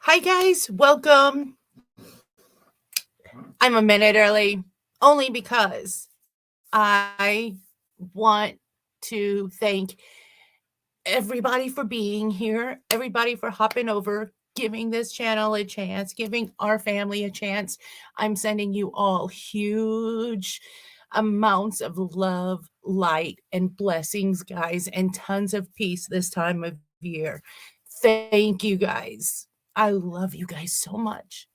Hi, guys. Welcome. I'm a minute early only because I want to thank everybody for being here, everybody for hopping over, giving this channel a chance, giving our family a chance. I'm sending you all huge amounts of love, light, and blessings, guys, and tons of peace this time of year. Thank you, guys. I love you guys so much.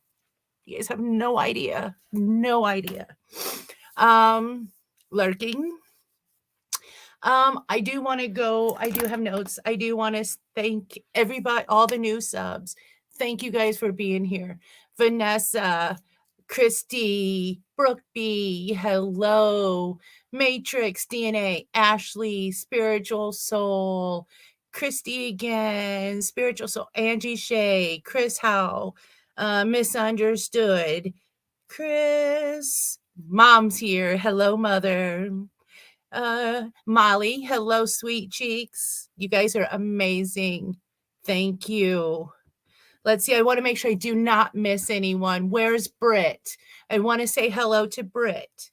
You guys have no idea. No idea. Um, Lurking. I do want to go. I do have notes. I do want to thank everybody, all the new subs. Thank you guys for being here. Vanessa, Christy, Brooke B, hello, Matrix DNA, Ashley, Spiritual Soul, Christy again, Spiritual Soul, Angie Shea, Chris Howe, Misunderstood, Chris, Mom's here, hello, Mother. Molly, hello, sweet cheeks. You guys are amazing. Thank you. Let's see. I want to make sure I do not miss anyone. Where's Britt? I want to say hello to Britt.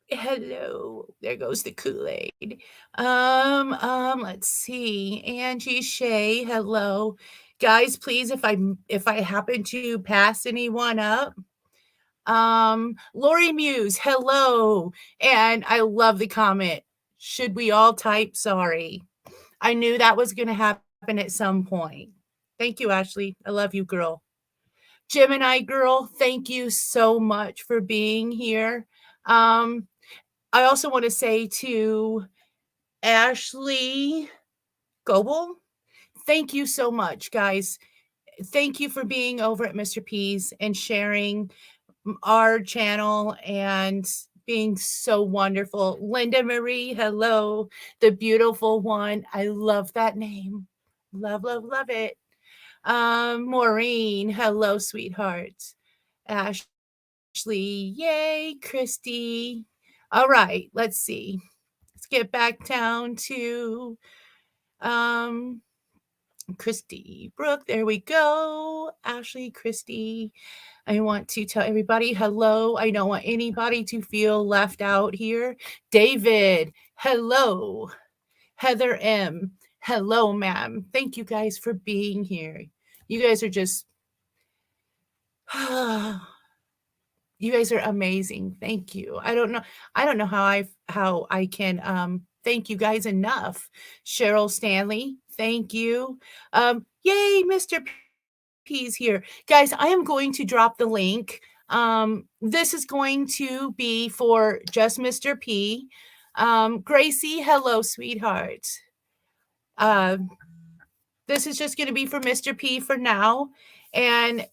Hello. There goes the Kool-Aid. Let's see. Angie Shea, hello. Guys, please, if I happen to pass anyone up, Lori Muse, hello. And I love the comment. Should we all type sorry? I knew that was going to happen at some point. Thank you, Ashley. I love you, girl. Gemini girl, thank you so much for being here. Um, I also want to say to Ashley Goebel, thank you so much, guys. Thank you for being over at Mr. P's and sharing our channel and being so wonderful. Linda Marie, hello, the beautiful one. I love that name. Love, love, love it. Maureen, hello, sweetheart. Ashley, yay, Christy. All right, let's see. Let's get back down to um Christy Brooke. There we go. Ashley, Christy. I want to tell everybody hello. I don't want anybody to feel left out here. David, hello. Heather M, hello, ma'am. Thank you guys for being here. You guys are just, you guys are amazing. Thank you. I don't know how I can thank you guys enough. Cheryl Stanley, thank you. Yay, Mr. P's here. Guys, I am going to drop the link. This is going to be for just Mr. P. Gracie, hello, sweetheart. Uh, this is just going to be for Mr. P for now. And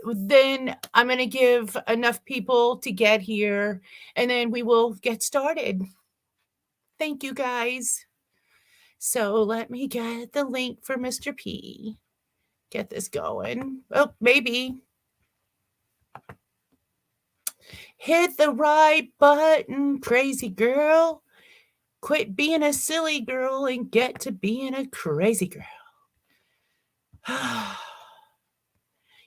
then I'm going to give enough people to get here, and then we will get started. Thank you, guys. So let me get the link for Mr. P. Get this going. Oh, maybe. Hit the right button, crazy girl. Quit being a silly girl and get to being a crazy girl.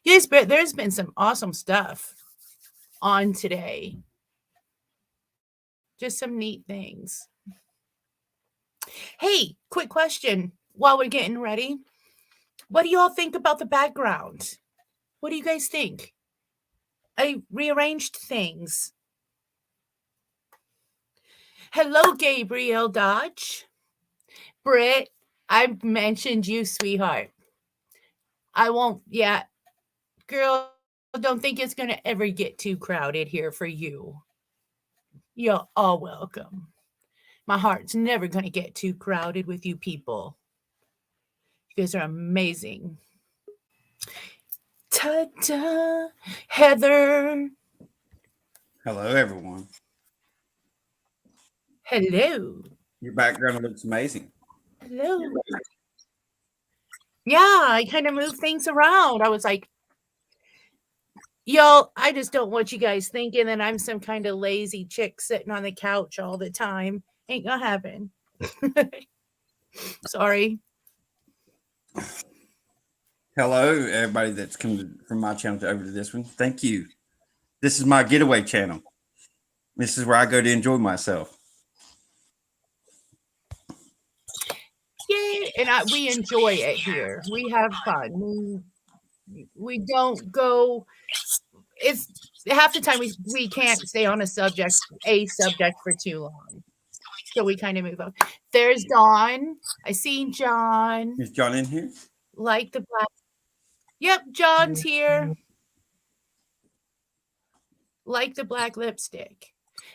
Yes, but there's been some awesome stuff on today. Just some neat things. Hey, quick question while we're getting ready. What do you all think about the background? What do you guys think? I rearranged things. Hello, Gabriel Dodge. Britt, I mentioned you, sweetheart. I won't, yeah. Girl, don't think it's going to ever get too crowded here for you. You're all welcome. My heart's never going to get too crowded with you people. You guys are amazing. Ta-da! Heather. Hello, everyone. Hello. Your background looks amazing. Hello. Yeah, I kind of moved things around. I was like, y'all, I just don't want you guys thinking that I'm some kind of lazy chick sitting on the couch all the time. Ain't gonna happen. Sorry. Hello, everybody that's come from my channel over to this one. Thank you. This is my getaway channel. This is where I go to enjoy myself. Yay! And we enjoy it here. We have fun. We don't go. It's half the time we can't stay on a subject for too long, so we kind of move on. There's Dawn. I seen John. Is John in here? Like the black. Yep, John's here. Like the black lipstick.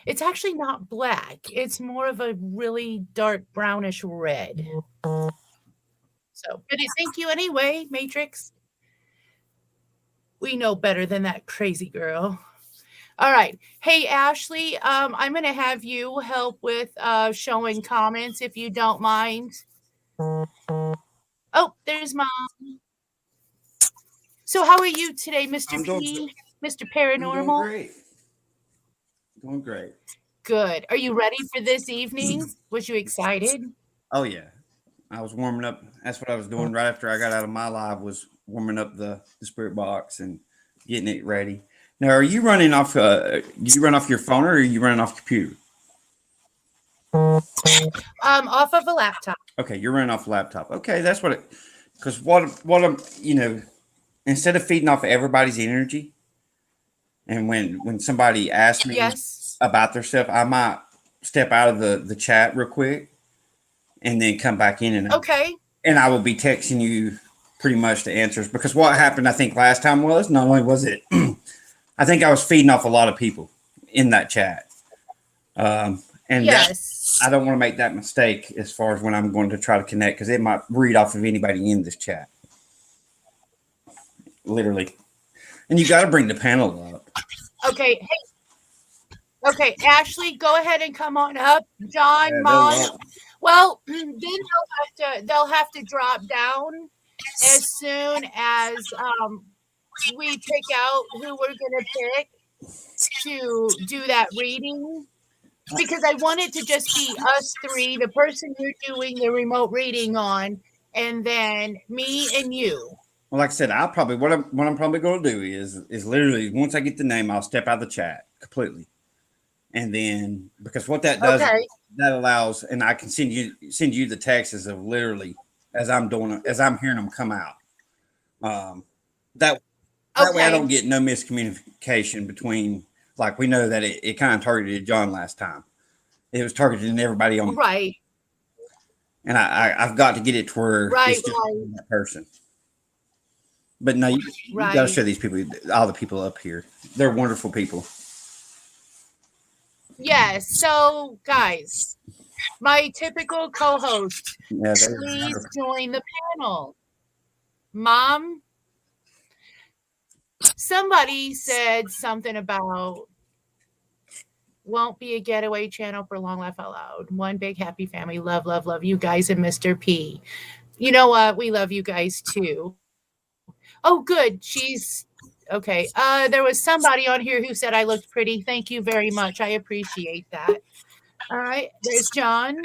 It's actually not black. It's more of a really dark brownish red. So, but thank you anyway, Matrix. We know better than that crazy girl. All right. Hey, Ashley, I'm going to have you help with showing comments if you don't mind. Oh, there's Mom. So how are you today, Mr. P? Mr. Paranormal? I'm doing great. Doing great. Good. Are you ready for this evening? Was you excited? Oh, yeah. I was warming up. That's what I was doing right after I got out of my live, was warming up the spirit box and getting it ready. Now, are you running off? Do you run off your phone or are you running off computer? Off of a laptop. Okay, you're running off a laptop. Okay, that's what it. Because what I'm, instead of feeding off everybody's energy, and when somebody asks me about their stuff, I might step out of the chat real quick, and then come back in and I will be texting you pretty much the answers, because what happened I think last time was, not only was it I think I was feeding off a lot of people in that chat, and I don't want to make that mistake as far as when I'm going to try to connect, because it might read off of anybody in this chat, literally. And you got to bring the panel up. Okay. Okay, Ashley, go ahead and come on up. John, Mom. Well, then they'll have to drop down as soon as we pick out who we're gonna pick to do that reading. Because I want it to just be us three, the person you're doing the remote reading on, and then me and you. Well, like I said, I'll probably what I'm probably going to do is literally, once I get the name, I'll step out of the chat completely. And then, because what that does, that allows, and I can send you the texts of literally as I'm hearing them come out. That way I don't get no miscommunication between, like, we know that it kind of targeted John last time. It was targeting everybody on right. And I've got to get it to where it's just that person. But no, you got to show these people, all the people up here. They're wonderful people. Yes. So, guys, my typical co-host, please join the panel. Mom, somebody said something about won't be a getaway channel for Long Laugh Out Loud. One big happy family. Love, love, love you guys and Mr. P. You know what? We love you guys too. Oh, good. She's okay. There was somebody on here who said I looked pretty. Thank you very much. I appreciate that. All right. There's John.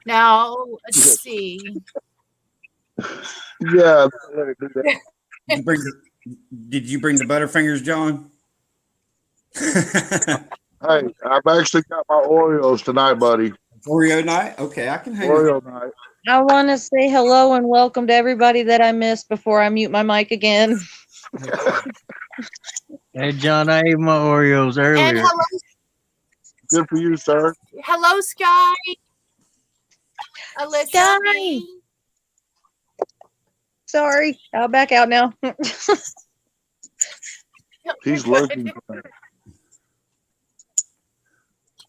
Now, let's see. Yeah. Did you bring the Butterfingers, John? Hey, I've actually got my Oreos tonight, buddy. Oreo night? Okay, I can hang Oreo night. I want to say hello and welcome to everybody that I missed before I mute my mic again. Hey, John, I ate my Oreos earlier. And hello. Good for you, sir. Hello, Sky. Alyssa. Sky. Sorry, I'll back out now. He's lurking.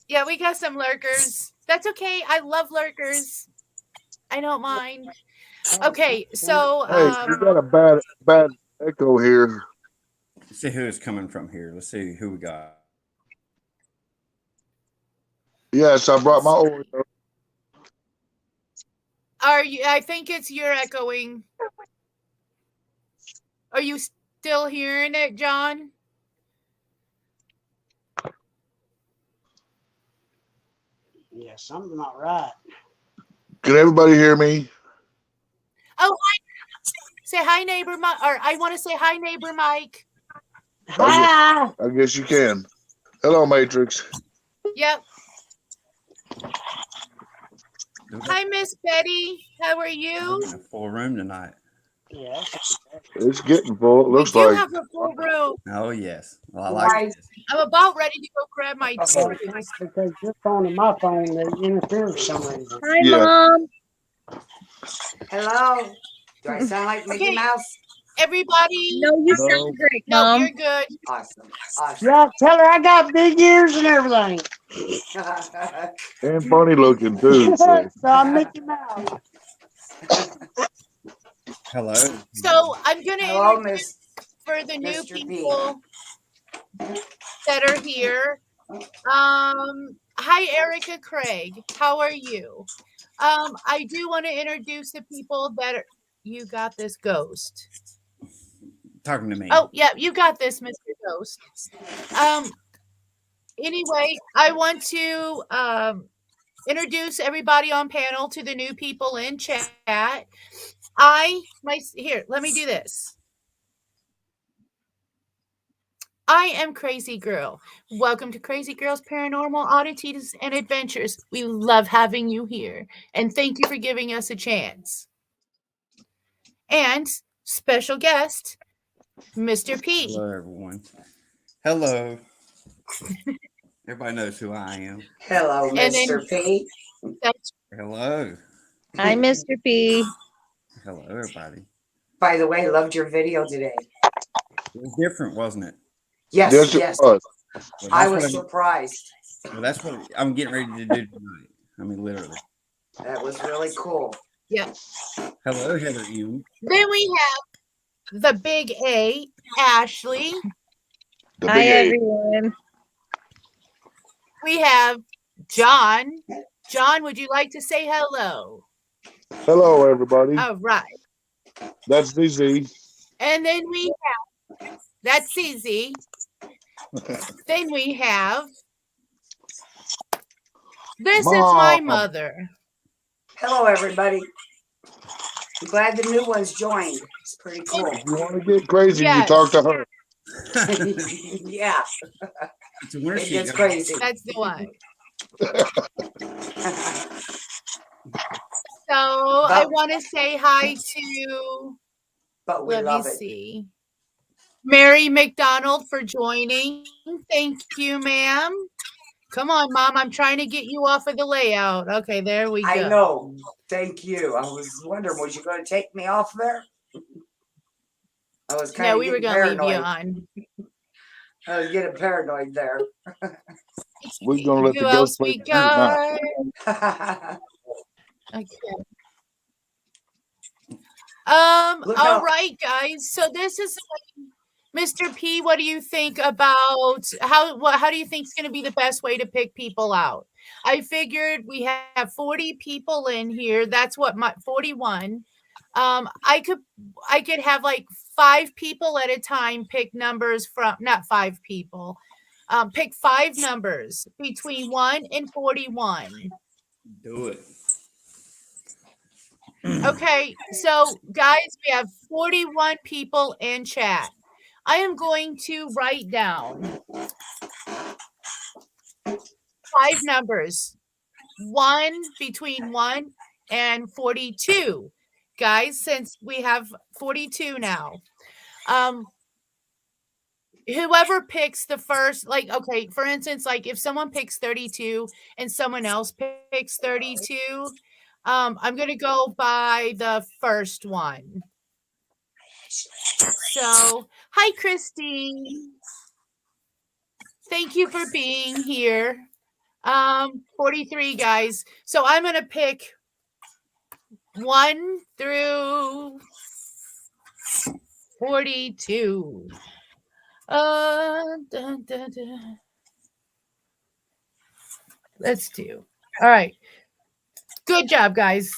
Yeah, we got some lurkers. That's okay. I love lurkers. I don't mind. Okay, so hey, you got a bad echo here. Let's see who is coming from here. Let's see who we got. Yes, I brought my Oreo. Are you? I think it's you're echoing. Are you still hearing it, John? Yeah, something's not right. Can everybody hear me? Oh, Say hi, neighbor Mike. Or I want to say hi, neighbor Mike. Hi. I guess you can. Hello, Matrix. Yep. Hi, Miss Betty. How are you? We're in a full room tonight. Yes. It's getting full. It We looks do like. have a full room. Oh yes. Well, I like this. I'm about ready to go grab my Well, tea. it's because your phone and my phone, they interfere for some reason. Hi, Yeah. Mom. Hello. Do I sound like Mickey Okay. Mouse? Everybody. No, you No. sound great, No, Mom. you're good. Awesome. Awesome. Yeah, tell her I got big ears and everything. And funny looking, too. So So. I'm Mickey Mouse. Hello. So I'm going to Hello, introduce for the new Mr. P. people that are here. Hi, Erica Craig. How are you? I do want to introduce the people that are. You got this, Ghost. Talking to me. Oh, yeah, you got this, Mr. Ghost. Anyway, I want to introduce everybody on panel to the new people in chat. Here, let me do this. I am Crazy Girl. Welcome to Crazy Girl's Paranormal Oddities and Adventures. We love having you here, and thank you for giving us a chance. And special guest, Mr. P. Hello, everyone. Hello. Everybody knows who I am. Hello, And then- Mr. P. Hello. Hi, Mr. P. Hello, everybody. By the way, loved your video today. It was different, wasn't it? Yes, Yes, yes. it was. Well, I that's was what surprised. that's what I'm getting ready to do tonight. I mean, literally. That was really cool. Hello, Heather Ewan. Then we have the big A, Ashley. The Hi, big A. everyone. We have John. John, would you like to say hello? Hello, everybody. All right. That's DZ. And then we have, that's easy. Then we have, this is my Mom. mother. Hello, everybody. I'm glad the new ones joined. It's pretty cool. If you want to get crazy, Yes. you talk to her. Yeah, It's a winter it sheet. gets crazy. That's the one. So I want to say hi to, But we let me love it. see, Mary McDonald for joining. Thank you, ma'am. Come on, Mom. I'm trying to get you off of the layout. Okay, there we go. I know. Thank you. I was wondering, was you going to take me off there? I was kind No, of we were getting going to leave paranoid. you on. I was getting paranoid there. We're going to let Who the else ghost play we the flute now. got? Okay. Look All how- right, guys. So this is Mr. P. What do you think about how do you think is going to be the best way to pick people out? I figured we have 40 people in here. That's what my 41. I could have like 5 people at a time pick numbers from, not 5 people. Pick 5 numbers between 1 and 41. Do it. Okay, so guys, we have 41 people in chat. I am going to write down 5 numbers. 1 between 1 and 42. Guys, since we have 42 now. Whoever picks the first, like, okay, for instance, like if someone picks 32 and someone else picks 32, I'm going to go by the first one. So, hi, Christine. Thank you for being here. 43 guys. So I'm going to pick 1 through 42. Dun, dun, dun. Let's do. All right. Good job, guys.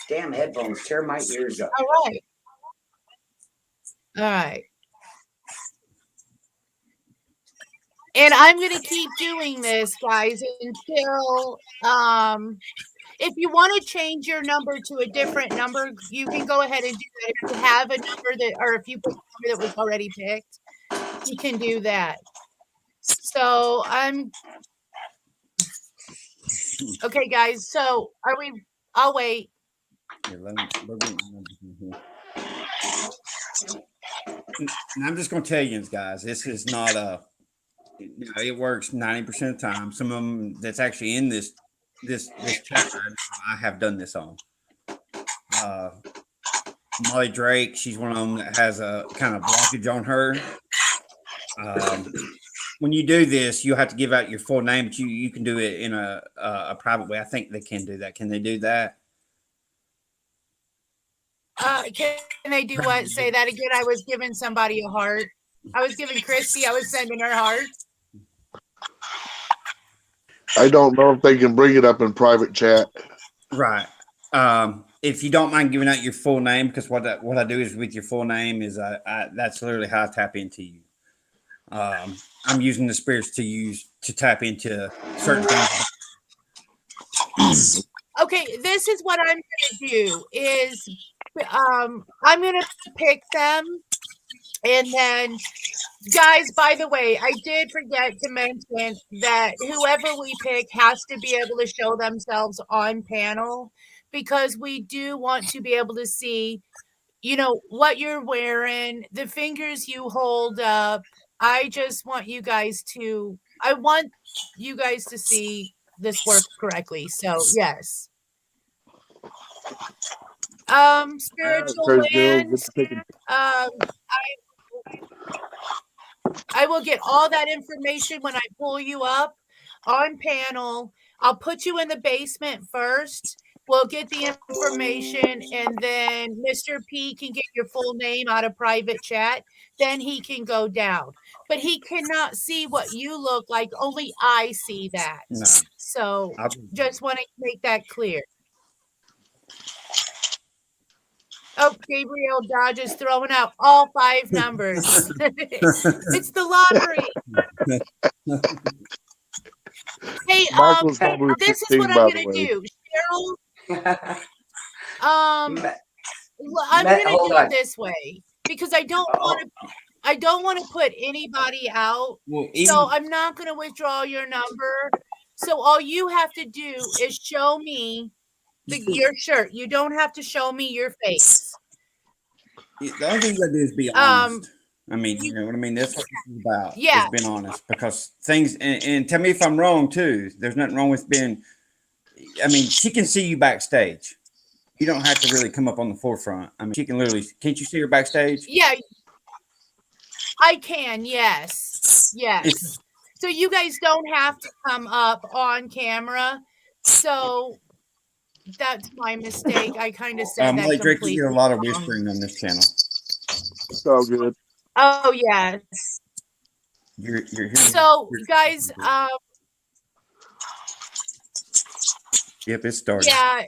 Damn headphones tear my ears up. All right. All right. And I'm going to keep doing this, guys, until if you want to change your number to a different number, you can go ahead and do that. If you have a number that, or if you put a number that was already picked, you can do that. So okay, guys. So are we? I'll wait. Yeah, and I'm just going to tell you guys, this is not it works 90% of the time. Some of them that's actually in this chat, I have done this on. Molly Drake, she's one of them that has a kind of blockage on her. When you do this, you have to give out your full name, but you can do it in a private way. I think they can do that. Can they do that? Can they do what? Say that again. I was giving somebody a heart. I was giving Christy. I was sending her hearts. I don't know if they can bring it up in private chat. Right. If you don't mind giving out your full name, because what I do is with your full name is that's literally how I tap into you. I'm using the spirits to tap into certain things. Okay, this is what I'm going to do is I'm going to pick them. And then, guys, by the way, I did forget to mention that whoever we pick has to be able to show themselves on panel, because we do want to be able to see, what you're wearing, the fingers you hold up. I want you guys to see this work correctly. So, yes. Spiritual land. I will get all that information when I pull you up on panel. I'll put you in the basement first. We'll get the information, and then Mr. P can get your full name out of private chat. Then he can go down. But he cannot see what you look like. Only I see that. No. So just want to make that clear. Oh, Gabriel Dodge is throwing out all 5 numbers. It's the lottery. Hey, this is what I'm going to do. Cheryl, I'm going to do it this way because I don't want to put anybody out. So I'm not going to withdraw your number. So all you have to do is show me your shirt. You don't have to show me your face. The only thing you gotta do is be honest. I mean, you know what I mean? That's what this is about. Yeah. Is being honest, because things, and tell me if I'm wrong too. There's nothing wrong with being, I mean, she can see you backstage. You don't have to really come up on the forefront. I mean, she can literally, can't you see her backstage? Yeah, I can. Yes. Yes. So you guys don't have to come up on camera. So that's my mistake. I kind of said that Drake, completely you hear a lot of whispering on this channel. It's all good. Oh, yes. You're hearing, so, guys, yep, it's started. Yeah.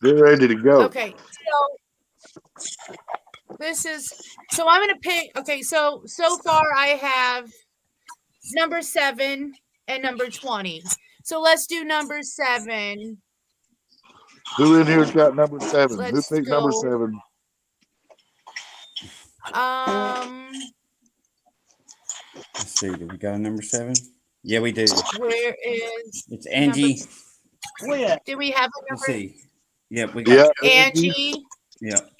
They're ready to go. Okay. So, so I'm going to pick, okay, so far I have number 7 and number 20. So let's do number 7. Who in here's got number 7? Let's Who picked go. number 7? Let's see. Do we got a number 7? Yeah, we do. Where is? It's Angie. Do we have a number? Let's see. Yep, we got Angie. Yep.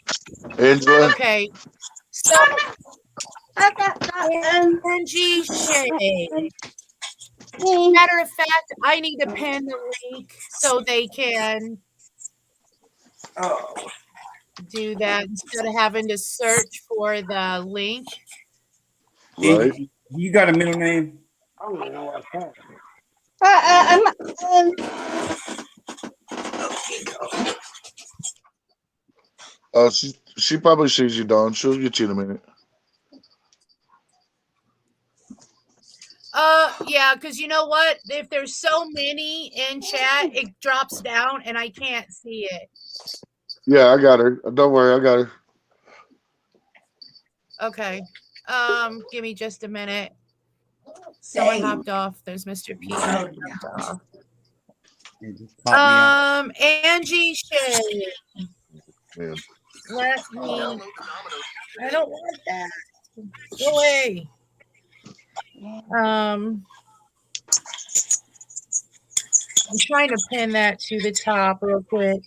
Angela. Okay. So Angie Shay. Matter of fact, I need to pin the link so they can do that instead of having to search for the link. Right. You got a middle name? I don't know what's happening. She probably sees you, Dawn. She'll get you in a minute. Yeah, because you know what? If there's so many in chat, it drops down and I can't see it. Yeah, I got her. Don't worry, I got her. Okay. Give me just a minute. Someone Same. hopped off. There's Mr. P. hopped off. It just popped me off. Angie Shay. Man. Let me. I don't want that. Go away. I'm trying to pin that to the top real quick.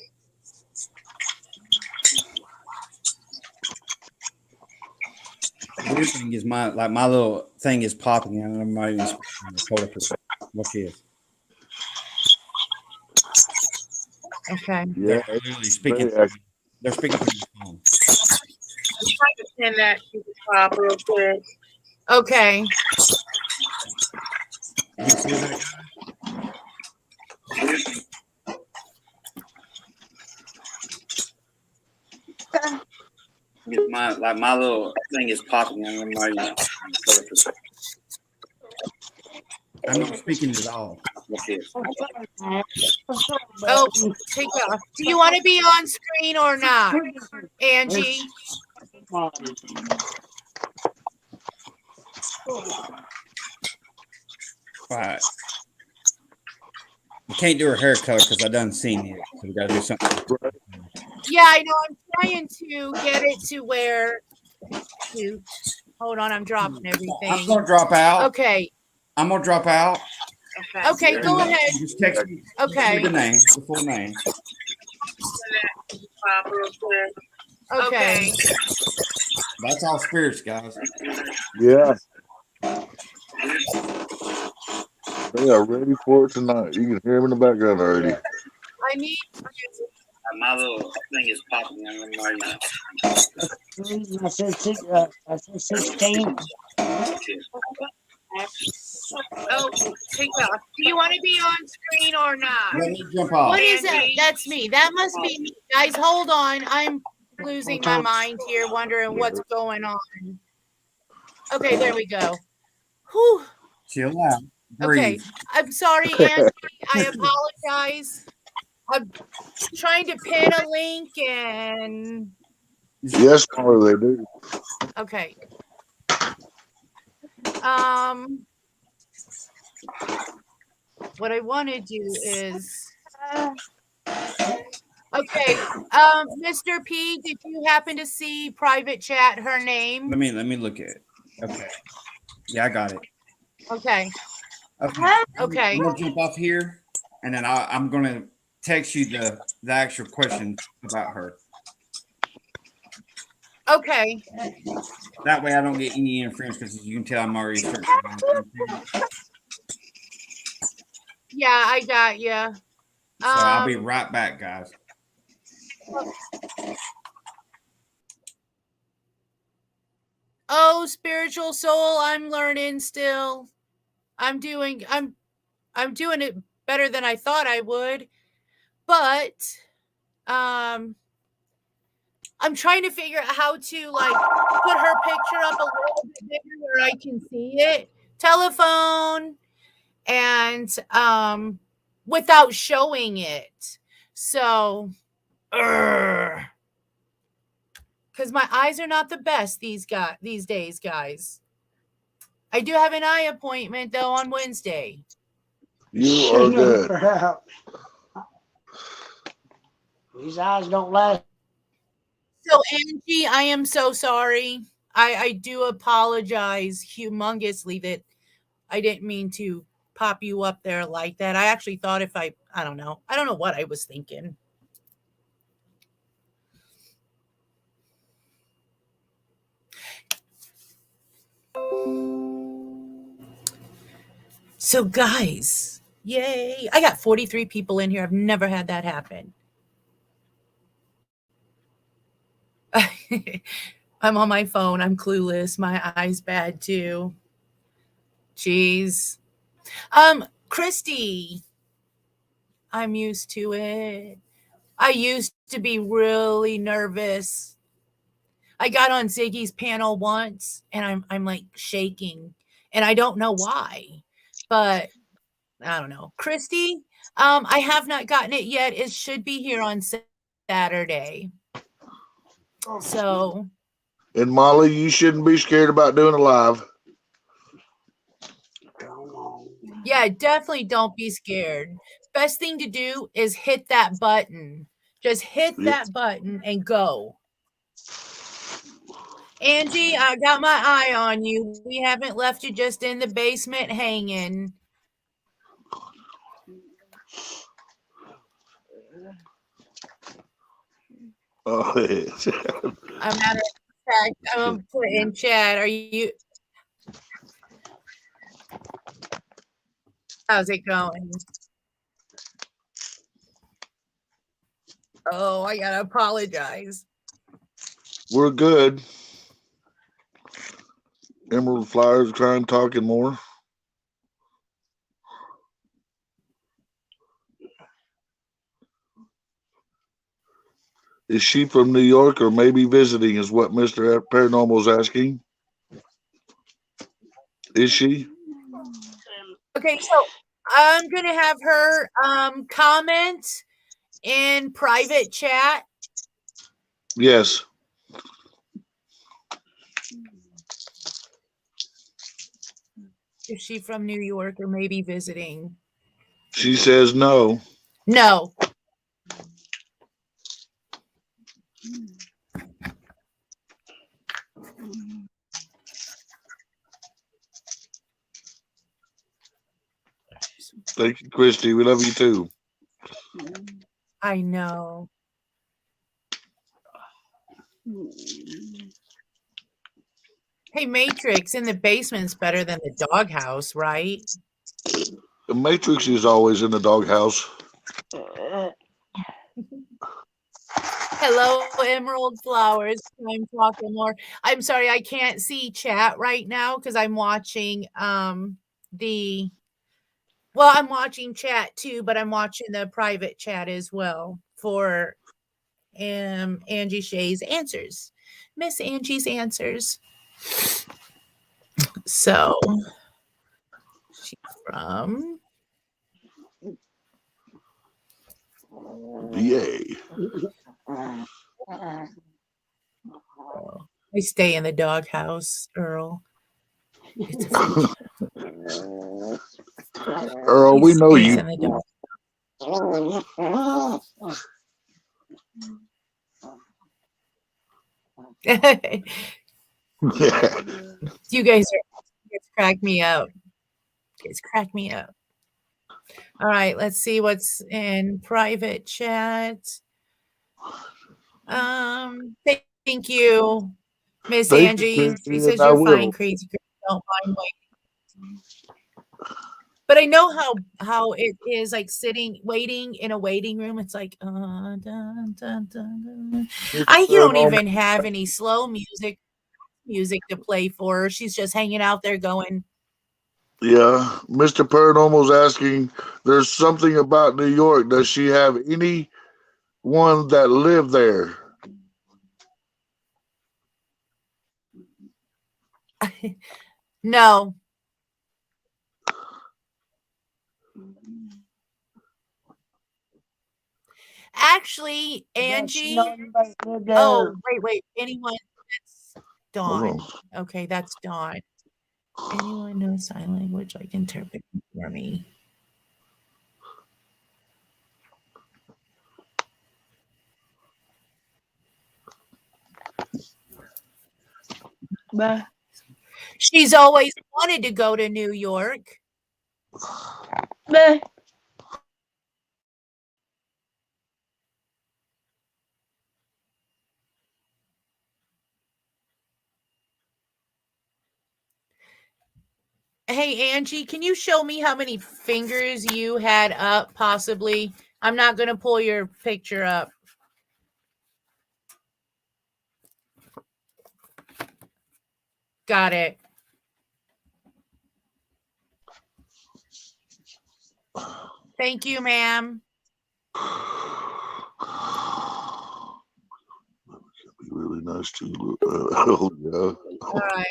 The weird thing is my little thing is popping and I'm not even speaking. What she is. Okay. Yeah, They're literally speaking. very active. They're speaking through the phone. I'm trying to pin that to the top real quick. Okay. You see that? My little thing is popping and I'm not even speaking. I'm not speaking at all. What she is. Oh, take off. Do you want to be on screen or not, Angie? Right. We can't do her hair color because I done seen it. So we got to do something. Yeah, I know. I'm trying to get it to where. Shoot. Hold on, I'm dropping everything. I'm gonna drop out. Okay. I'm gonna drop out. Okay, go ahead. Just text me. Okay. The name, the full name. Okay. That's all spirits, guys. Yeah. They are ready for it tonight. You can hear them in the background already. I need. My little thing is popping. I'm not I said 16. Oh, take off. Do you want to be on screen or not? Let me jump off. What is that? That's me. That must be me. Guys, hold on. I'm losing my mind here, wondering what's going on. Okay, there we go. Whew. Chill out. Okay, Breathe. I'm sorry, Angie. I apologize. I'm trying to pin a link and Yes, Mother, they do. okay. What I want to do is okay. Mr. P, did you happen to see private chat her name? Let me look at it. Okay. Yeah, I got it. Okay. Okay. I'm gonna jump off here, and then I'm gonna text you the actual question about her. Okay. That way, I don't get any interference because you can tell I'm already searching. Yeah, I got you. So I'll be right back, guys. Oh, spiritual soul, I'm learning still. I'm doing it better than I thought I would. But I'm trying to figure out how to like put her picture up a little bit bigger where I can see it. Telephone and without showing it. So because my eyes are not the best these days, guys. I do have an eye appointment though on Wednesday. You are good. These eyes don't last. So Angie, I am so sorry. I do apologize humongously that I didn't mean to pop you up there like that. I actually thought if I don't know what I was thinking. So guys, yay. I got 43 people in here. I've never had that happen. I'm on my phone. I'm clueless. My eyes bad too. Jeez. Christy, I'm used to it. I used to be really nervous. I got on Ziggy's panel once and I'm like shaking and I don't know why, but I don't know. Christy, I have not gotten it yet. It should be here on Saturday. So And Molly, you shouldn't be scared about doing a live. Yeah, definitely don't be scared. Best thing to do is hit that button. Just hit Yeah. that button and go. Angie, I got my eye on you. We haven't left you just in the basement hanging. Oh, yeah. A matter of fact, I'm gonna put in chat. Are you? How's it going? Oh, I gotta apologize. We're good. Emerald Flowers trying talking more. Is she from New York or maybe visiting? Is what Mr. Paranormal's asking. Is she? Okay, so I'm gonna have her comment in private chat. Yes. Is she from New York or maybe visiting? She says no. No. Thank you, Christy. We love you too. I know. Hey, Matrix, in the basement's better than the doghouse, right? The Matrix is always in the doghouse. Hello, Emerald Flowers. I'm talking more. I'm sorry, I can't see chat right now because I'm watching I'm watching chat too, but I'm watching the private chat as well for Angie Shay's answers. Miss Angie's answers. So she's from VA. I stay in the doghouse, Earl. It's a fiction. Earl, we know Stays you. in the dog. You guys crack me up. It's crack me up. All right, let's see what's in private chat. Thank you, Miss Thank Angie. you, She says I you're will. fine, crazy girl. Don't mind waiting. But I know how it is like waiting in a waiting room. It's like dun, dun, dun, dun. I don't even have any slow music to play for her. She's just hanging out there going, Yeah, Mr. Paranormal's asking. There's something about New York. Does she have anyone that live there? no. Actually, Angie. Oh, wait. Anyone that's Dawn. Okay, that's Dawn. Anyone knows sign language like interpret for me? She's always wanted to go to New York. Hey, Angie, can you show me how many fingers you had up, possibly? I'm not going to pull your picture up. Got it. Thank you, ma'am. Be really nice to you. Oh, yeah. All right.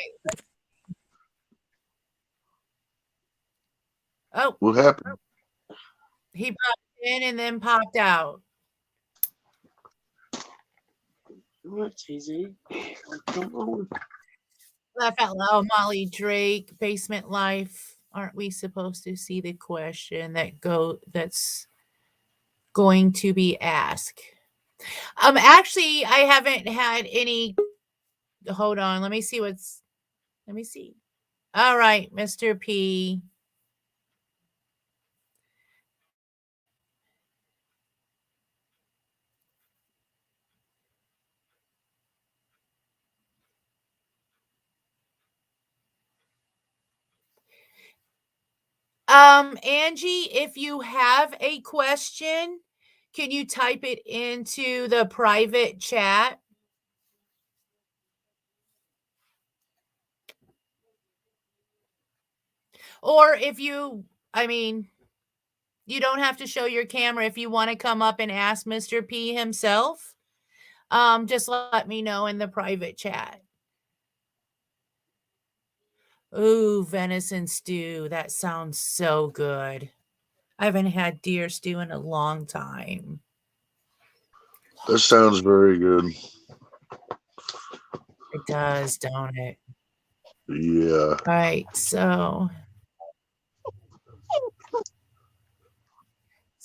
Oh, What happened? he popped in and then popped out. That's easy. Come on. Laugh out loud, Molly Drake, Basement Life. Aren't we supposed to see the question that's going to be asked? Actually, I haven't had any. Hold on, let me see. All right, Mr. P. Angie, if you have a question, can you type it into the private chat? Or if you, I mean, you don't have to show your camera if you want to come up and ask Mr. P himself. Just let me know in the private chat. Ooh, venison stew. That sounds so good. I haven't had deer stew in a long time. That sounds very good. It does, don't it? Yeah. All right, so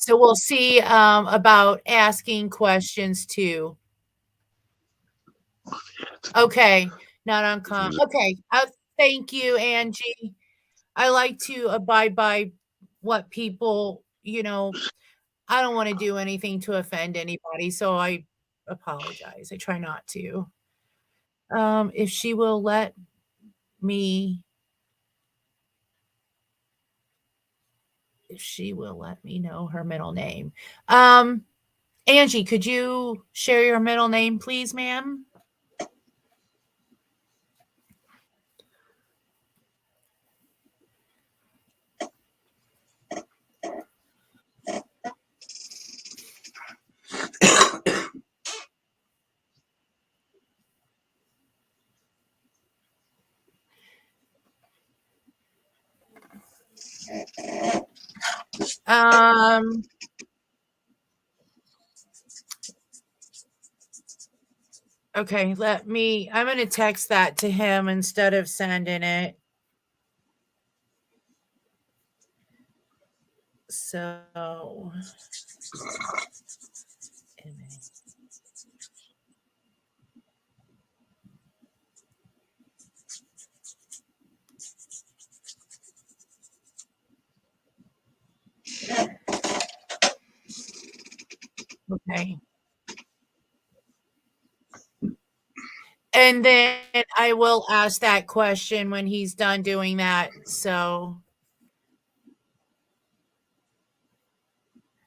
we'll see about asking questions too. Okay, not uncommon. Okay, thank you, Angie. I like to abide by what people, I don't want to do anything to offend anybody, so I apologize. I try not to. If she will let me know her middle name. Angie, could you share your middle name, please, ma'am? Um, okay, I'm going to text that to him instead of sending it. So, okay. And then I will ask that question when he's done doing that. So,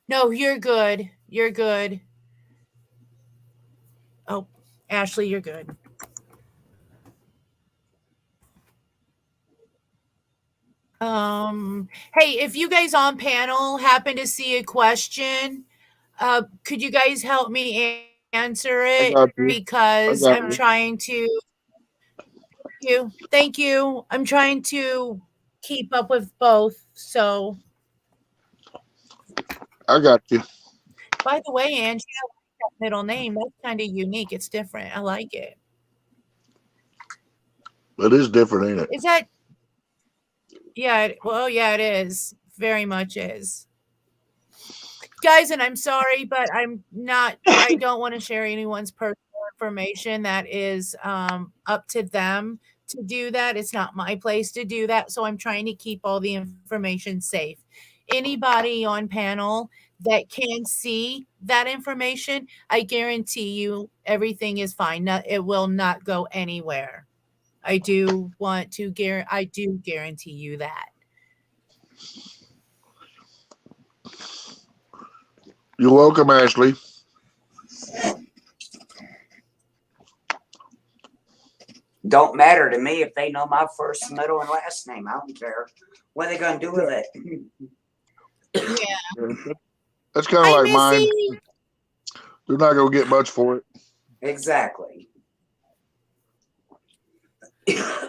no, you're good. You're good. Oh, Ashley, you're good. Hey, if you guys on panel happen to see a question, could you guys help me answer I it? got you. Because I got I'm you. trying to. Thank you. I'm trying to keep up with both. So, I got you. by the way, Angie, I like that middle name. That's kind of unique. It's different. I like it. It is different, ain't it? Is that? Yeah. Well, yeah, it is. Very much is. Guys, and I'm sorry, but I don't want to share anyone's personal information. That is up to them to do that. It's not my place to do that. So I'm trying to keep all the information safe. Anybody on panel that can see that information, I guarantee you everything is fine. It will not go anywhere. I do guarantee you that. You're welcome, Ashley. Don't matter to me if they know my first, middle, and last name. I don't care. What are they gonna do with it? Yeah. That's kind of Hi, like mine. Missy. They're not gonna get much for it. Exactly.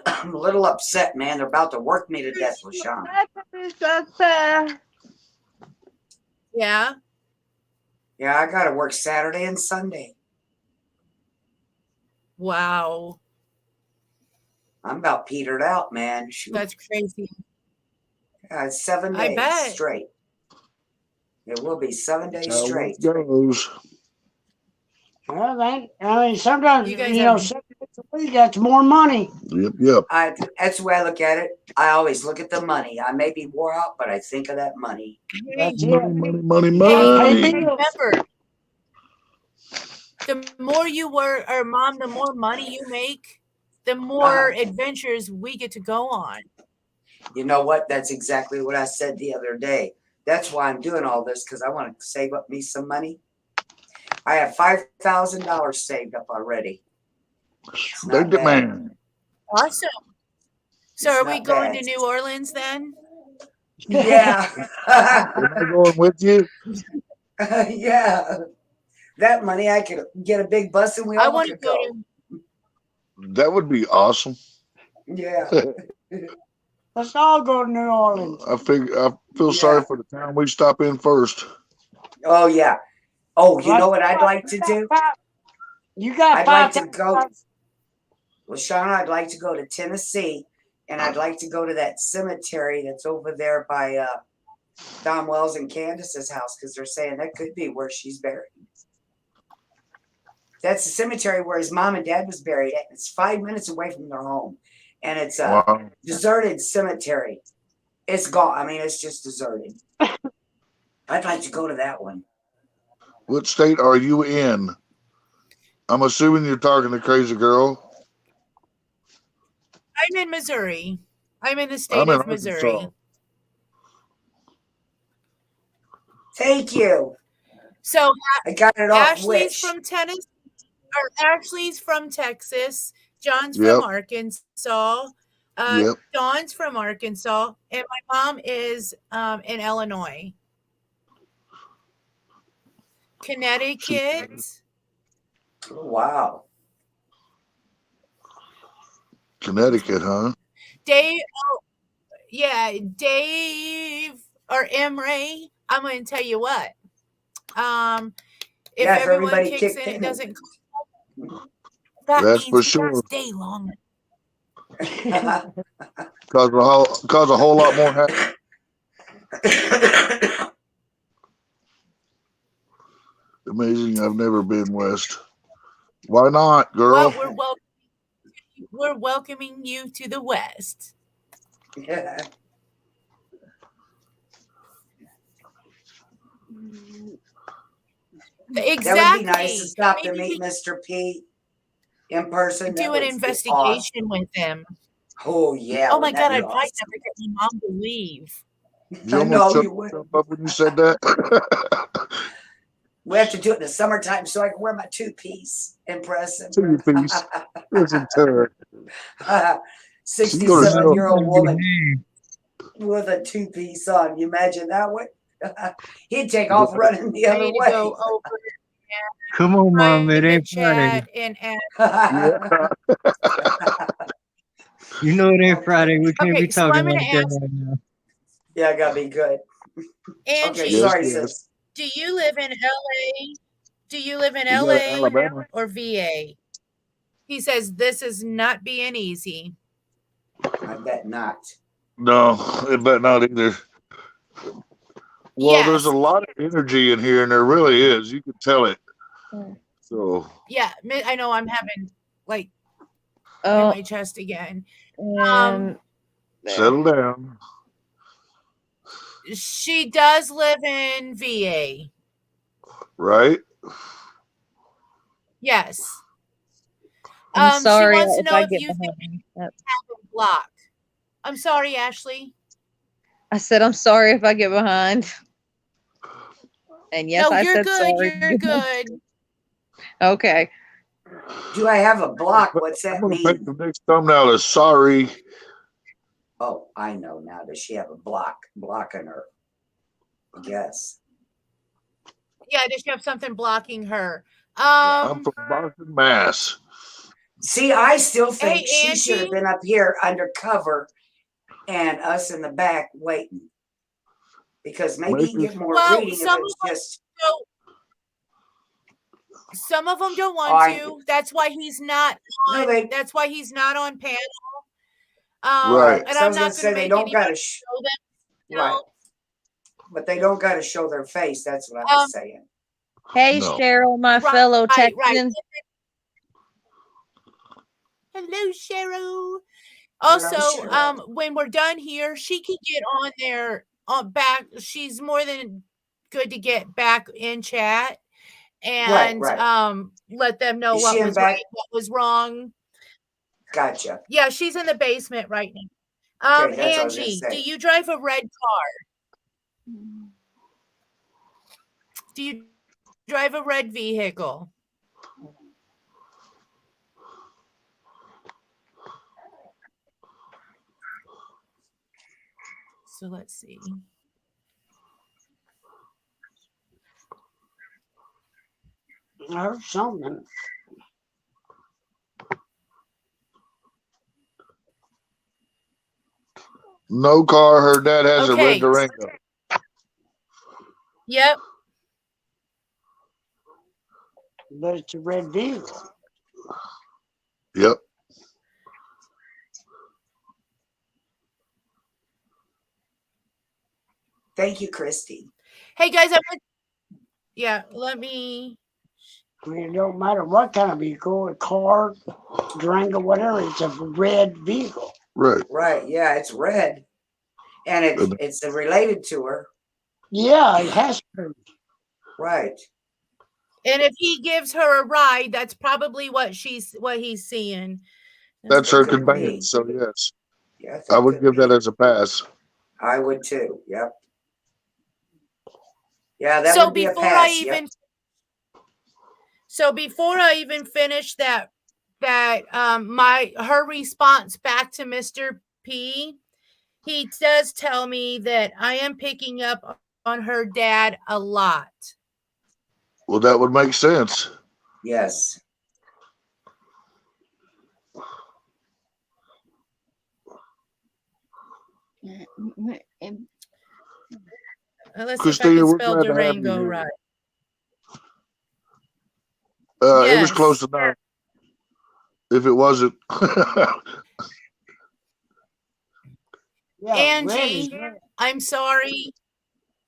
I'm a little upset, man. They're about to work me to death, LaShawn. Yeah. Yeah, I gotta work Saturday and Sunday. Wow. I'm about petered out, man. Shoot. That's crazy. 7 I days bet. straight. It will be 7 days How straight. it goes. Well, I mean, sometimes, You guys you know, have 7 days a week, that's more money. Yep. That's the way I look at it. I always look at the money. I may be wore out, but I think of that money. That's hey, it. Money. Pay hey, bills. remember, the more you work, or Mom, the more money you make, the more adventures we get to go on. You know what? That's exactly what I said the other day. That's why I'm doing all this, because I want to save up me some money. I have $5,000 saved up already. It's not Thank you, bad. man. Awesome. So It's are we not going bad. to New Orleans then? Yeah. Am I going with you? Yeah. That money, I could get a big bus and we I all want to could go go. to. That would be awesome. Yeah. Let's all go to New Orleans. I feel sorry for the town we stop in first. Oh, yeah. Oh, you Well, know what I'd like to do? You got I'd like to $5,000. go. Well, Shauna, I'd like to go to Tennessee, and I'd like to go to that cemetery that's over there by Don Wells and Candace's house, because they're saying that could be where she's buried. That's the cemetery where his mom and dad was buried at. It's 5 minutes away from their home, and it's a deserted cemetery. It's gone. I mean, it's just deserted. I'd like to go to that one. What state are you in? I'm assuming you're talking to Crazy Girl. I'm in Missouri. I'm in the I'm state in of Missouri. Arkansas. Thank you. So I got it off Ashley's Wish. from Tennessee, or Ashley's from Texas. John's Yep. from Arkansas. Yep. Dawn's from Arkansas, and my mom is in Illinois. Connecticut. Oh, wow. Connecticut, huh? Dave, Dave or Emre. I'm going to tell you what. If everyone everybody kicks kicked in, it in. doesn't. That That's means for we sure. gotta stay longer. Cause a whole lot more happen. Amazing. I've never been west. Why not, girl? Well, we're welcoming you to the West. Yeah. Exactly. That would be nice to stop to Maybe meet Mr. P in person. do That an would be investigation awesome. with them. Oh, yeah. Oh my wouldn't that God, be I'd probably awesome? never get my mom to leave. You I almost know choked you would. yourself up when you said that. We have to do it in the summertime so I can wear my two-piece. Impressive. Two-piece. Listen to her. 67-year-old woman with a two-piece on. You imagine that one? He'd take off running the I other need to way. go over Come on, Mom. It ain't Friday. chat and ask. Yeah. You know it ain't Friday. We can't Okay, be so talking I'm gonna like that ask right now. Yeah, I gotta be good. Angie, Okay, sorry, Yes. sis. do you live in LA? Do you live in We got LA Alabama. or VA? He says this is not being easy. I bet not. No, it bet not either. Well, Yes. there's a lot of energy in here, and there really is. You can tell it. So Yeah, I know I'm having like in Oh, my chest again. and there. settle down. She does live in VA. Right? Yes. I'm sorry she wants to if know I if get you think behind. have a block. I'm sorry, Ashley. I said I'm sorry if I get behind. And yes, No, I you're said good. sorry. You're good. Okay. Do I have a block? What's I'm that gonna mean? make the next thumbnail as sorry. Oh, I know now. Does she have a block blocking her? I guess. Yeah, does she have something blocking her? I'm from Boston, Mass. See, I still think Hey, she should have Angie? been up here undercover and us in the back waiting. Because maybe you can get more Well, reading if some it's of us just. so Some of them don't want I- to. That's why he's not No, on. they That's why he's not on panel. Right. And So I I'm was gonna not say going to they make don't anybody gotta show them. right, but they don't gotta show their face. That's what I'm saying. Hey, No. Cheryl, my Right, fellow right. Texan. Hello, Cheryl. Hello, Also, Cheryl. when we're done here, she can get on there back. She's more than good to get back in chat and right. let them know Is what she in was back? right, what was wrong. Gotcha. Yeah, she's in the basement right now. Okay, that's what I was gonna Angie, do say. you drive a red car? Do you drive a red vehicle? So let's see. Or something. No car. Her dad has a red Okay. Durango. Yep. But it's a red vehicle. Yep. Thank you, Christy. Hey guys, yeah, let me. I mean, it don't matter what kind of vehicle, a car, Durango, whatever, it's a red vehicle. Right. Right, yeah, it's red. And it's related to her. Yeah, it has to. Right. And if he gives her a ride, that's probably what he's seeing. That's her Could be. conveyance. So yes, Yes, I it would could give that be. as a pass. I would too. Yep. Yeah, that So would be a before pass. I even Yep. so before I even finish that her response back to Mr. P, he does tell me that I am picking up on her dad a lot. Well, that would make sense. Yes. Let's see if I Christina, can we're spell glad to have you Durango here. right. It was close enough. If it wasn't, Yeah, Angie, I'm sorry,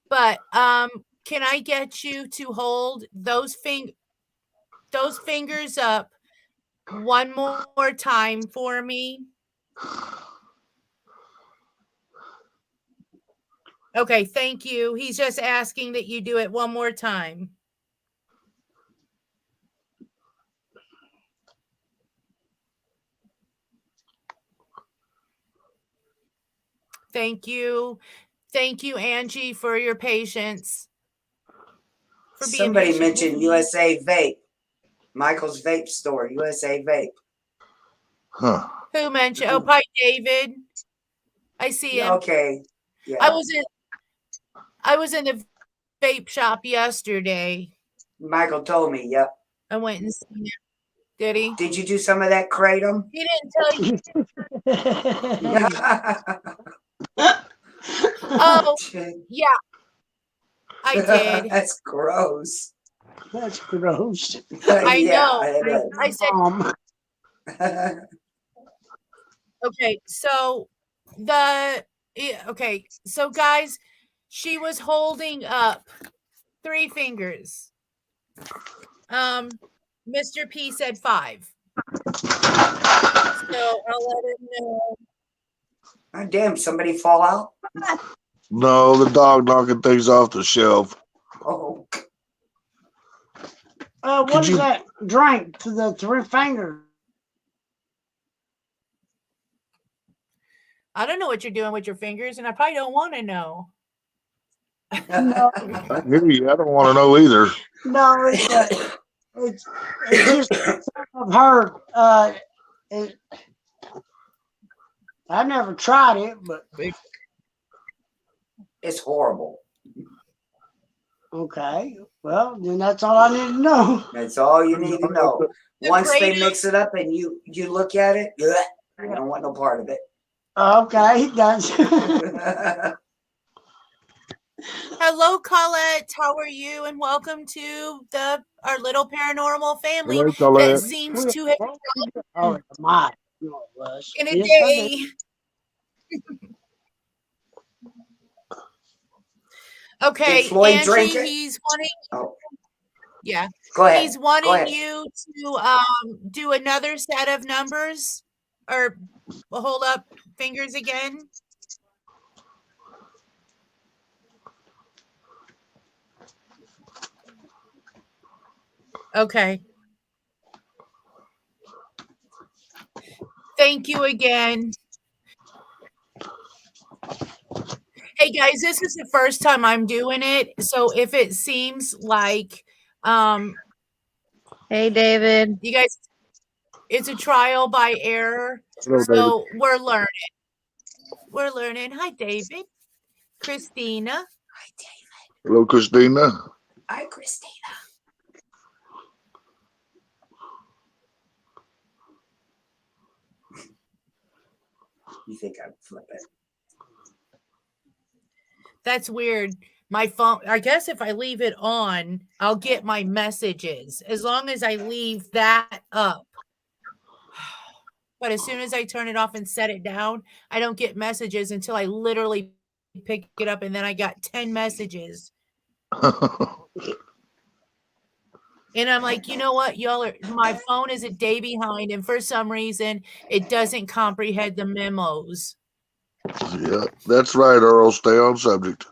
but can I get you to hold those fingers up one more time for me? Okay, thank you. He's just asking that you do it one more time. Thank you. Thank you, Angie, for your patience. For being Somebody patient with mentioned me. USA Vape. Michael's vape store, USA Vape. huh? Who mentioned? Oh, Pike David. I see him. Okay. Yeah. I was in the vape shop yesterday. Michael told me. Yep. I went and seen him. Did he? Did you do some of that kratom? He didn't tell you. Oh, yeah, I did. That's gross. That's gross. I Yeah, know. it is. I said, okay, so so guys, she was holding up 3 fingers. Mr. P said 5. So I'll let him know. Oh, damn, somebody fall out? No, the dog knocking things off the shelf. Oh. What is that drink to the 3 fingers? I don't know what you're doing with your fingers, and I probably don't want to know. No, I hear you. I don't want to know either. no, it's just I've heard. I've never tried it, but It's horrible. okay. Well, then that's all I need to know. That's all you need to know. Once they kratom? mix it up and you look at it, I don't want no part of it. Okay, that's Hello, Colette. How are you? And welcome to our little paranormal family Hello, that Colette. seems to have Oh, my. No, it was. in a It's Sunday. day. Okay, Did Floyd Angie, drink it? he's wanting. Oh, Yeah, go ahead. he's Go wanting ahead. you to do another set of numbers, or hold up fingers again. Okay. Thank you again. Hey guys, this is the first time I'm doing it, so if it seems like Hey, David. you guys, it's a trial by error. Hello, David. So we're learning. We're learning. Hi, David. Christina. Hi, David. Hello, Christina. Hi, Christina. You think I'd flip it? That's weird. My phone, I guess if I leave it on, I'll get my messages as long as I leave that up. But as soon as I turn it off and set it down, I don't get messages until I literally pick it up, and then I got 10 messages. And I'm like, you know what? My phone is a day behind, and for some reason, it doesn't comprehend the memos. Yeah, that's right, Earl. Stay on subject.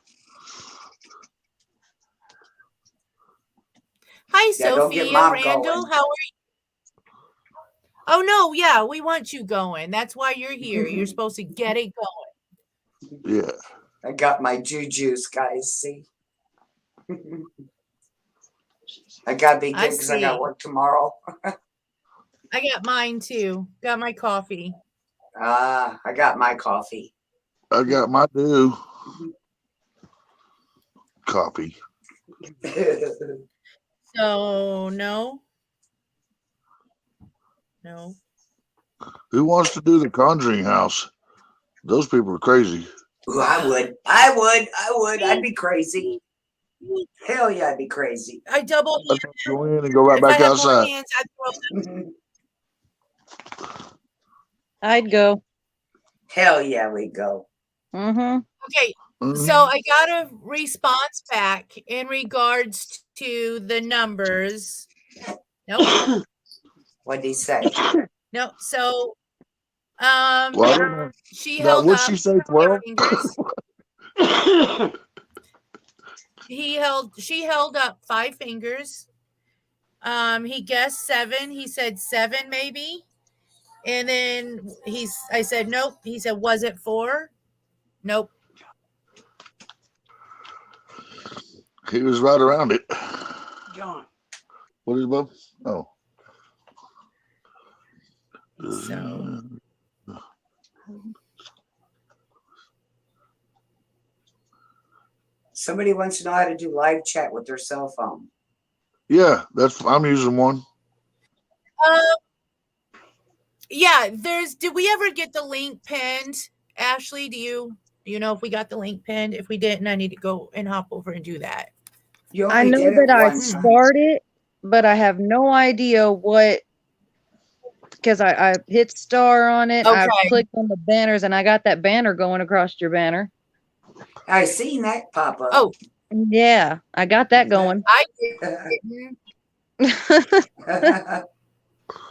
Hi, Yeah, don't get Sophia Mom Randall. going. How are you? Oh, no. Yeah, we want you going. That's why you're here. You're supposed to get it going. Yeah. I got my jujus, guys. See? I gotta be good because I got work tomorrow. I got mine too. Got my coffee. I got my coffee. I got my due copy. So, no. No. Who wants to do the Conjuring House? Those people are crazy. Ooh, I would. I'd be crazy. Hell yeah, I'd be crazy. I double I'd go in and go right back outside. hands, I'd throw them. I'd go. Hell yeah, we go. Mm-hmm. Okay, so I got a response back in regards to the numbers. Nope. What'd he say? No, so Well, she now, held what'd up she say, 12? fingers. She held up 5 fingers. He guessed 7. He said 7 maybe. And then I said nope. He said, was it 4? Nope. He was right around it. John. What is it, Bob? Oh. So somebody wants to know how to do live chat with their cell phone. Yeah, I'm using one. Yeah, did we ever get the link pinned? Ashley, do you know if we got the link pinned? If we didn't, I need to go and hop over and do that. You I only know did it that I once. started, but I have no idea what, because I hit star on it. I Okay. clicked on the banners, and I got that banner going across your banner. I seen that pop up. Oh, Yeah, I got that going. I didn't.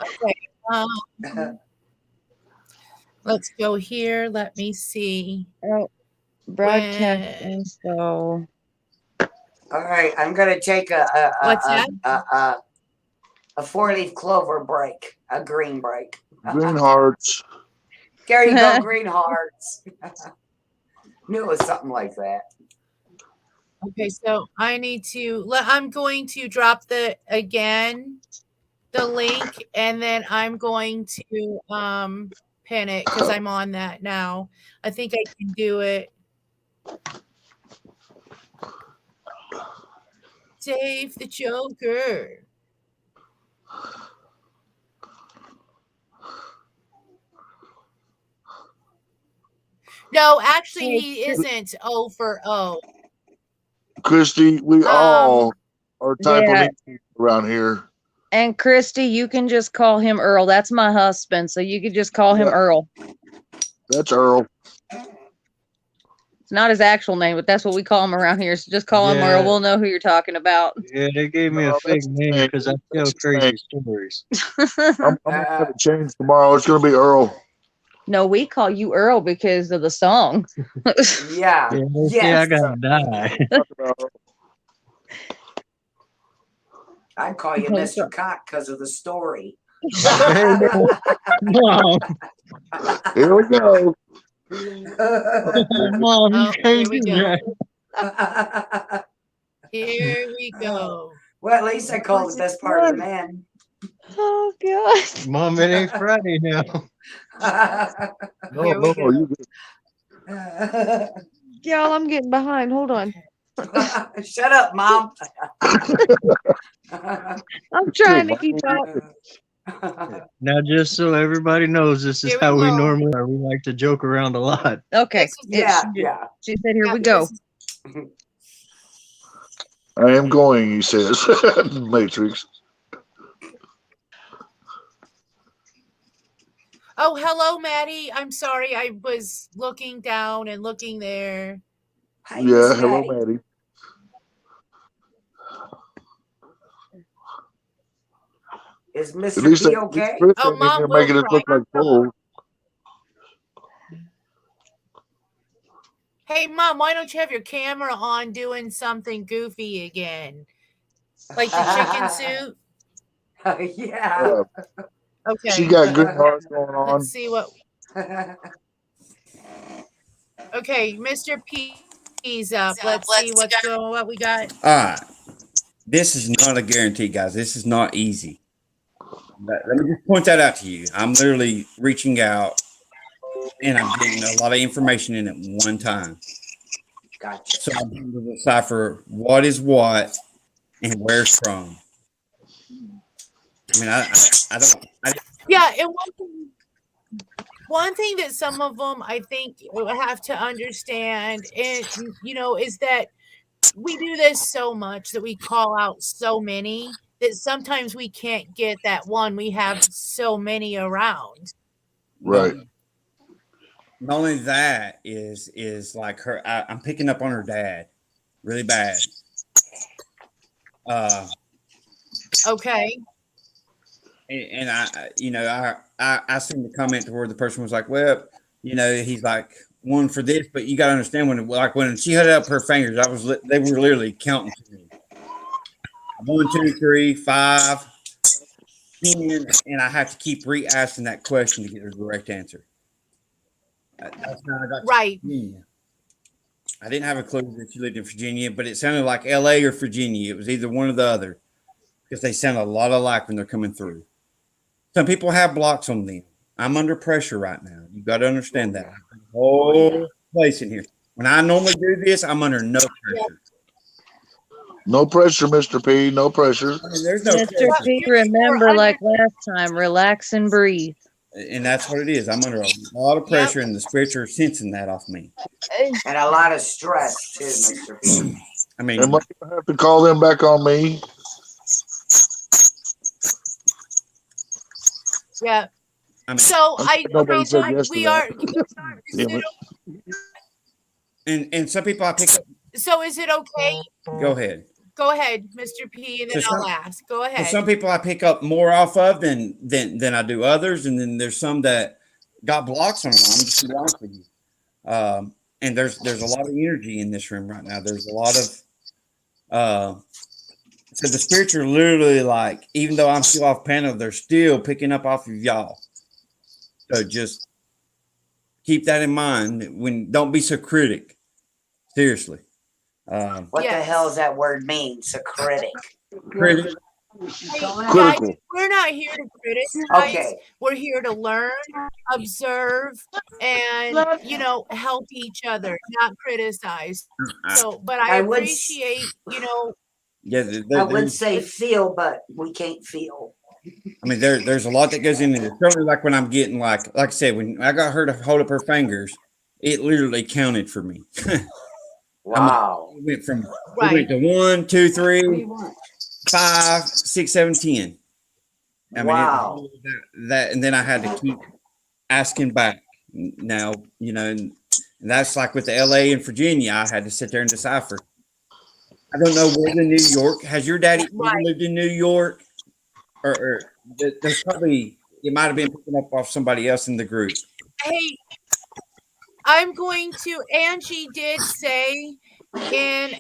Okay. Let's go here. Let me see. Oh, broadcast info. All right, I'm gonna take What's that? a 4-leaf clover break, a green break. Green hearts. There you go, green hearts. Knew it was something like that. Okay, so I'm going to drop the link, and then I'm going to pin it because I'm on that now. I think I can do it. Dave the Joker. No, actually, he isn't 0 for 0. Christy, we all are type Yeah. of name around here. And Christy, you can just call him Earl. That's my husband, so you can just call him Yep. Earl. That's Earl. It's not his actual name, but that's what we call him around here. So just call him Earl. Yeah. We'll know who you're talking about. Yeah, they gave me a No, fake that's his name name. because I tell That's his crazy name. stories. I'm gonna have it changed tomorrow. It's gonna be Earl. No, we call you Earl because of the song. Yeah. Yeah, they say I Yes. gotta die. Talk about Earl. I'd call you Mr. Cock because of the story. Hey, Mom, Here we go. Mom, you Oh, can't here we do go. that. Here we go. Well, at least I called the best part of the man. Oh God. Mom, it ain't Friday now. No, Here we no, go. you Y'all, I'm getting behind. Hold on. Shut up, Mom. I'm trying to keep up. Now, just so everybody knows, this is Here we how we go. normally are. We like to joke around a lot. Okay. This is- Yeah, yeah. She said, here Yeah, we go. this is- I am going, he says. Matrix. Oh, hello, Maddie. I'm sorry. I was looking down and looking there. Hi, Yeah, Miss hello, Maddie. Maddie. Is At Mr. least P that okay? Chris Oh, ain't in Mom here will making it look cry. like bull. Hey, Mom, why don't you have your camera on doing something goofy again? Like the chicken suit? Yeah. Okay. She got green hearts going on. Let's see what. Okay, Mr. P's up. Let's see what's going. What we got. All right. This is not a guarantee, guys. This is not easy. But let me just point that out to you. I'm literally reaching out and I'm getting a lot of information in at one time. Gotcha. So I'm trying to decipher what is what and where's from. I mean, I don't. Yeah, and one thing that some of them I think have to understand, and is that we do this so much that we call out so many that sometimes we can't get that one. We have so many around. Right. Not only that is like her. I'm picking up on her dad, really bad. Okay. And I seen the comment to where the person was like, well, he's like one for this, but you got to understand when she held up her fingers, they were literally counting to me. 1, 2, 3, 5, 10, and I have to keep re-asking that question to get a direct answer. That's how I got Right. to Virginia. I didn't have a clue that she lived in Virginia, but it sounded like LA or Virginia. It was either one or the other because they sound a lot alike when they're coming through. Some people have blocks on them. I'm under pressure right now. You got to understand that. Whole place in here. When I normally do this, I'm under no pressure. No pressure, Mr. P. No pressure. I mean, there's no Mr. pressure. P, remember like last time, relax and breathe. And that's what it is. I'm under a lot of pressure, and the spirits are sensing that off me. And a lot of stress too, Mr. P. I mean, Am I gonna have to call them back on me? Yeah. I mean, So Nobody said yes to we that. are. Damn it. and some people I pick up. So is it okay? Go ahead. Go ahead, Mr. P, and then I'll ask. Go ahead. Some people I pick up more off of than I do others, and then there's some that got blocks on them. I'm just gonna be honest with you. And there's a lot of energy in this room right now. There's a lot of so the spirits are literally like, even though I'm still off panel, they're still picking up off of y'all. So just keep that in mind. Don't be so critic. Seriously. What the hell does that word mean? So critic. Critic. Hey, Critical. guys, we're not here to criticize. Okay. We're here to learn, observe, and help each other, not criticize. So, but I appreciate, Yeah, I would say feel, but we can't feel. I mean, there's a lot that goes into it. Certainly, like when I'm getting like I said, when I got her to hold up her fingers, it literally counted for me. Wow. We went from Right. we went to 1, 2, 3, What do you want? 5, 6, 7, 10. I mean, Wow. that, and then I had to keep asking back. Now, and that's like with the LA and Virginia, I had to sit there and decipher. I don't know where in New York. Has your daddy ever lived in New York? Or there's probably, it might have been picking up off somebody else in the group. Hey, I'm going to, Angie did say in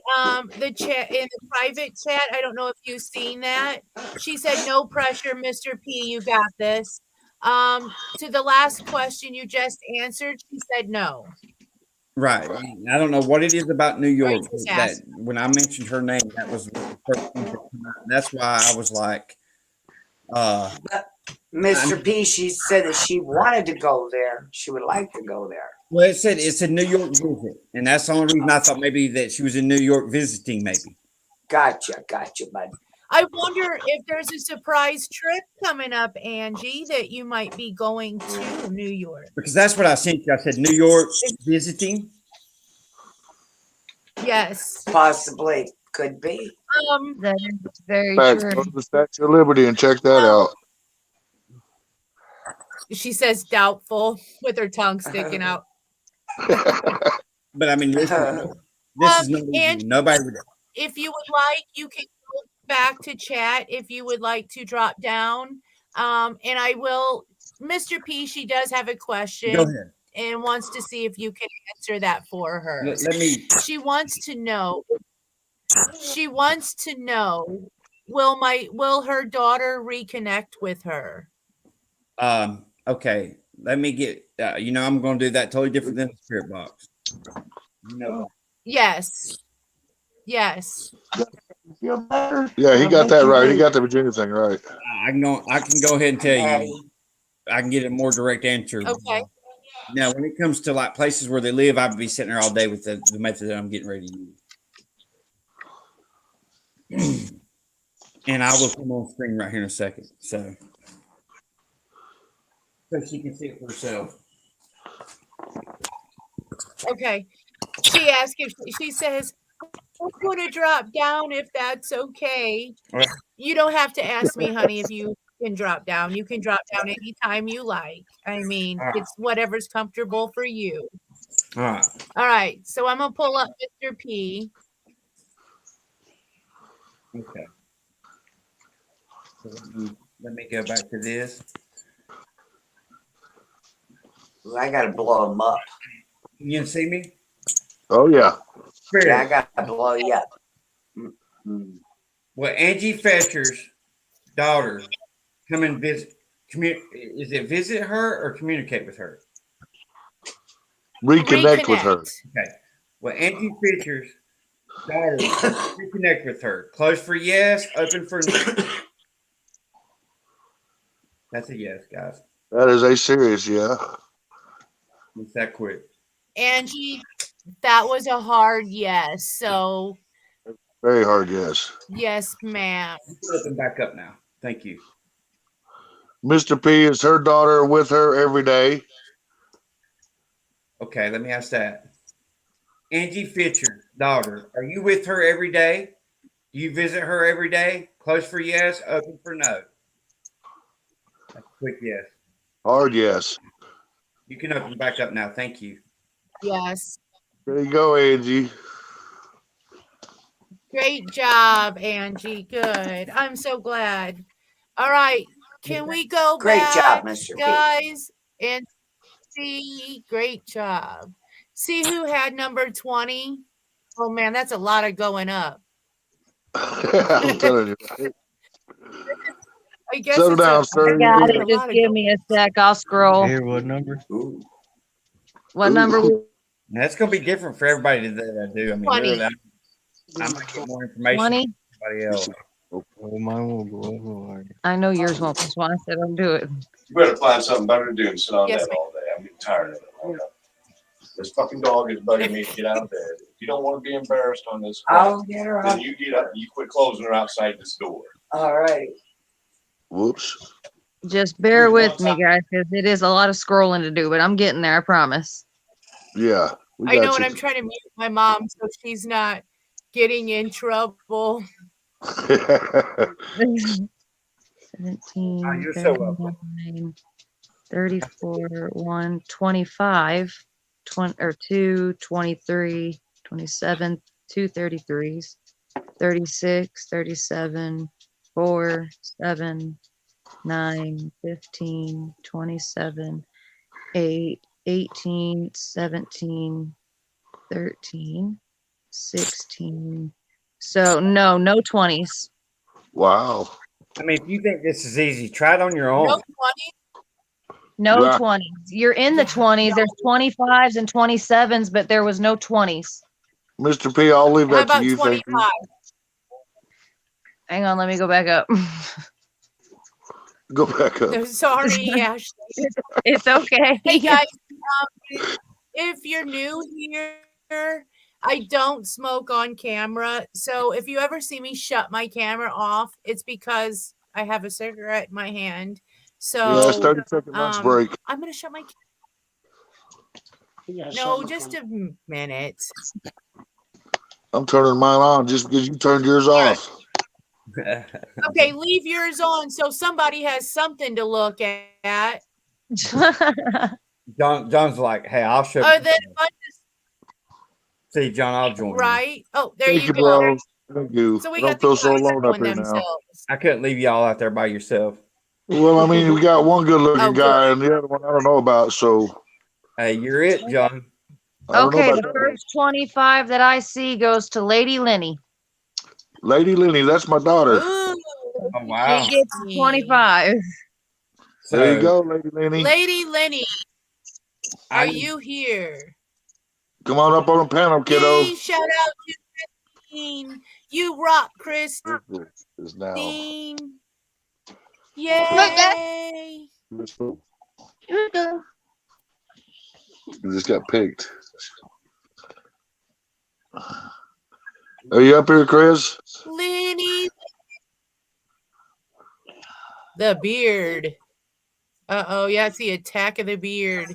the chat, in the private chat, I don't know if you've seen that. She said, no pressure, Mr. P, you got this. To the last question you just answered, she said no. Right. I don't know what it is about New York just that ask. when I mentioned her name, that was the first thing that came out. That's why I was like, Mr. P, she said that she wanted to go there. She would like to go there. well, it said it's a New York visit, and that's the only reason I thought maybe that she was in New York visiting, maybe. Gotcha, bud. I wonder if there's a surprise trip coming up, Angie, that you might be going to New York. Because that's what I sent you. I said New York visiting. Yes. Possibly. Could be. That is very Facts. true. Go to the Statue of Liberty and check that out. She says doubtful with her tongue sticking out. But I mean, this is not Angie, nobody would. if you would like, you can go back to chat if you would like to drop down. And I will, Mr. P, she does have a question. Go ahead. And wants to see if you can answer that for her. Let me. She wants to know. Will her daughter reconnect with her? Okay. Let me get. I'm going to do that totally different than the spirit box. Yes. Feel better? Yeah, he got that right. He got the Virginia thing right. I can go ahead and tell you. I can get a more direct answer. Okay. Now, when it comes to like places where they live, I'd be sitting there all day with the method that I'm getting ready to use. And I will come on screen right here in a second. So she can see it for herself. Okay. She asked if she says, I'm going to drop down if that's okay. Right. You don't have to ask me, honey, if you can drop down. You can drop down anytime you like. I mean, it's whatever's comfortable for you. All right. So I'm going to pull up Mr. P. Okay. So let me go back to this. I got to blow him up. Can you see me? Oh, yeah. Yeah, I got to blow you up. Mm-hmm. Well, Angie Fetcher's daughter come and visit. Is it visit her or communicate with her? Reconnect with her. Okay. Well, Angie Fetcher's daughter reconnect with her. Close for yes, open for no. That's a yes, guys. That is a serious, yeah. It's that quick. Angie, that was a hard yes. So Very hard, yes. yes, ma'am. Open back up now. Thank you. Mr. P, is her daughter with her every day? Okay, let me ask that. Angie Fitcher's daughter, are you with her every day? Do you visit her every day? Close for yes, open for no. That's a quick yes. Hard yes. You can open back up now. Thank you. Yes. There you go, Angie. Great job, Angie. Good. I'm so glad. All right. Can we go Great back, job, Mr. P. guys, and see? Great job. See who had number 20? Oh, man, that's a lot of going up. I'm telling you. I guess Settle it's down, a, sir. I got it's it. a Just lot of give going me a sec. I'll scroll. Here, what number? Ooh. What Ooh. number? Now, that's going to be different for everybody that I do. I mean, 20. literally, I might get more information 20? than somebody else. Oh, mine will go up. Lord. I know yours won't. That's why I said I'll do it. You better find something better to do than sit on Yes, that all day. I'm getting tired of it. You know? This fucking dog is bugging me to get out of bed. If you don't want to be embarrassed on this, I'll get her then up. you get up and you quit closing her outside this door. All right. Whoops. Just bear with me, guys, because it is a lot of scrolling to do, but I'm getting there. I promise. Yeah. I know, and I'm trying to mute my mom so she's not getting in trouble. 17, You're so welcome. 39, 34, 1, 25, 20, or 2, 23, 27, 2 33s, 36, 37, 4, 7, 9, 15, 27, 8, 18, 17, 13, 16. So no 20s. Wow. I mean, if you think this is easy, try it on your No own. 20. No Wow. 20s. You're in the Yeah, 20s. no. There's 25s and 27s, but there was no 20s. Mr. P, I'll leave How that to about you. Thank 25? you. Hang on, let me go back up. Go back up. No, sorry, Ashley. It's okay. Hey guys, if you're new here, I don't smoke on camera. So if you ever see me shut my camera off, it's because I have a cigarette in my hand. Yeah, it's So 30-second lunch break. I'm gonna shut my Yeah, no, just a minute. I'm turning mine on just because you turned yours off. Okay, leave yours on so somebody has something to look at. John's like, hey, I'll show Oh, you. then if I just See, John, I'll join you. right. Oh, there Thank you you, go. bro. Thank you. So I we don't got the feel so guys alone up showing here now. themselves. I couldn't leave y'all out there by yourself. Well, I mean, we got one good-looking Oh, guy and the other one I don't know about, so Hey, you're it, John. I don't know Okay, about the that. first 25 that I see goes to Lady Lenny. Lady Lenny, that's my daughter. Ooh, Oh, wow. She gets 25. There you So, go, Lady Lenny. Lady Lenny, are I, you here? Come on up on the panel, kiddo. Yay, shout out to Christine. You rock, Christine. Is now. Yay. You just got picked. Are you up here, Chris? Lenny. The beard. Uh-oh, yeah, it's the attack of the beard.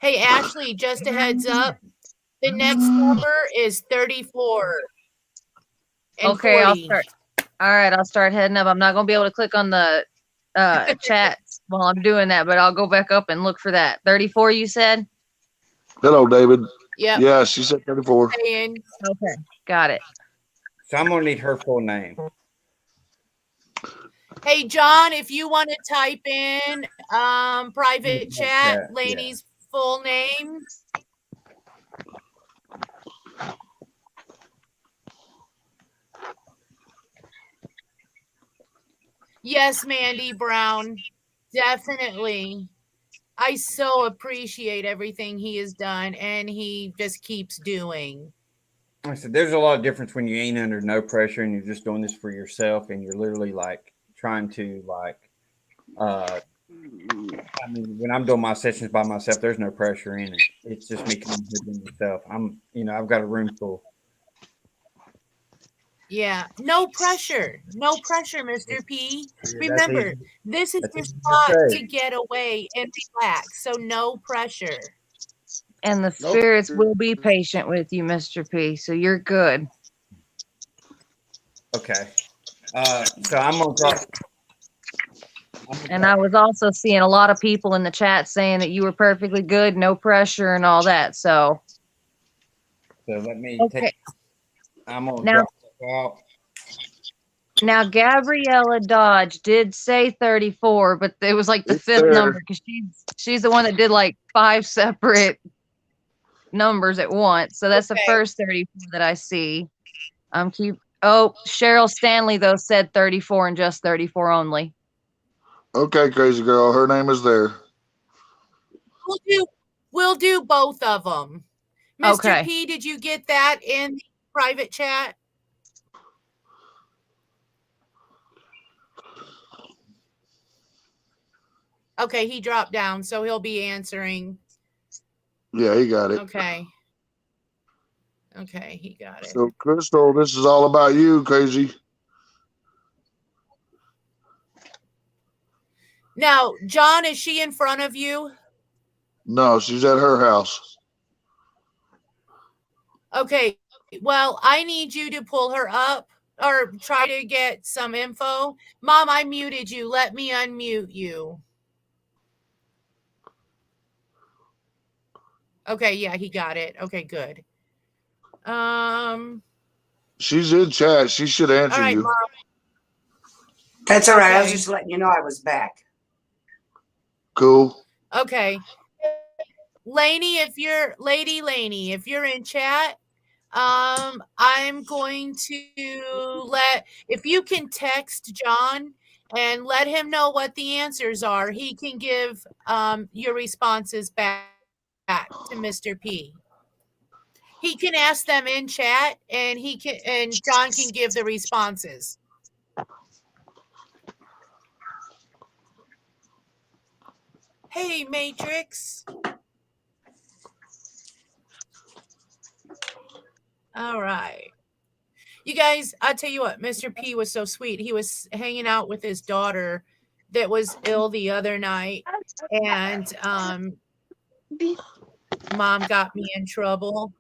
Hey, Ashley, just a heads up. The next number is 34 and Okay, 40. I'll start heading up. I'm not gonna be able to click on the chats while I'm doing that, but I'll go back up and look for that. 34, you said? Hello, David. Yep. Yeah, she said 34. Saying, Okay, got it. so I'm going to need her full name. hey, John, if you want to type in private chat, Yeah. Laney's full name. Yes, Mandy Brown, definitely. I so appreciate everything he has done and he just keeps doing. I said, there's a lot of difference when you ain't under no pressure and you're just doing this for yourself and you're literally like trying to I mean, when I'm doing my sessions by myself, there's no pressure in it. It's just me coming here doing myself. I've got a room full. Yeah, no pressure. No pressure, Mr. P. Remember, easy. this is That's your easy to spot say. to get away and relax. So no pressure. And the spirits will be patient with you, Mr. P, so you're good. Okay. So I'm going to drop. And I was also seeing a lot of people in the chat saying that you were perfectly good, no pressure and all that. So let me okay. I'm going to Now- drop this out. Now, Gabriella Dodge did say 34, but it was like the It's fifth there. number because she's the one that did like 5 separate numbers at once. So that's the Okay. first 34 that I see. Cheryl Stanley though said 34 and just 34 only. Okay, crazy girl. Her name is there. We'll do both of them. Mr. Okay. P, did you get that in the private chat? Okay, he dropped down, so he'll be answering. Yeah, he got it. Okay. Okay, he got it. So, Crystal, this is all about you, crazy. Now, John, is she in front of you? No, she's at her house. Okay. Well, I need you to pull her up or try to get some info. Mom, I muted you. Let me unmute you. Okay, yeah, he got it. Okay, good. She's in chat. She should answer all right, you. Mom. That's all right. I was Okay. just letting you know I was back. Cool. Okay. Lainey, if you're Lainey, if you're in chat, I'm going to if you can text John and let him know what the answers are, he can give your responses back to Mr. P. He can ask them in chat and John can give the responses. Hey, Matrix. All right. You guys, I'll tell you what, Mr. P was so sweet. He was hanging out with his daughter that was ill the other night. And Mom got me in trouble.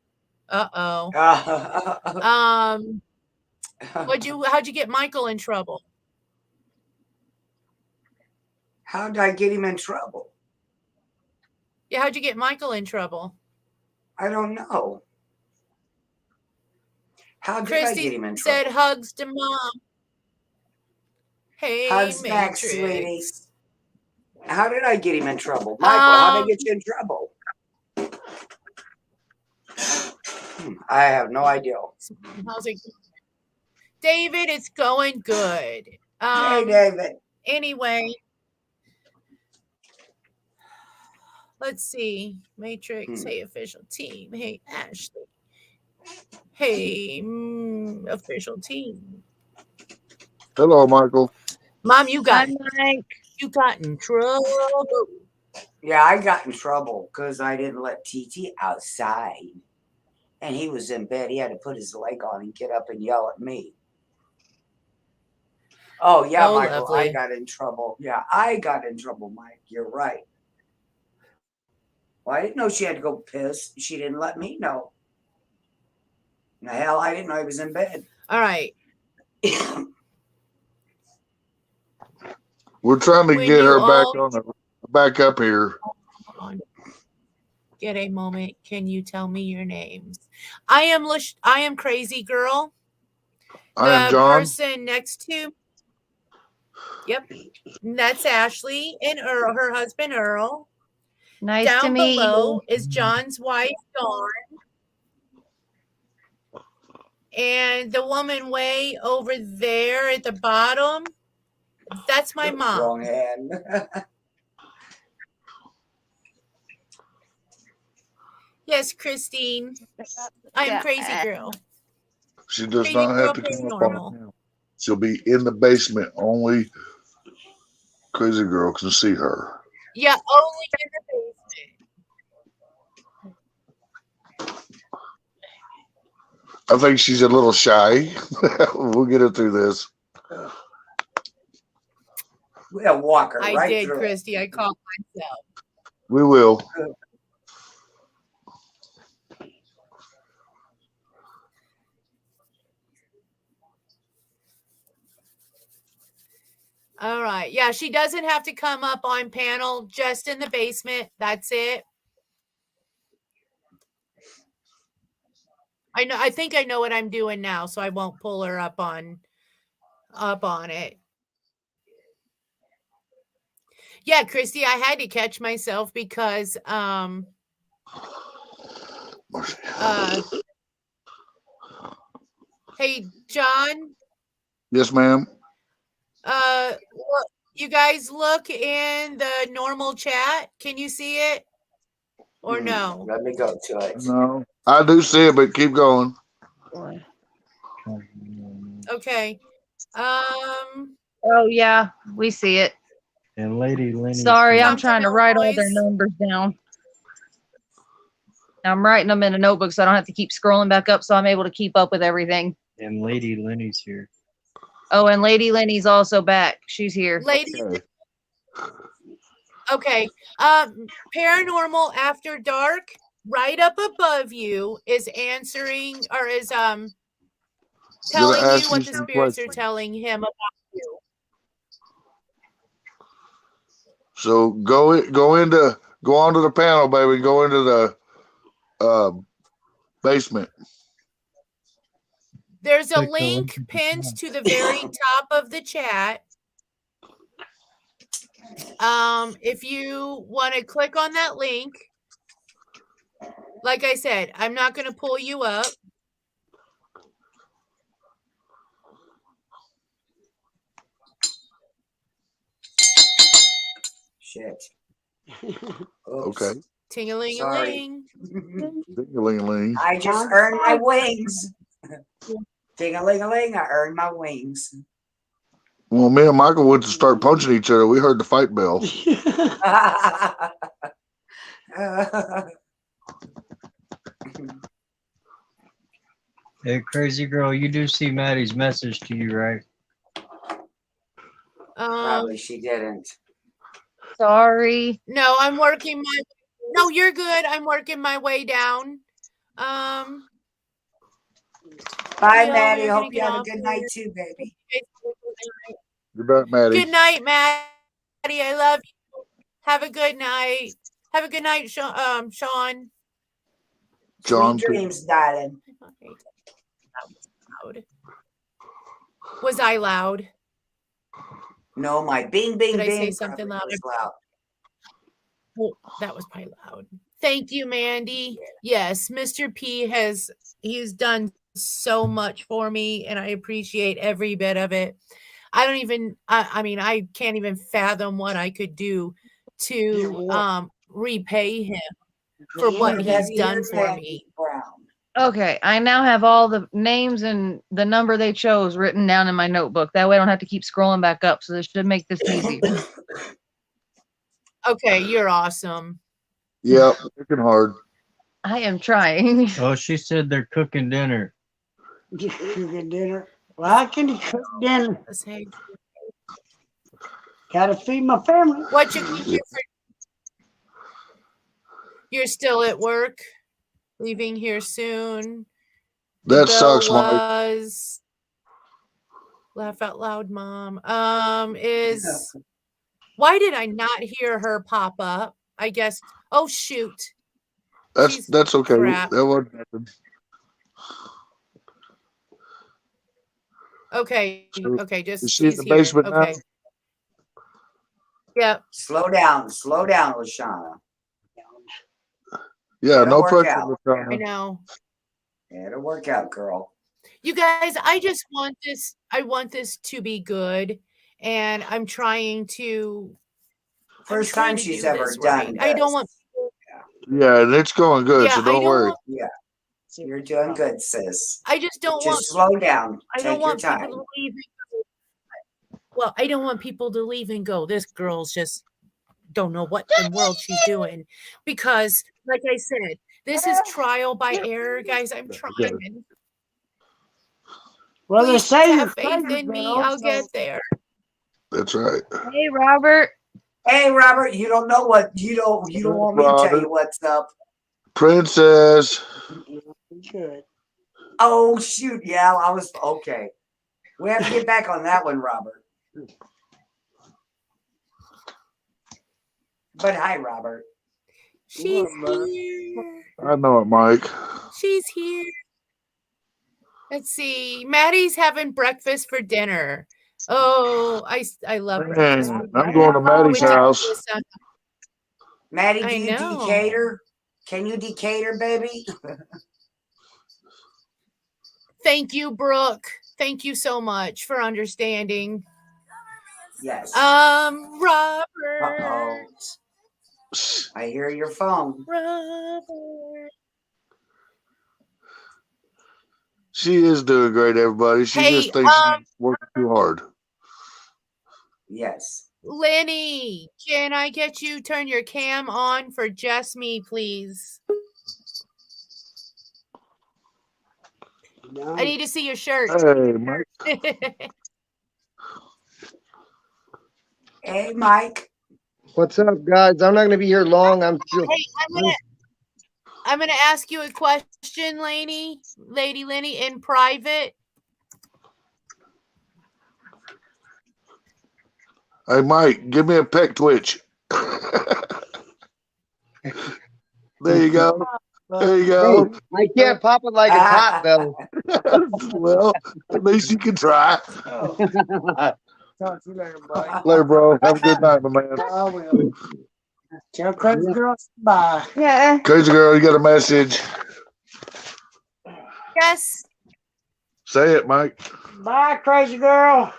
Uh-oh. How'd you get Michael in trouble? How'd I get him in trouble? Yeah, how'd you get Michael in trouble? I don't know. How did I get him in Christy said trouble? hugs to Mom. Hey, Hugs back, Matrix. sweetie. How did I get him in trouble? Michael, how did I get you in trouble? I have no idea. How's it going? David, it's going good. Hey, David. Anyway, let's see. Matrix, hey, official team. Hey, Ashley. Hey, official team. Hello, Michael. Mom, you got in trouble. Yeah, I got in trouble because I didn't let TT outside. And he was in bed. He had to put his leg on and get up and yell at me. Oh, yeah, Michael, lovely. I got in trouble. Yeah, I got in trouble, Mike. You're right. Well, I didn't know she had to go piss. She didn't let me know. The hell, I didn't know he was in bed. All right. We're trying to get her back up here. Get a moment. Can you tell me your names? I am Crazy Girl. I am John. The person next to. Yep. That's Ashley and Earl, her husband Earl. Nice Down to meet below you. is John's wife, Dawn. And the woman way over there at the bottom, that's my mom. Wrong hand. Yes, Christine. I'm Crazy Girl. She does not have to come up on. She'll be in the basement. Only Crazy Girl can see her. Yeah, only in the basement. I think she's a little shy. We'll get her through this. We'll walk her right I did, through. Christy. I called myself. We will. All right. Yeah, she doesn't have to come up on panel, just in the basement. That's it. I think I know what I'm doing now, so I won't pull her up on it. Yeah, Christy, I had to catch myself because hey, John. Yes, ma'am. You guys look in the normal chat. Can you see it? Or no? Let me go to it. No. I do see it, but keep going. Okay. Oh yeah, we see it. And Lady Lenny. Sorry, I'm trying to write all their numbers down. I'm writing them in a notebook so I don't have to keep scrolling back up, so I'm able to keep up with everything. And Lady Lenny's here. Oh, and Lady Lenny's also back. She's here. Lady, Okay. Paranormal After Dark, right up above you, is answering or is Gonna telling you ask you what the some spirits are questions. telling him about you. So go onto the panel, baby. Go into the basement. There's a Click the link link at the pinned top. to the very top of the chat. If you want to click on that link, like I said, I'm not going to pull you up. Shit. Okay. Oops. Ting-a-ling-a-ling. Ding-a-ling-a-ling. I just earned my wings. Ding-a-ling-a-ling, I earned my wings. Well, me and Michael went to start punching each other. We heard the fight bell. Hey, crazy girl, you do see Maddie's message to you, right? Probably she didn't. Sorry. No, I'm working my. No, you're good. I'm working my way down. Bye, Bill, Maddie. you're gonna Hope you get have a off good here. night too, baby. Good night, Maddie. Good night, Maddie. I love you. Have a good night. Have a good night, Sean. Sweet John, too. dreams, darling. Loud. Was I loud? No, my bing, bing, Did I bing. say something probably loud? was loud. Oh, that was probably loud. Thank you, Mandy. Yes, Mr. P he's done so much for me, and I appreciate every bit of it. I don't even I mean, I can't even fathom what I could do to repay him for what he's done for me. Brown. Okay, I now have all the names and the number they chose written down in my notebook. That way I don't have to keep scrolling back up. So this should make this easy. Okay, you're awesome. Yep, working hard. I am trying. Oh, she said they're cooking dinner. Cooking dinner. Well, how can you cook dinner? Let's say, Gotta feed my family. what you can do for you're still at work, leaving here soon. The That bell sucks, Mike. was laugh out loud, mom. Is why did I not hear her pop up? I guess. Oh shoot. That's okay. Crap. That wasn't nothing. Okay. So, Okay. Just is she in she's the here. basement now? Okay. Yep. Slow down, Lashana. Yeah, It'll no work pressure. out. I know. It'll work out, girl. You guys, I just want this. I want this to be good, and I'm trying to. First time to she's do ever this done right. I don't this. want. Yeah, and it's going good, Yeah, so I don't don't worry. want. Yeah, you're doing good, sis. I just don't want. Just slow down. I don't Take your want people time. to leave. Well, I don't want people to leave and go. This girl's just don't know what in the world she's doing, because, like I said, this is trial by error, guys. I'm trying. Well, they Please say you're have faith crazy, in me. girl, I'll so get there. That's right. Hey, Robert. Hey, Robert, you don't know what you don't want me to tell you what's up. Princess. good. Oh shoot, yeah, I was okay. We have to get back on that one, Robert. But hi, Robert. She's here. I know it, Mike. She's here. Let's see. Maddie's having breakfast for dinner. Oh, I love breakfast. Man, I'm going to Maddie's house. Maddie, do I you know. Decatur? Can you Decatur, baby? Thank you, Brooke. Thank you so much for understanding. Yes. Robert. Uh-oh. I hear your phone. Robert. She is doing great, everybody. She just thinks she's working too hard. Yes. Lenny, can I get you turn your cam on for just me, please? No. I need to see your shirt. Hey, Mike. Hey, Mike. What's up, guys? I'm not gonna be here long. I'm still. Hey, I'm gonna ask you a question, Lady Lenny, in private. Hey, Mike, give me a peck twitch. There you go. There you go. Hey, I can't pop it like it's hot though. Well, at least you can try. Talk to you later, buddy. Later, bro. Have a good night, my man. I will. Tell Crazy Girl bye. Yeah. Crazy girl, you got a message. Yes. Say it, Mike. Bye, Crazy Girl.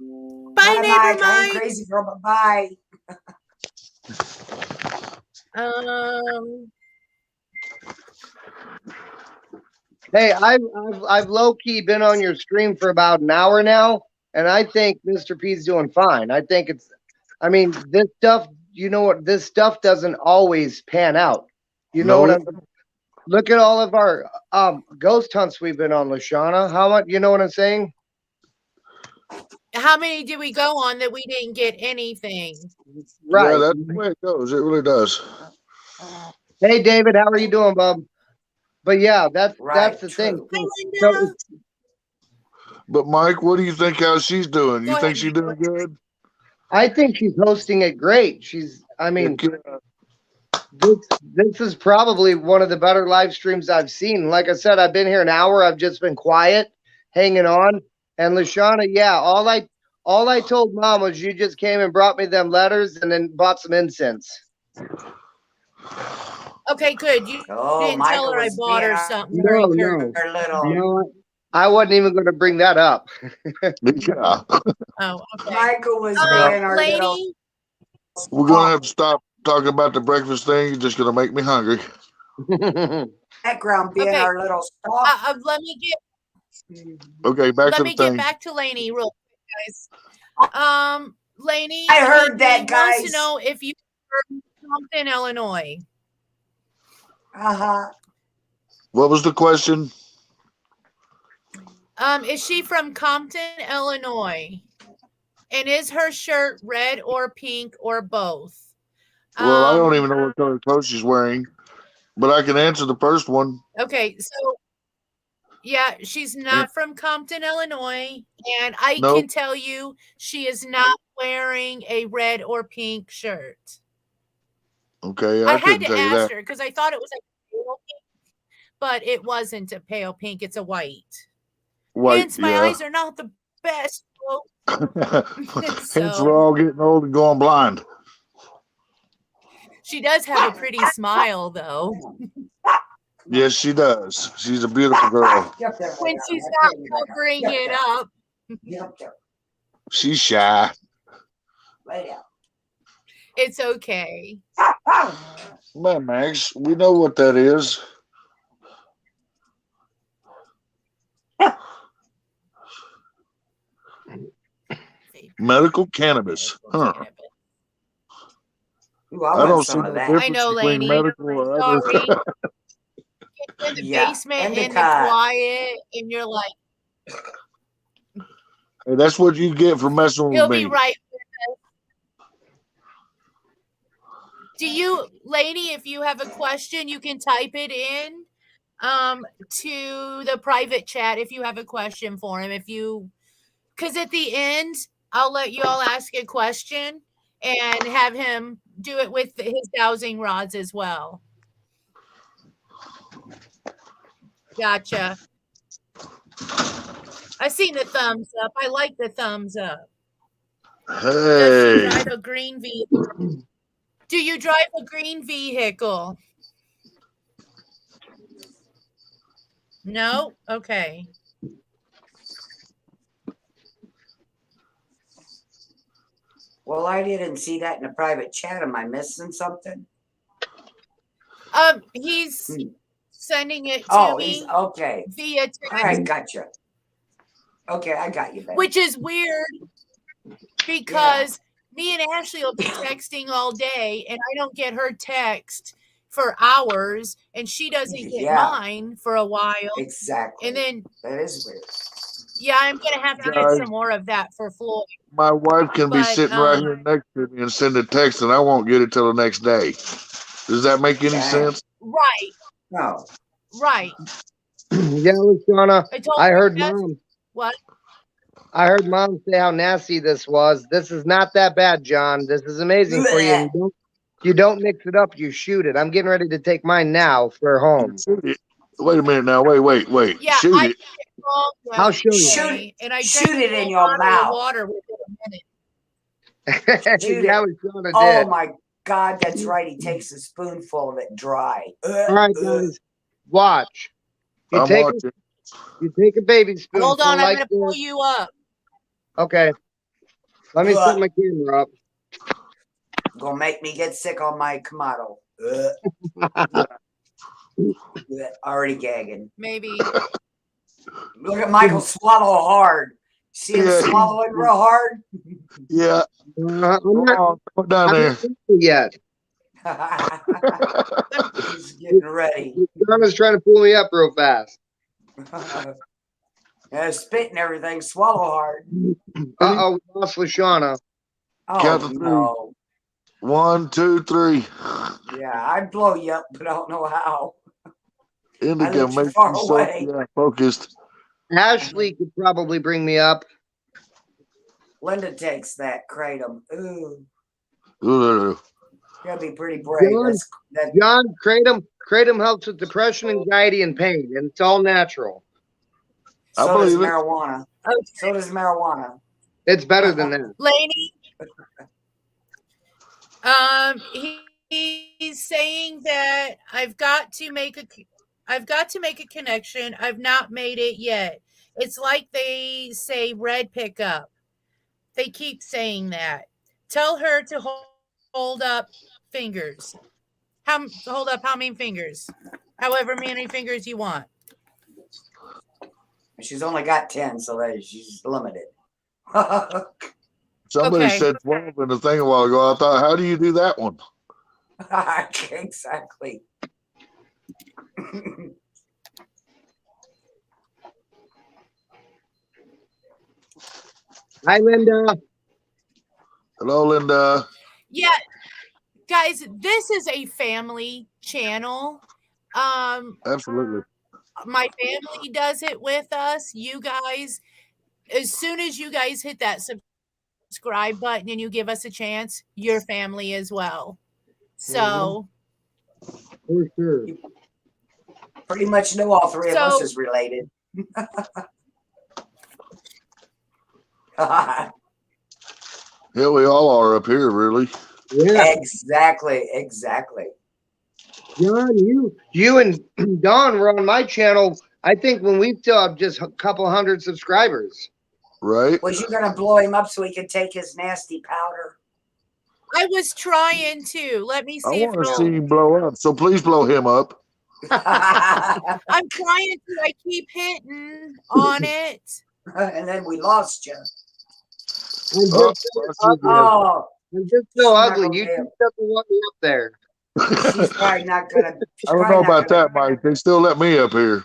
Bye, neighbor Mike. I ain't Mike. crazy girl, but bye. Hey, I've low key been on your stream for about an hour now, and I think Mr. P's doing fine. I think I mean, this stuff. You know what? This stuff doesn't always pan out. You know what? Look at all of our ghost hunts we've been on, Lashana. How much? You know what I'm saying? How many did we go on that we didn't get anything? Right. Yeah, that's the way it goes. It really does. Hey, David, how are you doing, bub? But yeah, that's the thing. Hi, So, Linda. But Mike, what do you think how she's doing? You Go think ahead, she's Mike. doing good? I think she's hosting it great. I mean, this is probably one of the better live streams I've seen. Like I said, I've been here an hour. I've just been quiet, hanging on. And Lashana, yeah, all I told Mom was you just came and brought me them letters and then bought some incense. Okay, good. You didn't tell her I bought her something. No, I wasn't even going to bring that up. Yeah. Oh, okay. Michael was being our lady. little. We're gonna have to stop talking about the breakfast thing. You're just gonna make me hungry. Background being Okay. our little star. Let me get Okay, back to Let the me get thing. back to Lainey real quick, guys. Lainey, I heard that, wants guys. to know if you were from Compton, Illinois. What was the question? Is she from Compton, Illinois? And is her shirt red or pink or both? Well, I don't even know what color clothes she's wearing, but I can answer the first one. Okay, so yeah, she's not from Compton, Illinois, and I can tell you she is not wearing a red or pink shirt. Okay, I I had couldn't to tell you ask that. her because I thought it was like pale pink, but it wasn't a pale pink. It's a white. White, Hence, my eyes are not the best. Hence, we're all getting old and going blind. She does have a pretty smile, though. Yes, she does. She's a beautiful girl. When she's not covering it up. She's shy. It's okay. Man, Max, we know what that is. Medical cannabis. Huh. Ooh, I don't see some no of that. difference I know, between Lainey. medical or other. Sorry. Get in the basement in the quiet, and you're like, Hey, that's what you get for messing with he'll me. be right with us. Do you, Lainey, if you have a question, you can type it in to the private chat if you have a question for him. Because at the end, I'll let you all ask a question and have him do it with his dowsing rods as well. Gotcha. I seen the thumbs up. I like the thumbs up. Hey. Does she drive a green vehicle? Do you drive a green vehicle? No? Okay. Well, I didn't see that in the private chat. Am I missing something? He's sending it to me. He's okay. Via text. All right, gotcha. Okay, I got you, baby. Which is weird because me and Ashley will be texting all day and I don't get her text for hours and she doesn't get mine for a while. Exactly. And then that is weird. Yeah, I'm gonna have to get Guys, some more of that for Floyd. my wife can be But sitting right here next to me and send a text, and I won't get it till the next day. Does that make any sense? right, No. right. Yeah, Luciana, I told I her heard that's mom. what. I heard mom say how nasty this was. This is not that bad, John. This is amazing for you. And you don't mix it up. You shoot it. I'm getting ready to take mine now for home. Shoot it. Wait a minute now. Wait. Yeah, Shoot I it. did it wrong I'll show you. yesterday, and I Shoot drank it a in whole your bottle of mouth. water within a minute. Shoot Yeah, it. Luciana Oh did. my God, that's right. He takes a spoonful of it dry. All right, guys, watch. You I'm take watching. you take a baby spoonful Hold on, I'm like gonna this. pull you up. Okay. Let me set my camera up. Gonna make me get sick on my Kamado. Already gagging. Maybe. Look at Michael swallow hard. See him Yeah. swallowing real hard? Yeah. I'm Come not, on, go down I'm there. not ready yet. He's getting ready. Luciana's trying to pull me up real fast. Yeah, spit and everything. Swallow hard. Uh-oh, we lost Luciana. Count Oh to three. no. 1, 2, 3. Yeah, I'd blow you up, but I don't know how. Indica live too makes far you so away. focused. Ashley could probably bring me up. Linda takes that kratom. Ooh, Ooh. gotta be pretty brave. John, That John, kratom helps with depression, anxiety, and pain, and it's all natural. I so does believe it. marijuana. So does marijuana. It's better than that. Lady, he's saying that I've got to make a connection. I've not made it yet. It's like they say red pickup. They keep saying that. Tell her to hold up fingers. Hold up how many fingers? However many fingers you want. She's only got 10, so that she's limited. Somebody Okay. said 12 in the thing a while ago. I thought, how do you do that one? Exactly. Hi, Linda. Hello, Linda. Yeah, guys, this is a family channel. Absolutely. My family does it with us. You guys, as soon as you guys hit that subscribe button and you give us a chance, your family as well. So, For sure. Pretty much know all three of us is related. Yeah, we all are up here, really. Yeah. Exactly. John, you and Don were on my channel, I think, when we still have just a couple hundred subscribers. Right? Was you gonna blow him up so he could take his nasty powder? I was trying to. Let me I see if want to it'll. see him blow up, so please blow him up. I'm trying to. I keep hitting on it. And then we lost you. Oh, I'm just so She's not ugly. gonna You be just doesn't want me up there. She's probably not gonna. I don't know about that, Mike. They still let me up here.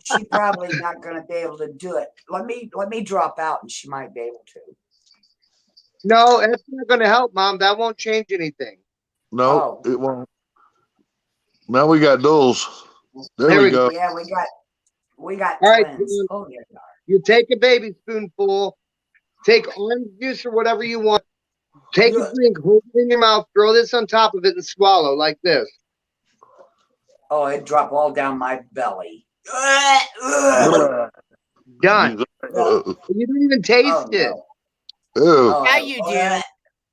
She's probably not gonna be able to do it. Let me drop out, and she might be able to. No, that's not going to help, Mom. That won't change anything. No, it won't. Now we got duels. There we go. Yeah, we got All right, twins. John, Oh yeah. you take a baby spoonful, take orange juice or whatever you want, take a drink, hold it in your mouth, throw this on top of it, and swallow like this. Oh, it dropped all down my belly. Done. You don't even taste it. Ew. Yeah, you do.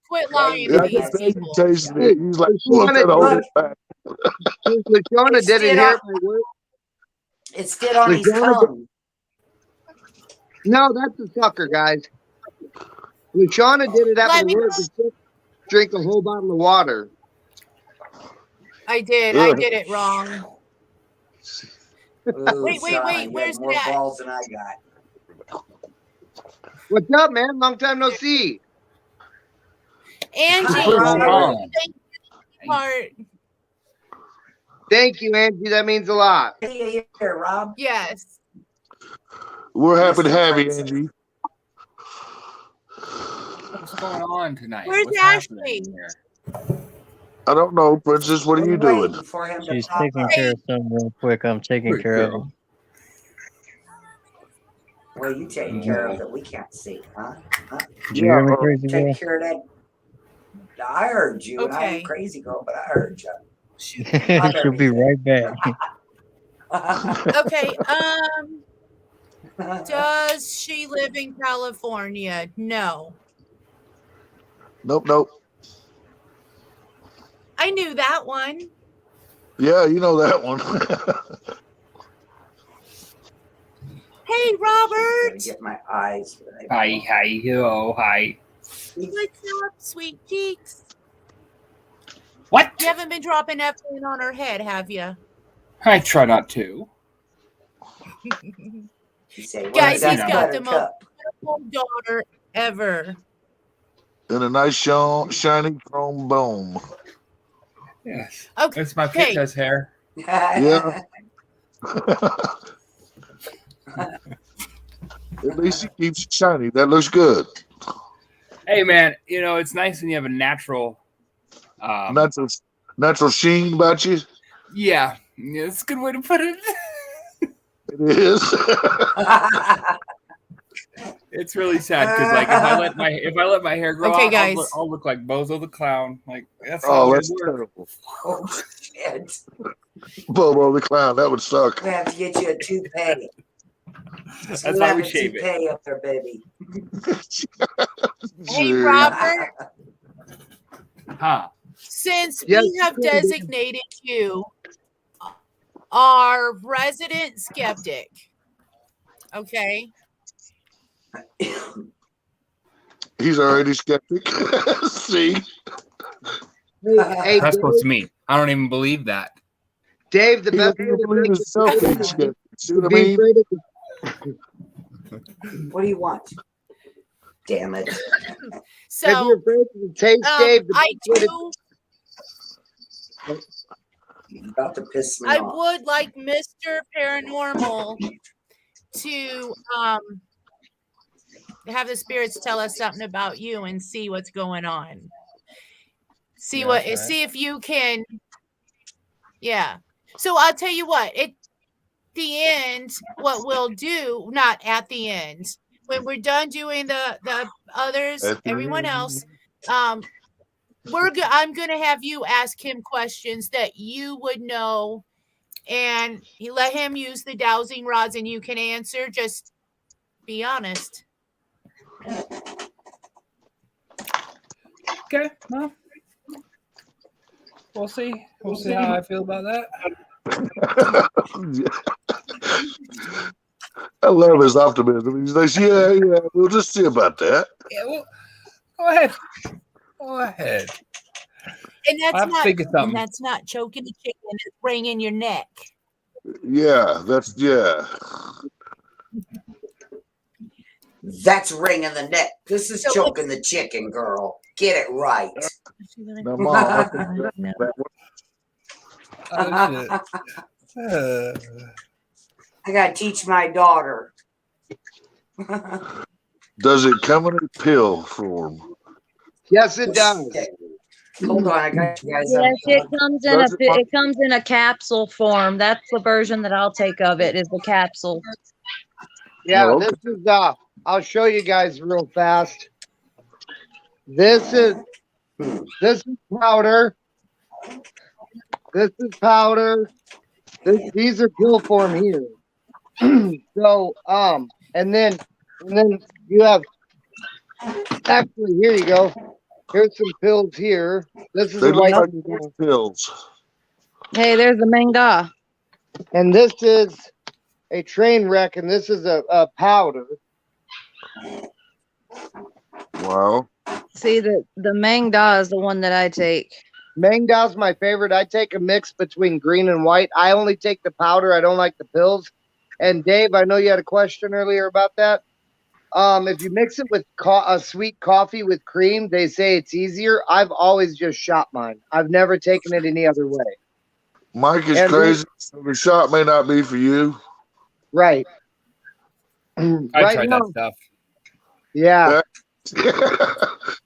Quit lying Yeah, to I these can tell you people. tasted it. He's like, Luciana look, hold it back. Luciana didn't hear my word. It stayed on his Luciana tongue. No, that's a sucker, guys. Luciana did it after work and drink a whole bottle of water. I did it wrong. Ooh, Wait, Sean, you where's have more that? balls than I got. What's up, man? Long time no see. Angie, Hi, Rob. thank you, part. Thank you, Angie. That means a lot. Here, Rob. Yes. We're happy to Mr. have you, Princess. Angie. What's going on tonight? Where's What's Ashley? happening here? I don't know, Princess. What are you doing? Waiting for him to She's pop taking up. care of something real quick. I'm taking care of it. Well, you taking care of that we can't see, huh? Did you hear me, crazy Take girl? care of that. I heard you, and I Okay. ain't crazy girl, but I heard you. She'll be right back. Okay. Does she live in California? No. Nope. I knew that one. Yeah, you know that one. Hey, Robert. Get my eyes. Hi, hello, hi. What's up, sweet cheeks? What? You haven't been dropping Epstein on her head, have you? I try not to. Guys, he's know. got the most beautiful daughter ever. And a nice shiny chrome bone. Yes. Okay. It's my princess hair. Yeah. At least it keeps it shiny. That looks good. Hey, man, you know, it's nice when you have a natural... natural sheen about you. Yeah, it's a good way to put it. It is. It's really sad because, like, if I let my hair grow Okay, out, guys. I'll look like Bozo the Clown. Like, that's Oh, all that's it work. terrible. Oh, shit. Bobo the clown. That would suck. We have to get you a toupee. That's You why have we a shave it. toupee up there, baby. Hey, Robert. Huh? Since Yes, we have sure, dear. designated you our resident skeptic, okay? He's already skeptic. See? Hey, That's supposed to mean. I don't even believe that. Dave, the He best doesn't way to believe make himself it being skeptic. See what I be mean? afraid of What do you want? Damn it. if So, you're afraid of the taste, Dave, the I best way to do. You're about to piss me I off. would like Mr. Paranormal to have the spirits tell us something about you and see what's going on. See Yeah, what that's right. see if you can. Yeah. So I'll tell you what, at the end, what we'll do, not at the end, when we're done doing the others, At the everyone end. else, I'm gonna have you ask him questions that you would know, and you let him use the dowsing rods, and you can answer. Just be honest. Okay, well, we'll see. We'll see how I feel about that. I love his optimism. He's like, yeah, we'll just see about that. Yeah, well, go ahead. Go ahead. And I have to think of something. that's not choking the chicken, it's wringing your neck. Yeah, That's ringing the neck. This is So choking the chicken, girl. Get it right. Now, Mom, I think that Oh, shit. I gotta teach my daughter. does it come in a pill form? Yes, it does. Okay. Hold on, I got you guys. Yes, it Does comes in a capsule form. That's the version that I'll take of it, is the capsule. Yeah, Oh, okay. this is I'll show you guys real fast. This is powder. This is powder. These are pill form here. So and then you have actually here you go. Here's some pills here. This is They a white look like pills. Hey, there's the manga. and this is a train wreck, and this is a powder. Wow. See, the manga is the one that I take. Mangda's my favorite. I take a mix between green and white. I only take the powder. I don't like the pills. And Dave, I know you had a question earlier about that. If you mix it with a sweet coffee with cream, they say it's easier. I've always just shot mine. I've never taken it any other way. Mike is And crazy, so the shot may not be for you. Right. I tried now, that stuff. yeah.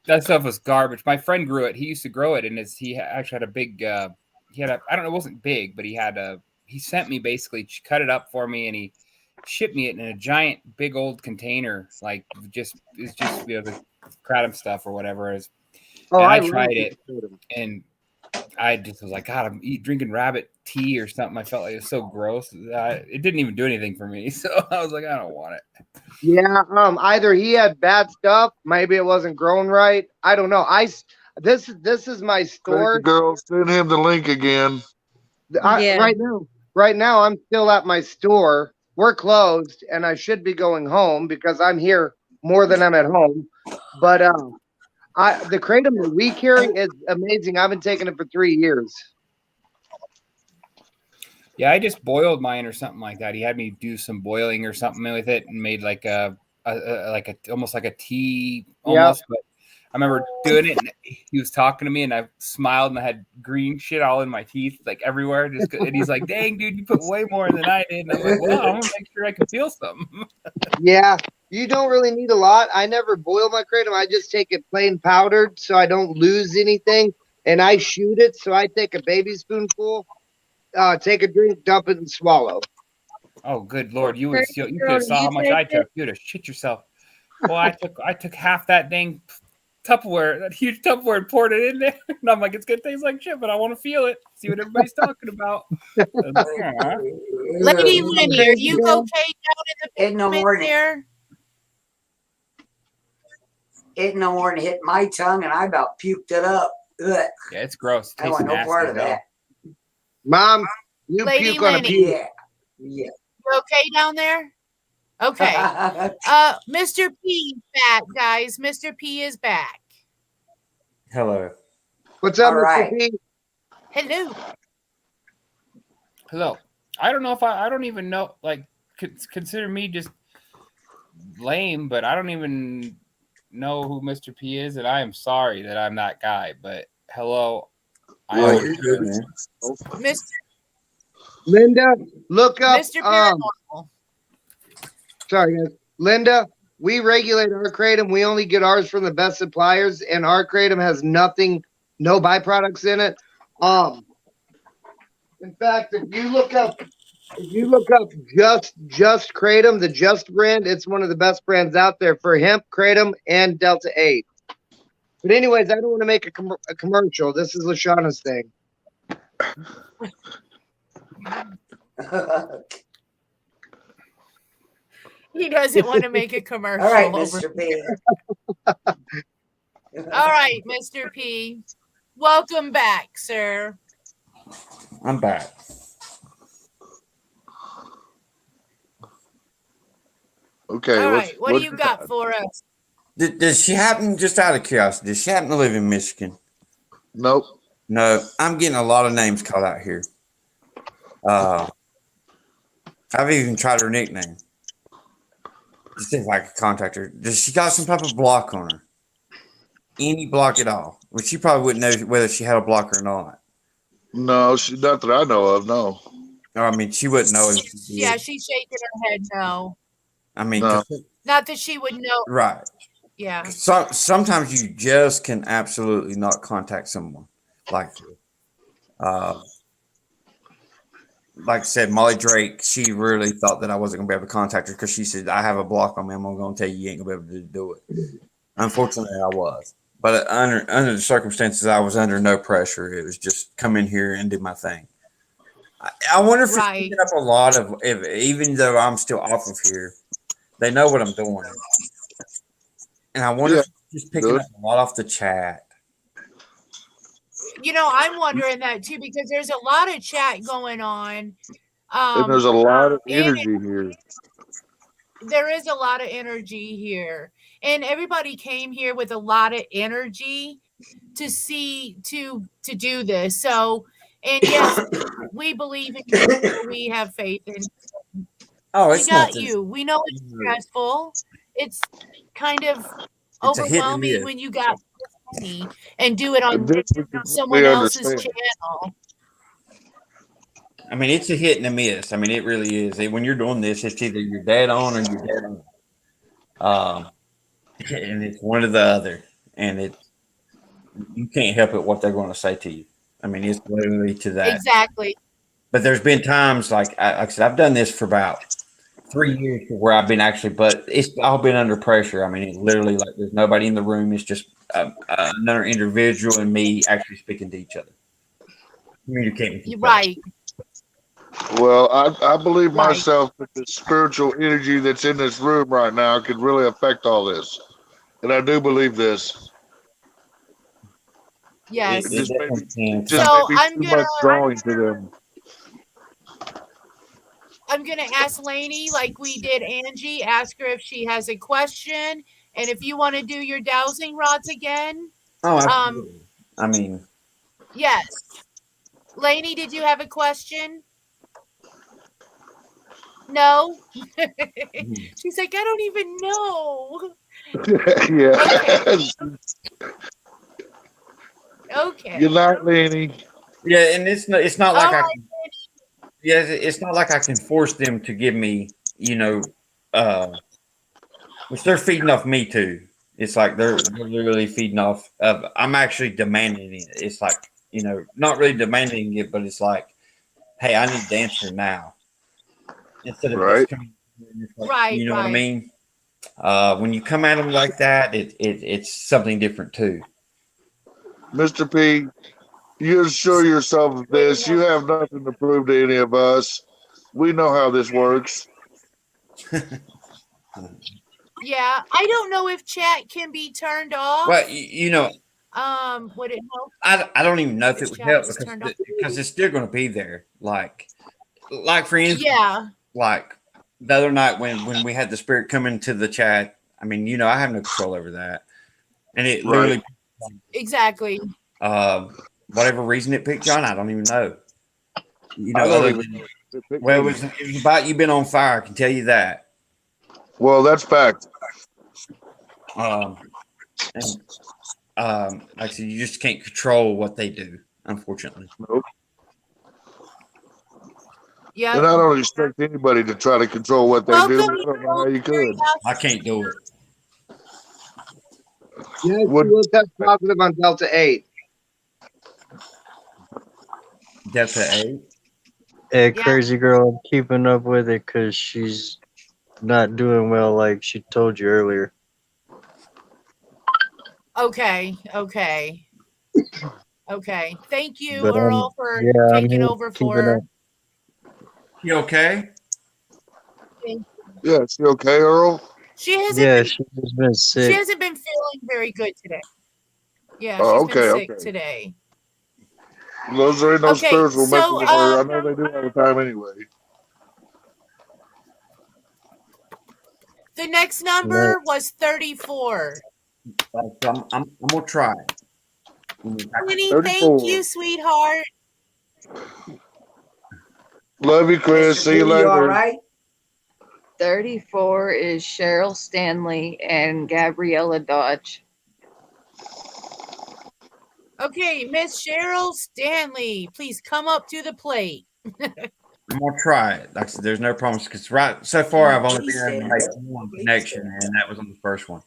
That stuff was garbage. My friend grew it. He used to grow it, and he actually had a big. He had a. I don't know. It wasn't big, but he had a. He sent me basically cut it up for me, and he shipped me it in a giant, big old container. Like it's just the kratom stuff or whatever it is. Oh, And I love tried this it, kratom. and I just was like, God, I'm drinking rabbit tea or something. I felt like it was so gross. It didn't even do anything for me. So I was like, I don't want it. Yeah, either he had bad stuff, maybe it wasn't grown right. I don't know. This is my store. Crazy girl, send him the link again. Yeah. Right now I'm still at my store. We're closed, and I should be going home because I'm here more than I'm at home. But the kratom that we carry is amazing. I've been taking it for 3 years. Yeah, I just boiled mine or something like that. He had me do some boiling or something with it and made like a almost like a tea almost. But I remember doing it and he was talking to me and I smiled and I had green shit all in my teeth, like everywhere. And he's like, "Dang, dude, you put way more than I did." And I'm like, "Well, I'm gonna make sure I can feel something." Yeah, you don't really need a lot. I never boil my kratom. I just take it plain powdered so I don't lose anything, and I shoot it. So I take a baby spoonful. Take a drink, dump it, and swallow. Oh, good Lord! You could have saw how much I took. You'd have shit yourself. Well, I took half that dang Tupperware, that huge Tupperware, and poured it in there. And I'm like, it's gonna taste like shit, but I want to feel it, see what everybody's talking about. Lady Lenny, are you okay down in the basement there? It no more than hit my tongue, and I about puked it up. Ugh. Yeah, it's gross. I want no part of that. Mom, you Lady puke on a Lenny. puke. Yeah. You okay down there? Okay. Mr. P is back, guys. Mr. P is back. Hello. What's up, All Mr. right. P? Hello. Hello. I don't know if I don't even know. Like, consider me just lame, but I don't even know who Mr. P is, and I am sorry that I'm that guy. But hello. You're good, man. Mr. Linda, look up. Mr. Paranormal. Sorry, guys. Linda, we regulate our kratom. We only get ours from the best suppliers, and our kratom has nothing, no byproducts in it. In fact, if you look up just kratom, the Just brand, it's one of the best brands out there for hemp, kratom, and Delta 8. But anyways, I don't want to make a commercial. This is Lashana's thing. He doesn't want to make a commercial. All right, over Mr. P. All right, Mr. P. Welcome back, sir. I'm back. Okay. All right, what do you got for us? Does she happen, just out of curiosity, does she happen to live in Michigan? Nope. No, I'm getting a lot of names called out here. I've even tried her nickname to see if I could contact her. Does she got some type of block on her? Any block at all? Well, she probably wouldn't know whether she had a block or not. No, not that I know of. No. Or, I mean, she wouldn't know. Yeah, she's shaking her head no. I mean, No. Not that she would know. Right. Yeah. So sometimes you just can absolutely not contact someone like I said, Molly Drake. She really thought that I wasn't gonna be able to contact her because she said, "I have a block on me. I'm gonna tell you ain't gonna be able to do it." Unfortunately, I was, but under the circumstances, I was under no pressure. It was just come in here and do my thing. I wonder if it's picking up a lot of, even though I'm still off of here, they know what I'm doing. And I wonder if it's just picking up a lot off the chat. You know, I'm wondering that too, because there's a lot of chat going on. And there's a lot of energy here. There is a lot of energy here. And everybody came here with a lot of energy to do this. So, and yes, we believe in you. We have faith in you. Oh, we got you. We know it's stressful. It's kind of overwhelming when you got money and do it on someone else's channel. I mean, it's a hit and a miss. I mean, it really is. When you're doing this, it's either you're dead on or you're dead on. And it's one or the other. And you can't help it what they're going to say to you. I mean, it's literally to that. Exactly. But there's been times, like I said, I've done this for about 3 years where I've been but it's all been under pressure. I mean, it's literally like there's nobody in the room. It's just another individual and me actually speaking to each other. Communicating. You're right. Well, I believe myself that the spiritual energy that's in this room right now could really affect all this. And I do believe this. Yes. It just may be I'm too much drawing to them. I'm gonna ask Lainey, like we did Angie, ask her if she has a question, and if you want to do your dowsing rods again. Oh, absolutely. I mean, yes. Lainey, did you have a question? No. She's like, I don't even know. Yeah. Okay. Good night, Lainey. Yeah, and it's not like it's not like I can force them to give me, which they're feeding off me too. It's like they're literally feeding off of. I'm actually demanding it. It's like, not really demanding it, but it's like, hey, I need the answer now. Instead of just coming in, like, you know what I mean? When you come at them like that, it's something different too. Mr. P, you assure yourself of this. You have nothing to prove to any of us. We know how this works. Yeah, I don't know if chat can be turned off. Well, would it help? I don't even know if it would help because it's still going to be there. Like for instance, like the other night when we had the spirit come into the chat. I mean, I have no control over that, and it literally exactly. Whatever reason it picked John, I don't even know. It was about you been on fire. I can tell you that. Well, that's fact. Like I said, you just can't control what they do, unfortunately. Nope. Yeah. And I don't expect anybody to try to control what they do. I don't know how you could. I can't do it. Yes, we'll test positive on Delta 8. Delta 8? Hey, crazy girl, I'm keeping up with it because she's not doing well like she told you earlier. Okay. Thank you, Earl, for taking over for her. You okay? Yeah, she okay, Earl? She hasn't she's been sick. She hasn't been feeling very good today. Yeah, she's been sick today. Those are no spiritual messages with her. I know they do all the time anyway. The next number was 34. I'm gonna try it. Winnie, thank you, sweetheart. Love you, Chris. See you later. All right. 34 is Cheryl Stanley and Gabriella Dodge. Okay, Miss Cheryl Stanley, please come up to the plate. I'm gonna try it. Like I said, there's no promise because so far I've only been able to make one connection, and that was on the first one.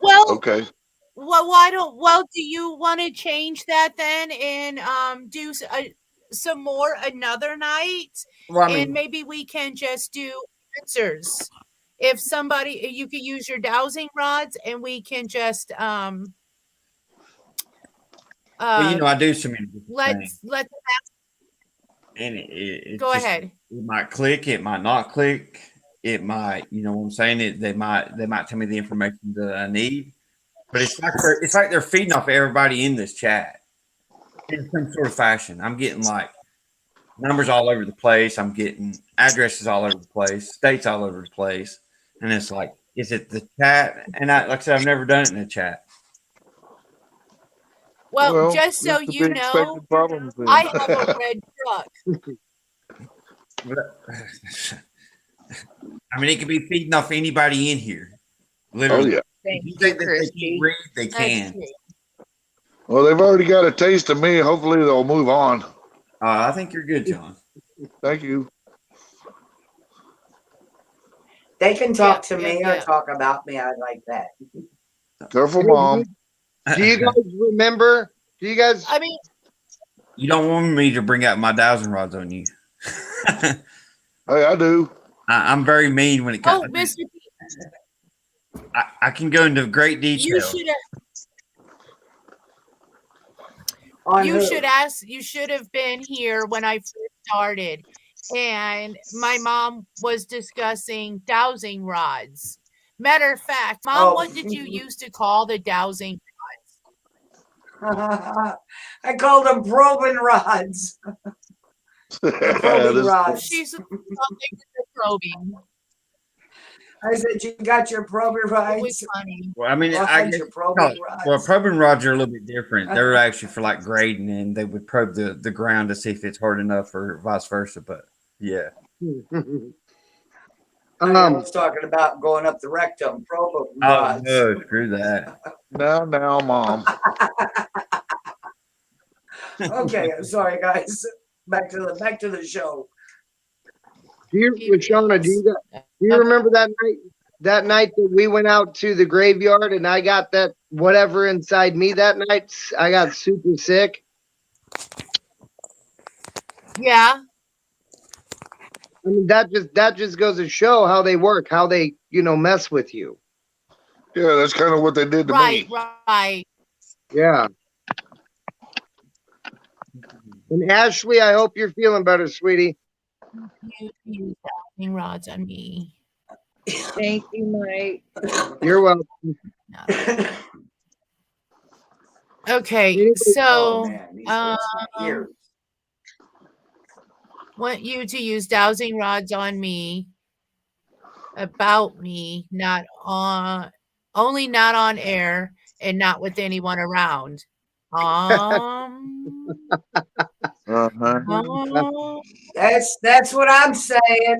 Well, okay. Well, do you want to change that then and do some more another night? Well, I mean, and maybe we can just do answers. If you could use your dowsing rods, and we can just well, I do some let's and it go ahead. It might click, it might not click, it might, you know what I'm saying? They might tell me the information that I need, but it's like they're feeding off everybody in this chat in some sort of fashion. I'm getting like numbers all over the place. I'm getting addresses all over the place, states all over the place, and it's like, is it the chat? And like I said, I've never done it in a chat. Well, just so you know, I have a red truck. I mean, it could be feeding off anybody in here. Literally. Oh, yeah. If you think that they can't read, they can. Well, they've already got a taste of me. Hopefully, they'll move on. I think you're good, John. Thank you. They can talk to Yeah, me yeah. or talk about me. I like that. Careful, Mom. Do you guys remember? Do you guys? I mean, You don't want me to bring out my dowsing rods on you. Hey, I do. I'm very mean when it comes. oh, Mr. P, I can go into great you detail. should On you who? should have been here when I first started, and my mom was discussing dowsing rods. Matter of fact, Mom, Oh. what did you used to call the dowsing? I called them probing rods. The probing This- rods. She's something with the probing. I said, you got your probing It was rods? funny. Well, I mean, I Rods, guess your probing rods. well, probing rods are a little bit different. They're actually for like grading, and they would probe the ground to see if it's hard enough, or vice versa. But yeah, I was talking about going up the rectum, probing rods. no, screw that. now, Mom. Okay, I'm sorry, guys. Back to the show. Lashana, do you remember that night? That night that we went out to the graveyard and I got that whatever inside me that night. I got super sick. Yeah. I mean that just goes to show how they work, how they mess with you. Yeah, that's kind of what they did to Right, me. right. Yeah. And Ashley, I hope you're feeling better, sweetie. You use dowsing rods on me. Thank you, Mike. You're welcome. Okay, so Oh, man, these guys are here. want you to use dowsing rods on me, about me, not on air, and not with anyone around. That's what I'm saying.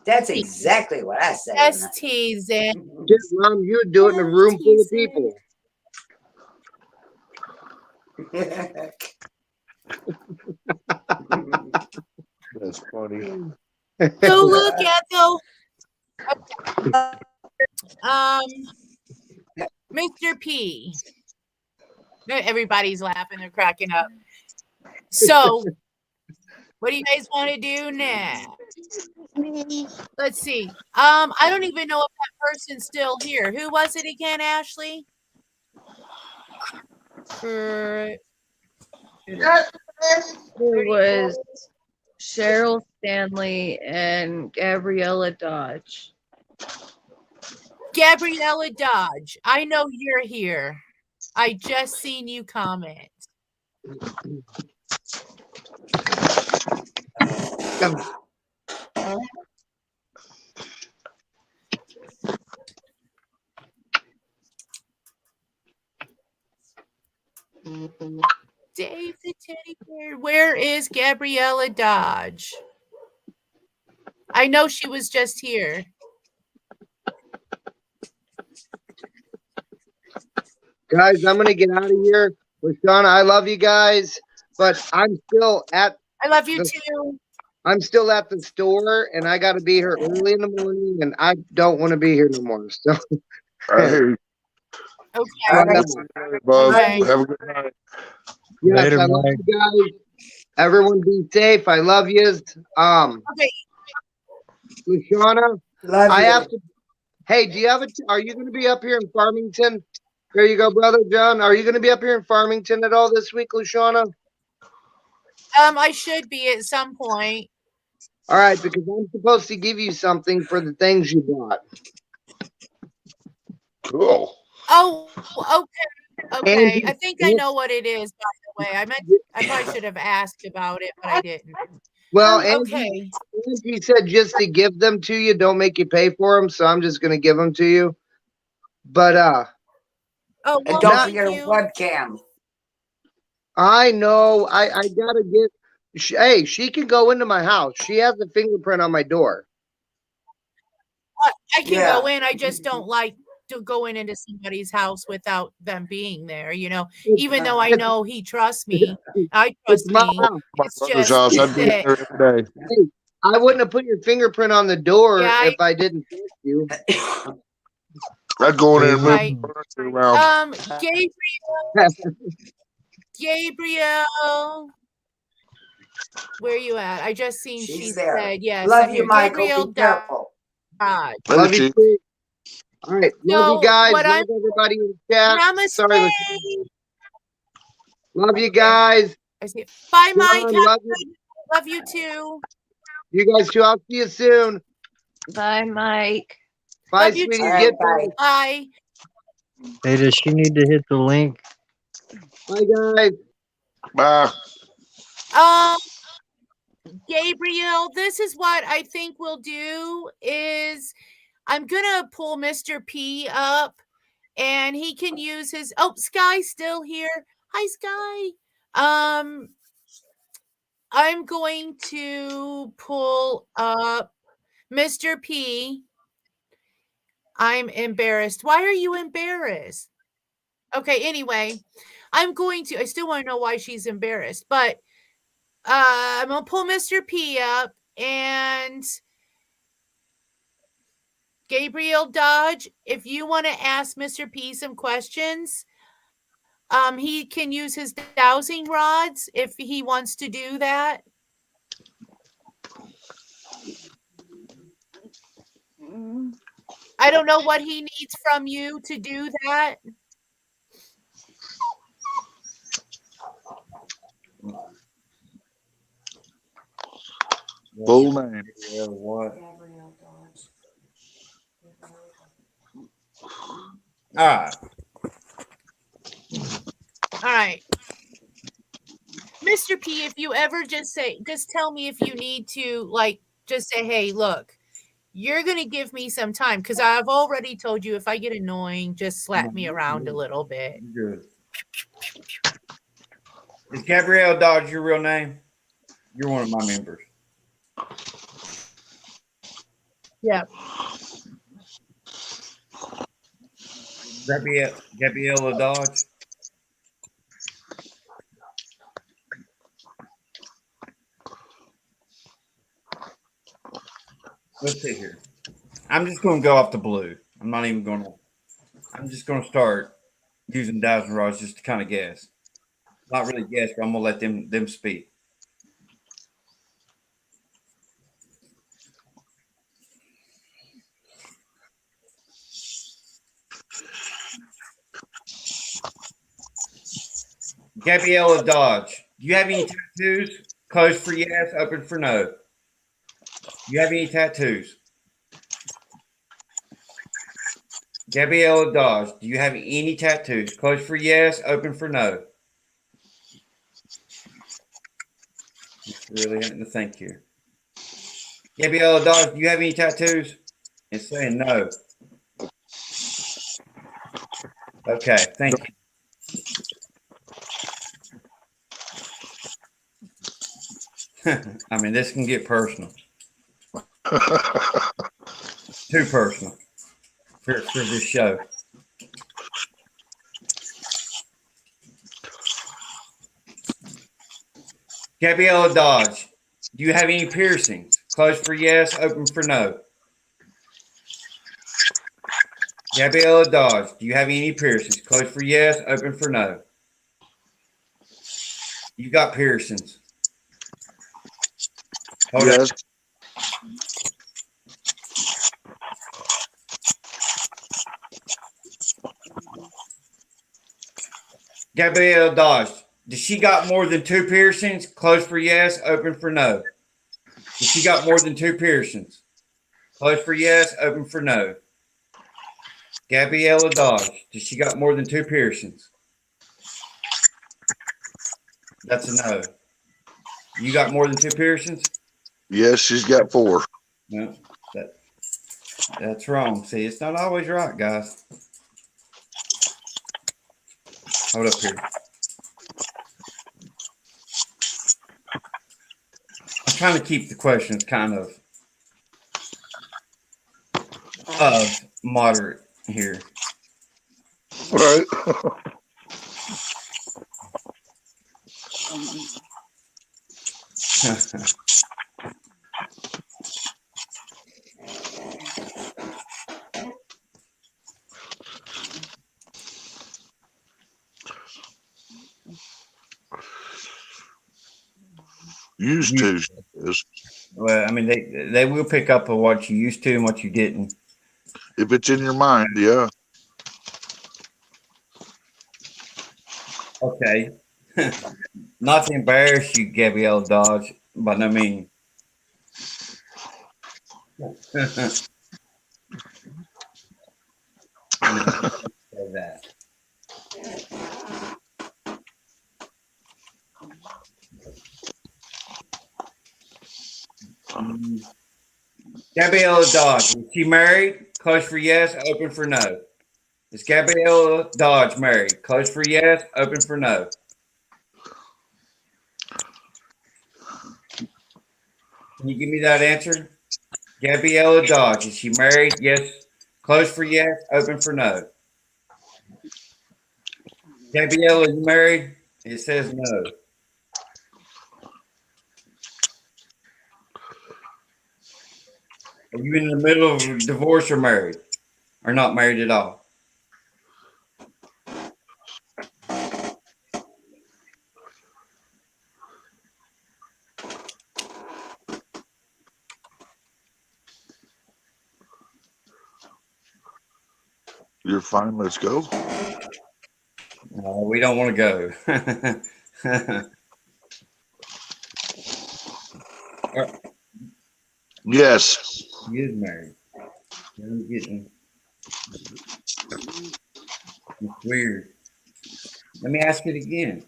That's exactly what I said. Just teasing. Just, Mom, you do it in a room full of people. That's funny. So look at Mr. P. Everybody's laughing, they're cracking up. So what do you guys want to do now? Let's see. I don't even know if that person's still here. Who was it again, Ashley? It was Cheryl Stanley and Gabriella Dodge. Gabriella Dodge. I know you're here. I just seen you comment. Dave the teddy bear. Where is Gabriella Dodge? I know she was just here. Guys, I'm gonna get out of here. Lashana, I love you guys, but I'm still at. I love you too. I'm still at the store, and I got to be here early in the morning, and I don't want to be here no more. So, Hey, Okay. Buzz, Okay. have a good night. yes, Later, I love Mike. you guys. Everyone, be safe. I love yous. Okay. Lashana, Love I you. have to. Hey, do you have are you going to be up here in Farmington? There you go, brother John. Are you going to be up here in Farmington at all this week, Lashana? I should be at some point. All right, because I'm supposed to give you something for the things you bought. Cool. Oh, okay. Okay. Angie, I think I know what it is, by the way. I probably should have asked about it, but I didn't. Well, Okay. Angie said just to give them to you, don't make you pay for them, so I'm just going to give them to you. But Oh, And well, don't thank forget a you. webcam. I know I got to get. Hey, she can go into my house. She has a fingerprint on my door. I can go in. I just don't like going into somebody's house without them being there, you know, even though I know he trusts me. I It's trust my me. house. My It's brother's just house. I'd be in that, there every day. Hey, I wouldn't have put your fingerprint on the door yeah, if I didn't trust you. I'd go in there and move right. furniture around. Gabriel, where you at? I just seen she She's there. said, yes, Love I'm you, here. Michael. Gabriel Be careful. Dodge. Love Love you, you Chief. too. All right. Love you No, guys. what Love I'm everybody in the chat. Namaste. Sorry. Love you guys. I see it. Bye, Mike. John, love you. Love you too. You guys too. I'll see you soon. Bye, Mike. Bye, Love you sweetie. All too. right, Get bye. better. Bye. Hey, does she need to hit the link? Bye, guys. Bye. Gabriel, this is what I think we'll do is I'm gonna pull Mr. P up and he can use his Sky's still here. Hi, Sky. I'm going to pull up Mr. P. I'm embarrassed. Why are you embarrassed? Okay, anyway, I still want to know why she's embarrassed, but I'm gonna pull Mr. P up and Gabriel Dodge. If you want to ask Mr. P some questions, he can use his dowsing rods if he wants to do that. I don't know what he needs from you to do that. Full name. Yeah, what? All right. All right. Mr. P, if you ever just tell me if you need to, like, just say, hey, look, you're going to give me some time because I've already told you if I get annoying, just slap me around a little bit. Good. Is Gabrielle Dodge your real name? You're one of my members. Yeah. Gabriella Dodge. Let's see here. I'm just going to go off the blue. I'm just going to start using dowsing rods just to kind of guess. Not really guess, but I'm going to let them speak. Gabriella Dodge, do you have any tattoos? Closed for yes, open for no. Do you have any tattoos? Gabriella Dodge, do you have any tattoos? Closed for yes, open for no. Really having to think here. Gabriella Dodge, do you have any tattoos? It's saying no. Okay, thank you. I mean, this can get personal. Too personal for this show. Gabriella Dodge, do you have any piercings? Closed for yes, open for no. Gabriella Dodge, do you have any piercings? Closed for yes, open for no. You got piercings. Hold Yes. on. Gabrielle Dodge, does she got more than 2 piercings? Closed for yes, open for no. Does she got more than 2 piercings? Closed for yes, open for no. Gabriella Dodge, does she got more than 2 piercings? That's a no. You got more than 2 piercings? Yes, she's got 4. No, that's wrong. See, it's not always right, guys. Hold up here. I'm trying to keep the questions kind of moderate here. Right. Used to. Is Well, I mean, they will pick up on what you used to and what you didn't. if it's in your mind, yeah. Okay. Not to embarrass you, Gabrielle Dodge, by no means. No, say that. Gabriella Dodge, is she married? Close for yes, open for no. Is Gabriella Dodge married? Close for yes, open for no. Can you give me that answer? Gabriella Dodge, is she married? Yes. Close for yes, open for no. Gabriella, you married? It says no. Are you in the middle of a divorce or married? Or not married at all? You're fine. Let's go. No, we don't want to go. Yes. He is married. I'm getting it's weird. Let me ask it again.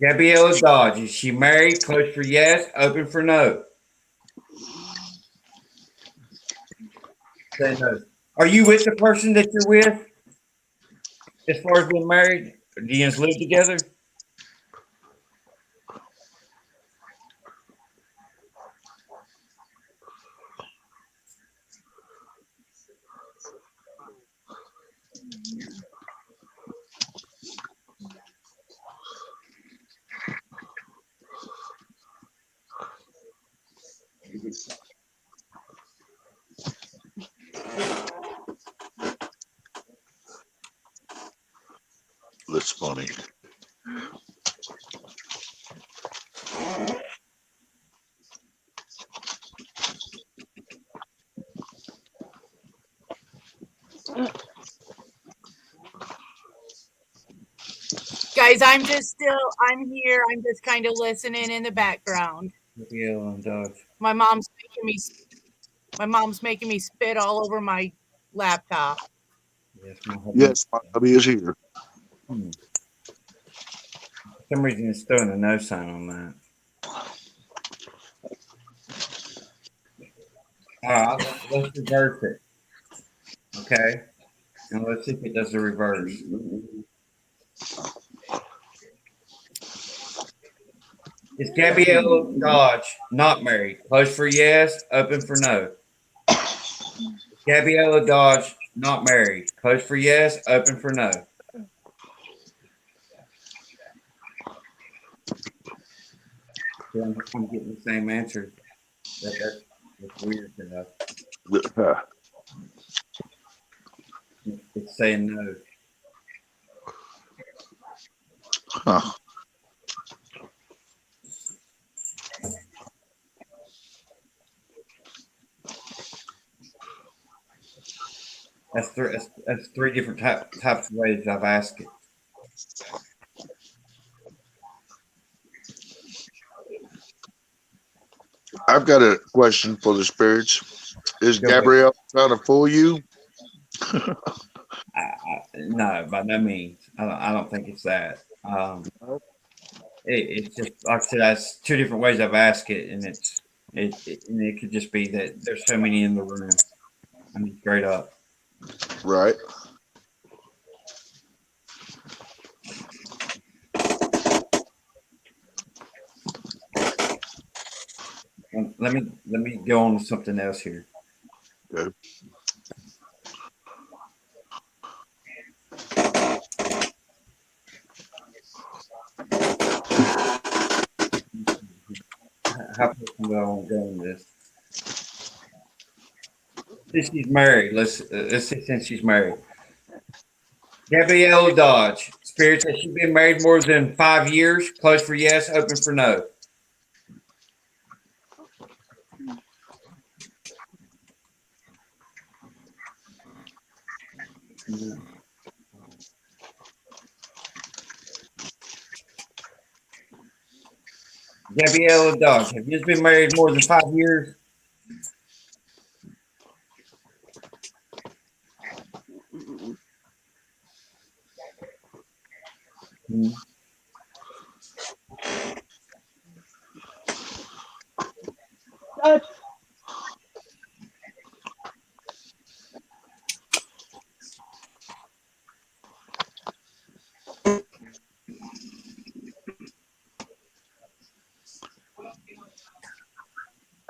Gabriella Dodge, is she married? Close for yes, open for no. Say no. Are you with the person that you're with? As far as being married? Do you guys live together? That's funny. Guys, I'm here. I'm just kind of listening in the background. Gabriella Dodge. My mom's making me spit all over my laptop. Yes, my husband. Yes, my hubby is here. For some reason, it's throwing a no sign on that. All right, let's reverse it. Okay, and let's see if it does the reverse. Is Gabrielle Dodge not married? Close for yes, open for no. Gabriella Dodge not married. Close for yes, open for no. So I'm getting the same answer. That's weird enough. It's saying no. Huh. That's three different types of ways I've asked it. I've got a question for the spirits. Is Go ahead. Gabrielle trying to fool you? No, by no means. I don't think it's that. It's just like I said. That's two different ways I've asked it, and it could just be that there's so many in the room. I mean, straight up. Right. let me go on to something else here. Okay. How can I go on this? Since she's married, let's say since she's married. Gabriella Dodge, Spirit, has she been married more than 5 years? Closed for yes, open for no. Gabriella Dodge, have you been married more than 5 years? Hmm.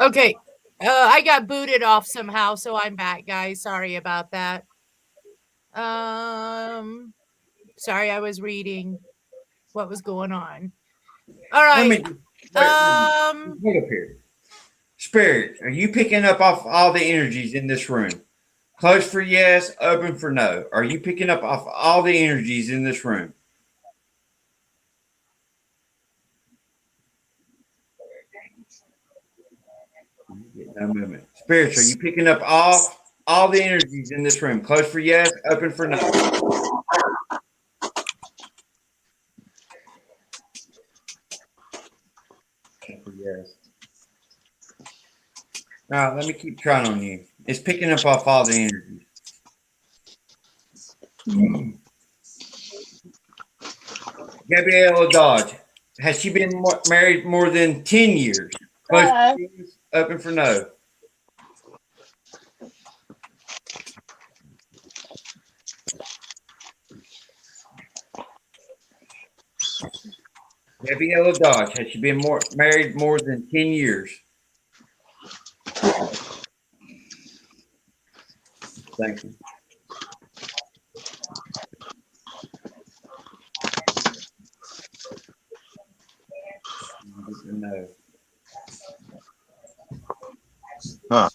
Okay. I got booted off somehow, so I'm back, guys. Sorry about that. Sorry, I was reading what was going on. All right. Wait up here. Spirit, are you picking up off all the energies in this room? Closed for yes, open for no. Are you picking up off all the energies in this room? No movement. Spirits, are you picking up off all the energies in this room? Closed for yes, open for no. Open for yes. Now let me keep trying on you. It's picking up off all the energies. Gabriella Dodge, has she been married more than 10 years? Closed for yes, open for no. Gabriella Dodge, has she been married more than 10 years? Thank you. No. Huh.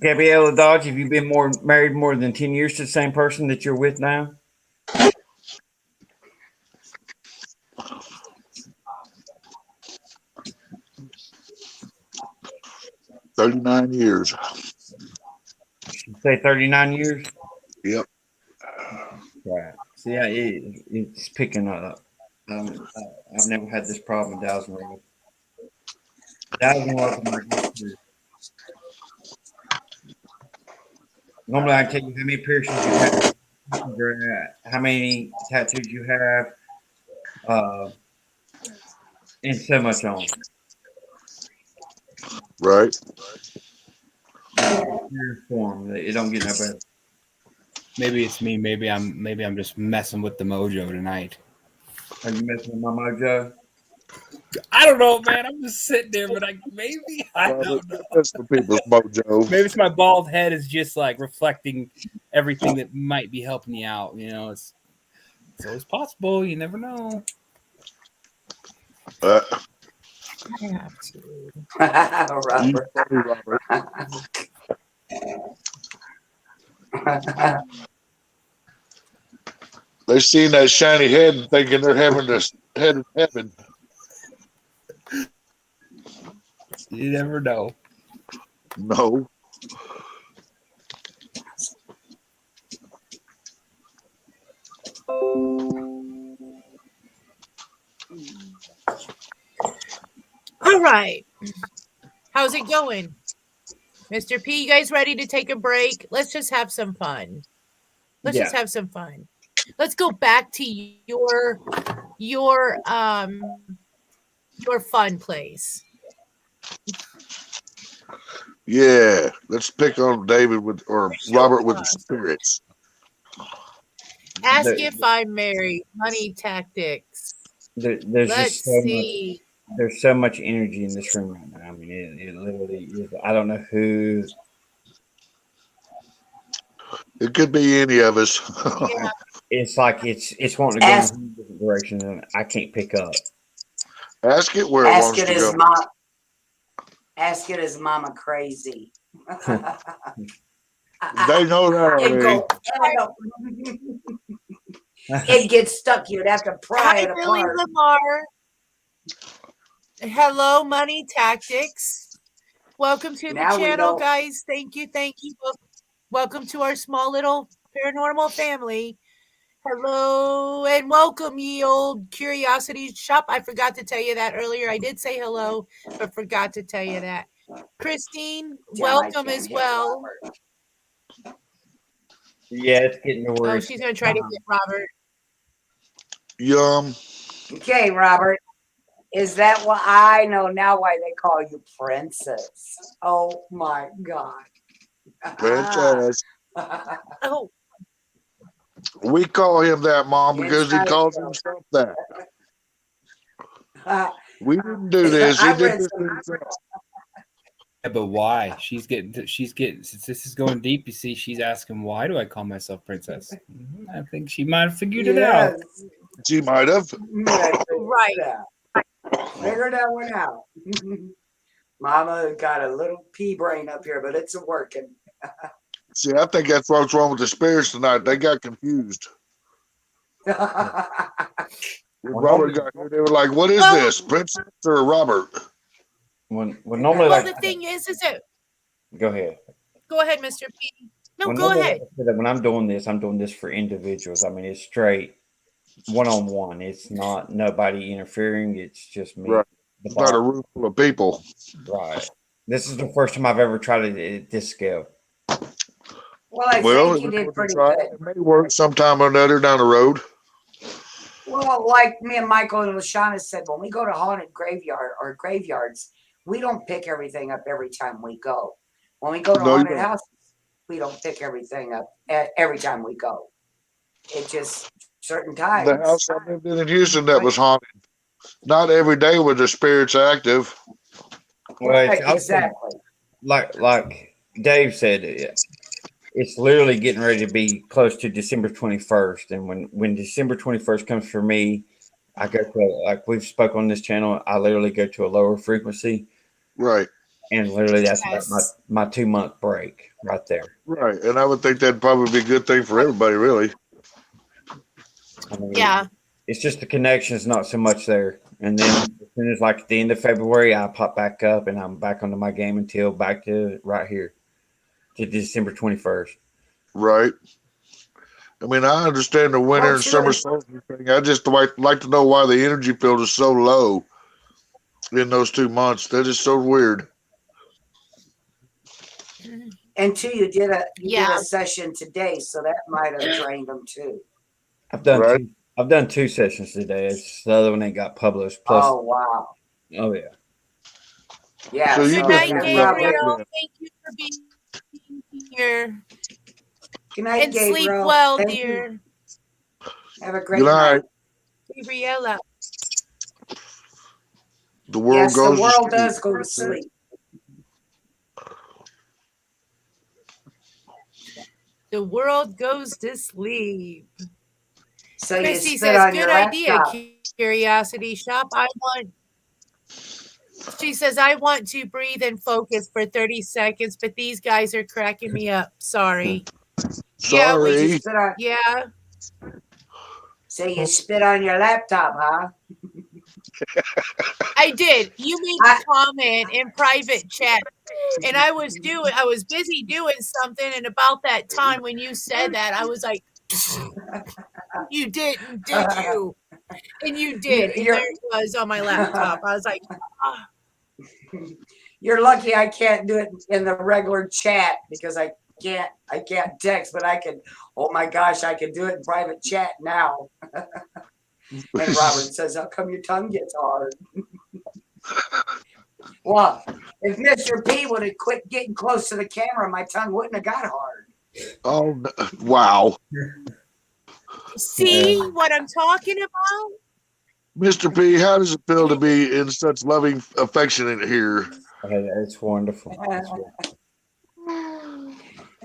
Gabriella Dodge, have you been married more than 10 years to the same person that you're with now? $39 years. Say 39 years? Yep. Right. See, it's picking up. I've never had this problem in Dowsing Road. Dowsing Road, normally I tell you how many piercings you have, how many tattoos you have, and so much on. Right. Your form, it don't get no better. Maybe it's me. Maybe I'm just messing with the mojo tonight. Are you messing with my mojo? I don't know, man. I'm just sitting there, but I don't know. That's for people's mojo. Maybe it's my bald head is just like reflecting everything that might be helping you out. You know, it's always possible. You never know. I have to. Robert. They seen that shiny head and thinking they're having this head in heaven. You never know. No. All right. How's it going? Mr. P, you guys ready to take a break? Let's just have some fun. Let's just have some fun. Let's go back to your fun place. Yeah, let's pick on David with or Robert with the spirits. Ask if I'm married. Money tactics. There's just Let's so much. see. There's so much energy in this room right now. I mean, it literally is. I don't know who. It could be any of us. Yeah. It's like it's wanting to go in a different direction, and I can't pick up. Ask it where it Ask wants it to is go. Ask it is mama crazy. They know that It already. It gets stuck. You'd have to pry Hi, it Billy apart. Lamar. Hello, Money Tactics. Welcome to the Now we channel, know. guys. Thank you. Welcome to our small little paranormal family. Hello and welcome, ye old curiosity shop. I forgot to tell you that earlier. I did say hello, but forgot to tell you that. Christine, welcome as well. Yeah, it's getting to where. Oh, she's gonna try to get Robert. Yum. Okay, Robert. Is that what I know now? Why they call you princess? Oh my God. Princess. Oh. We call him that, Mom, because he calls himself that. We didn't do this. He did this himself. Yeah, but why? She's getting since this is going deep, you see, she's asking, why do I call myself princess? I think she might have figured it out. She might have. Right. Figure that one out. Mama got a little pea brain up here, but it's working. See, I think that's what's wrong with the spirits tonight. They got confused. Robert got here, they were like, what is this? Princess or Robert? When normally Well, like the thing is that. Go ahead. Go ahead, Mr. P. No, When go normally, ahead. when I'm doing this for individuals. I mean, it's straight one-on-one. It's not nobody interfering. It's just me. Right. It's not a room full of people. Right. This is the first time I've ever tried it at this scale. Well, I think you did pretty good. It may work sometime or another down the road. Well, like me and Michael and Lashana said, when we go to haunted graveyard or graveyards, we don't pick everything up every time we go. When we go to haunted houses, we don't pick everything up every time we go. It just certain times. The house I lived in Houston that was haunted. Not every day were the spirits active. Well, Right, exactly. Like Dave said, it's literally getting ready to be close to December 21st. And when December 21st comes for me, I go to, like we've spoke on this channel, I literally go to a lower frequency. Right. And literally that's about my 2-month break right there. Right. And I would think that'd probably be a good thing for everybody, really. I mean, yeah. It's just the connection's not so much there. And then as soon as like at the end of February, I pop back up and I'm back onto my game until back to right here to December 21st. Right. I mean, I understand the winter and summer solstice thing. I just like to know why the energy field is so low in those 2 months. That is so weird. And two, you did a session today, so that might have drained them too. I've done 2 sessions today. It's the other one that got published. Plus, oh wow. Oh yeah. Yeah. So Good night, Gabriel. Thank you for being here. Good night, and Gabriel. sleep well, Thank dear. You. Have a great night. Gabriella. The world goes the world does go to sleep. The world goes to sleep. So Christy you says, good idea, Curiosity Shop. She says, I want to breathe and focus for 30 seconds, but these guys are cracking me up. Sorry. Sorry. Yeah. So you spit on your laptop, huh? I did. You made a comment in private chat, and I was busy doing something, and about that time when you said that, I was like, you didn't, did you? And you did. And there it was on my laptop. I was like, You're lucky I can't do it in the regular chat because I can't text, but I can. Oh my gosh, I can do it in private chat now. And Robert says, how come your tongue gets hard? Well, if Mr. P would have quit getting close to the camera, my tongue wouldn't have got hard. Oh, wow. See what I'm talking about? Mr. P, how does it feel to be in such loving affection in here? It's wonderful.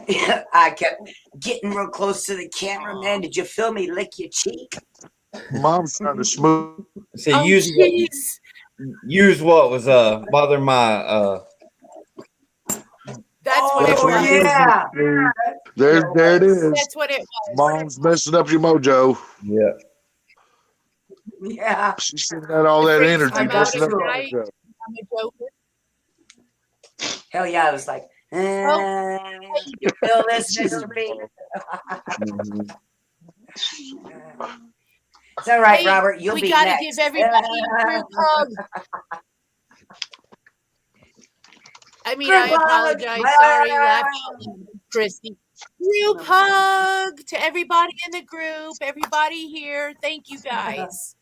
I kept getting real close to the camera, man. Did you feel me lick your cheek? Mom's trying to smooth. See, Oh, use what was bothering my That's what it Oh, was. yeah. There it is. That's what it was. Mom's messing up your mojo. Yeah. Yeah. She's sending out all that Freaks energy, come out messing at up your night. mojo. I'm a joker. Hell yeah. I was like, you feel this, Mr. P? It's all right, Hey, Robert. You'll we be gotta next. give everybody a group hug. I mean, I Group hug. apologize. Sorry, laughing, Christy. Group hug to everybody in the group. Everybody here. Thank you guys.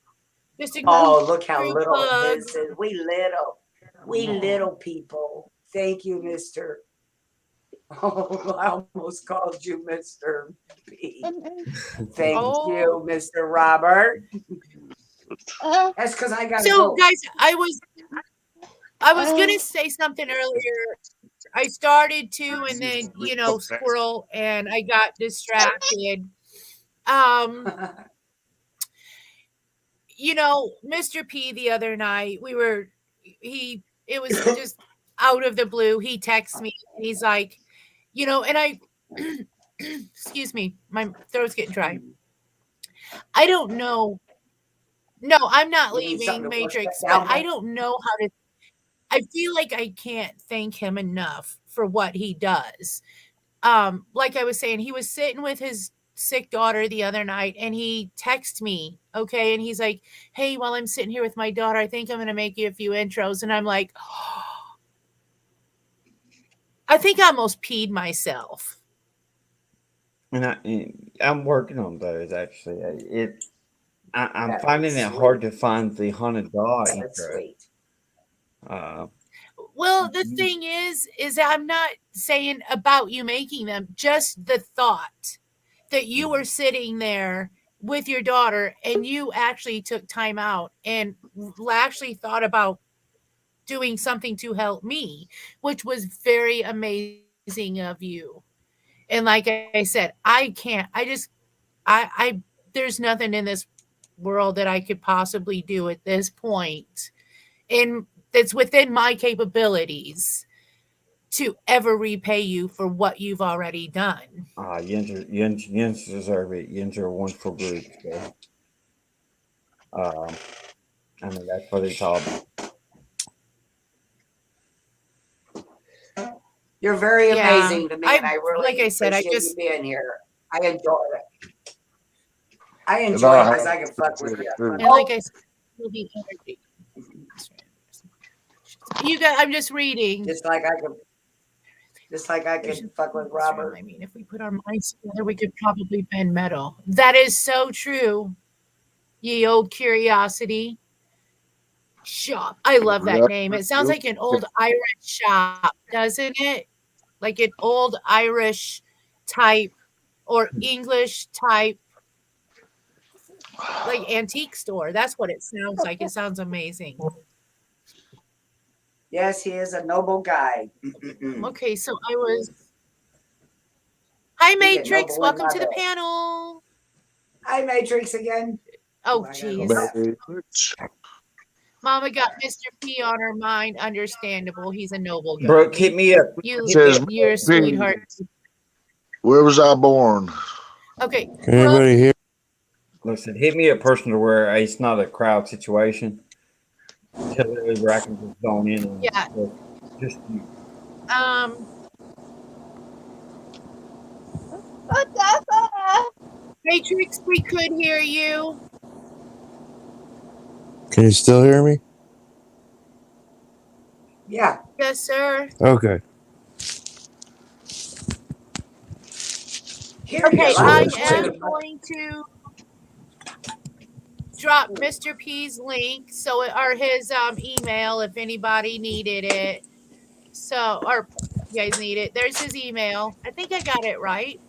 Just a Oh, look how group little hug. this is. We little people. Thank you, Mr. Oh, I almost called you Mr. P. Thank you, Mr. Robert. That's because I got to So, go. guys, I was gonna say something earlier. I started to, and then squirrel, and I got distracted. Mr. P the other night, it was just out of the blue. He texts me and he's like, and I excuse me, my throat's getting dry. I don't know. No, I'm not leaving Matrix, but I don't know how to. I feel like I can't thank him enough for what he does. Like I was saying, he was sitting with his sick daughter the other night and he texted me, okay, and he's like, hey, while I'm sitting here with my daughter, I think I'm going to make you a few intros. And I'm like, oh, I think I almost peed myself. And I'm working on those actually. I'm finding it hard to find the haunted doll intro. Well, the thing is I'm not saying about you making them, just the thought that you were sitting there with your daughter and you actually took time out and actually thought about doing something to help me, which was very amazing of you. And like I said, there's nothing in this world that I could possibly do at this point, and that's within my capabilities to ever repay you for what you've already done. Yins deserve it. Yins are a wonderful group. So. I mean, that's what it's all about. You're very amazing to me, and I really like I said, appreciate you being here. I enjoy it. I enjoy it because I can fuck with you. And like I said, you'll be energy. You got. I'm just reading. Just like I can fuck with Robert. I mean, if we put our minds together, we could probably bend metal. That is so true. Ye old curiosity shop. I love that name. It sounds like an old Irish shop, doesn't it? Like an old Irish type or English type, like antique store. That's what it sounds like. It sounds amazing. Yes, he is a noble guy. Okay, so I was. Hi, Matrix. Welcome to the panel. Hi, Matrix again. Oh, jeez. Mama got Mr. P on her mind. Understandable. He's a noble guy. Brooke, hit me up. You're a sweetheart. Where was I born? Okay. Can anybody hear? Listen, hit me up personal where it's not a crowd situation. Tell me where I can just zone in. And yeah. Just you. Matrix, we could hear you. Can you still hear me? Yeah. Yes, sir. Okay. Okay, I am going to drop Mr. P's link or his email if anybody needed it. So, or you guys need it. There's his email. I think I got it right.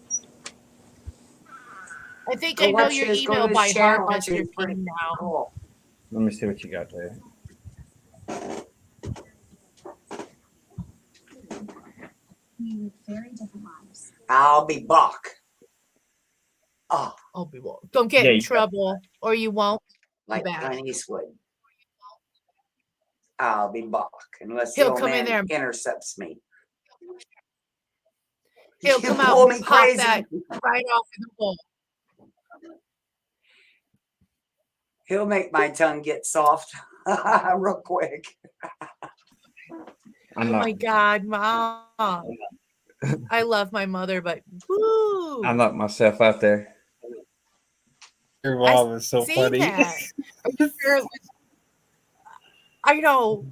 I think I know your email by heart, Mr. P. Now. Cool. Let me see what you got there. I'll be back. Oh, I'll be back. Don't get in trouble, or you won't. Like Clint Eastwood. I'll be back unless He'll the old come in man there and intercepts me. He'll come out and pop that right off in the bowl. He'll make my tongue get soft real quick. Oh my God, Mom. I love my mother, but woo. I knocked myself out there. Your mom is so funny. That. Are you sure it was, I know.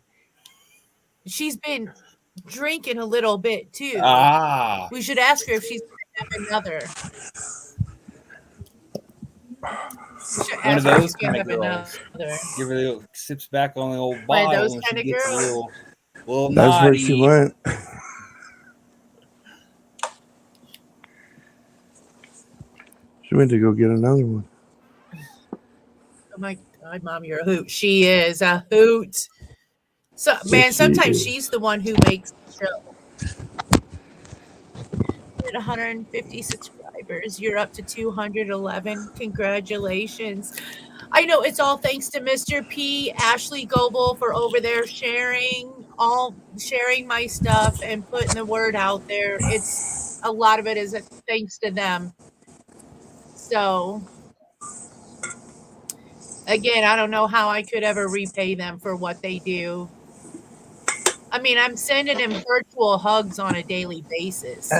She's been drinking a little bit too. Ah. We should ask her if she's going to have another. One of those kind of girls. Give her the little sips back on the old bottle. One of those kind of girls. Little That's naughty. where she went. She went to go get another one. Oh my God, Mom, you're a hoot. She is a hoot. So, man, sometimes she's the one who makes the show. 150 subscribers. You're up to 211. Congratulations. I know it's all thanks to Mr. P, Ashley Goebel for over there sharing my stuff and putting the word out there. It's a lot of it is thanks to them. So again, I don't know how I could ever repay them for what they do. I mean, I'm sending him virtual hugs on a daily basis.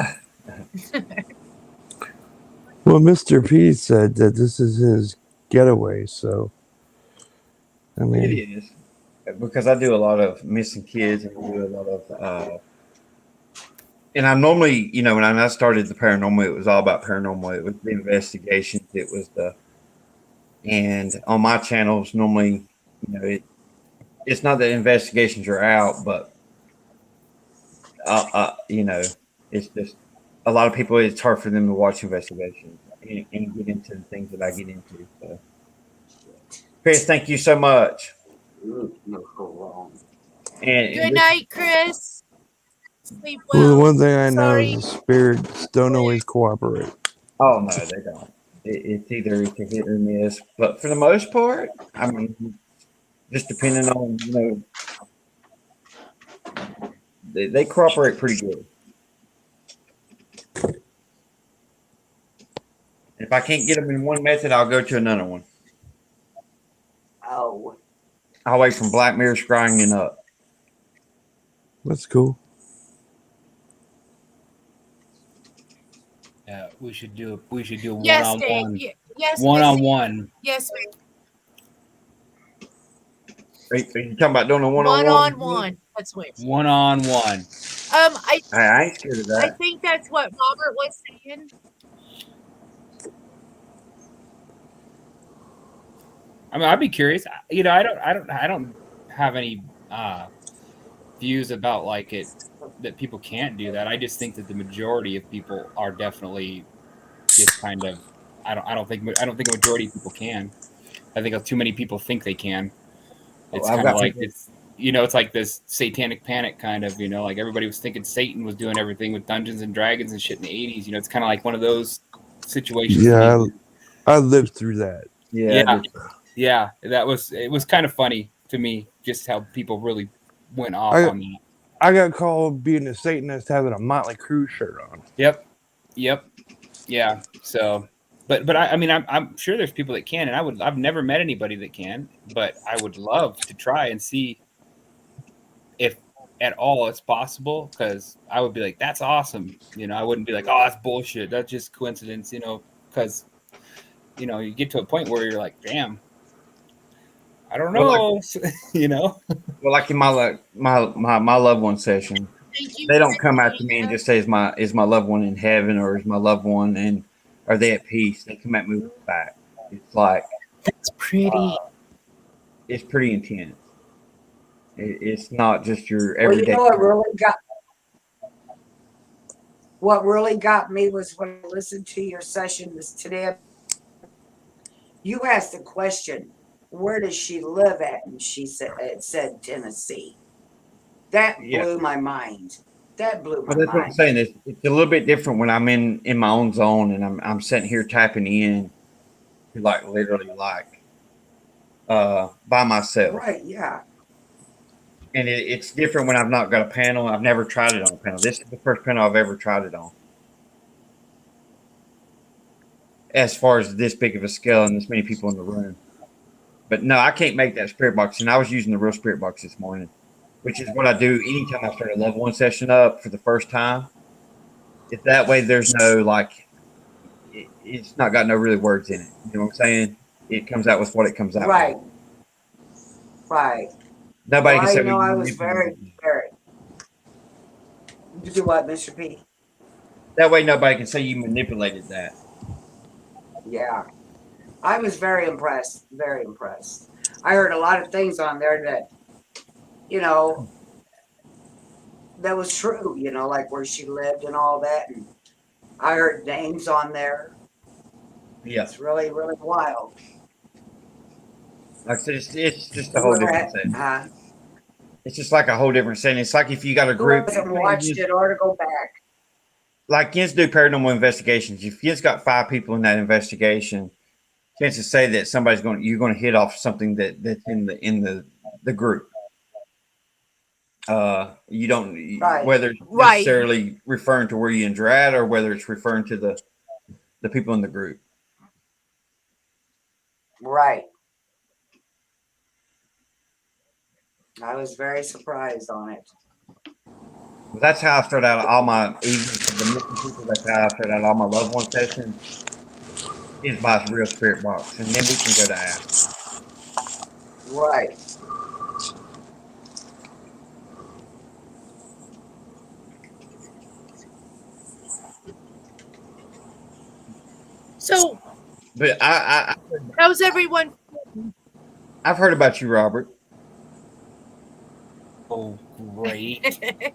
Well, Mr. P said that this is his getaway, so I mean, it is because I do a lot of missing kids and do a lot of. And I normally, you know, when I started the paranormal, it was all about paranormal. It was the investigations. It was and on my channels, normally, you know, it's not that investigations are out, but you know, it's just a lot of people. It's hard for them to watch investigations and get into the things that I get into. So, Chris, thank you so much. And good night, Chris. Sleep well, the well. one thing I know is the spirits don't always cooperate. Oh no, they don't. It's either it's a hit or miss, but for the most part, I mean, just depending on, you know, they cooperate pretty good. If I can't get them in one method, I'll go to another one. Oh. I'll wait from Black Mirror scrying and up. That's cool. Yeah, we should do one Yes, on Dave. one. Yes, one on one. Yes, ma'am. Are you talking about doing a one-on-one? One-on-one. That's what. One-on-one. I ain't scared of that. I think that's what Robert was saying. I mean, I'd be curious. You know, I don't have any views about like it that people can't do that. I just think that the majority of people are definitely just kind of. I don't think a majority of people can. I think too many people think they can. It's kind of like it's, you know, it's like this satanic panic kind of, you know, like everybody was thinking Satan was doing everything with Dungeons and Dragons and shit in the 80s. You know, it's kind of like one of those situations. Yeah, I lived through that. Yeah. It was kind of funny to me just how people really went off on that. I got called being a Satanist having a Motley Crue shirt on. Yep. Yeah. So, but I mean, I'm sure there's people that can, and I've never met anybody that can, but I would love to try and see if at all it's possible, because I would be like, that's awesome. You know, I wouldn't be like, oh, that's bullshit. That's just coincidence, you know, because, you know, you get to a point where you're like, damn, I don't know, well, like, you know. Well, like in my loved one session, they don't come out to me and just say, is my loved one in heaven, or is my loved one and are they at peace? They come at me with the fact. It's like, That's pretty. It's pretty intense. It's not just your Well, you everyday. know what really got me was when I listened to your session this today. You asked the question, where does she live at? And it said Tennessee. That Yeah. blew my mind. That blew my Well, that's what I'm mind. saying. It's a little bit different when I'm in my own zone and I'm sitting here tapping in, like literally by myself. Right, yeah. And it's different when I've not got a panel. I've never tried it on a panel. This is the first panel I've ever tried it on. As far as this big of a scale and this many people in the room. But no, I can't make that spirit box. And I was using the real spirit box this morning, which is what I do anytime I start a level 1 session up for the first time. If that way there's no like, it's not got no really words in it. You know what I'm saying? It comes out with what it comes out Right. with. Right. Nobody Well, can say I know I was very. You do what, Mr. P? That way nobody can say you manipulated that. Yeah. I was very impressed. Very impressed. I heard a lot of things on there that, that was true, like where she lived and all that. And I heard names on there. Yeah. It's really, really wild. Like I said, it's just a whole different setting. It's just like a whole different setting. It's like if you got a group. Who hasn't watched it or to go back. Like Yins do paranormal investigations. If Yins got 5 people in that investigation, chances say that you're going to hit off something that's in the group. You don't whether it's necessarily referring to where Yins are at or whether it's referring to the people in the group. Right. I was very surprised on it. That's how I start out all my evenings for the missing people. That's how I start out all my loved one sessions. Is by real spirit box, and then we can go to ask. Right. So, but how's everyone? I've heard about you, Robert. Oh, great. I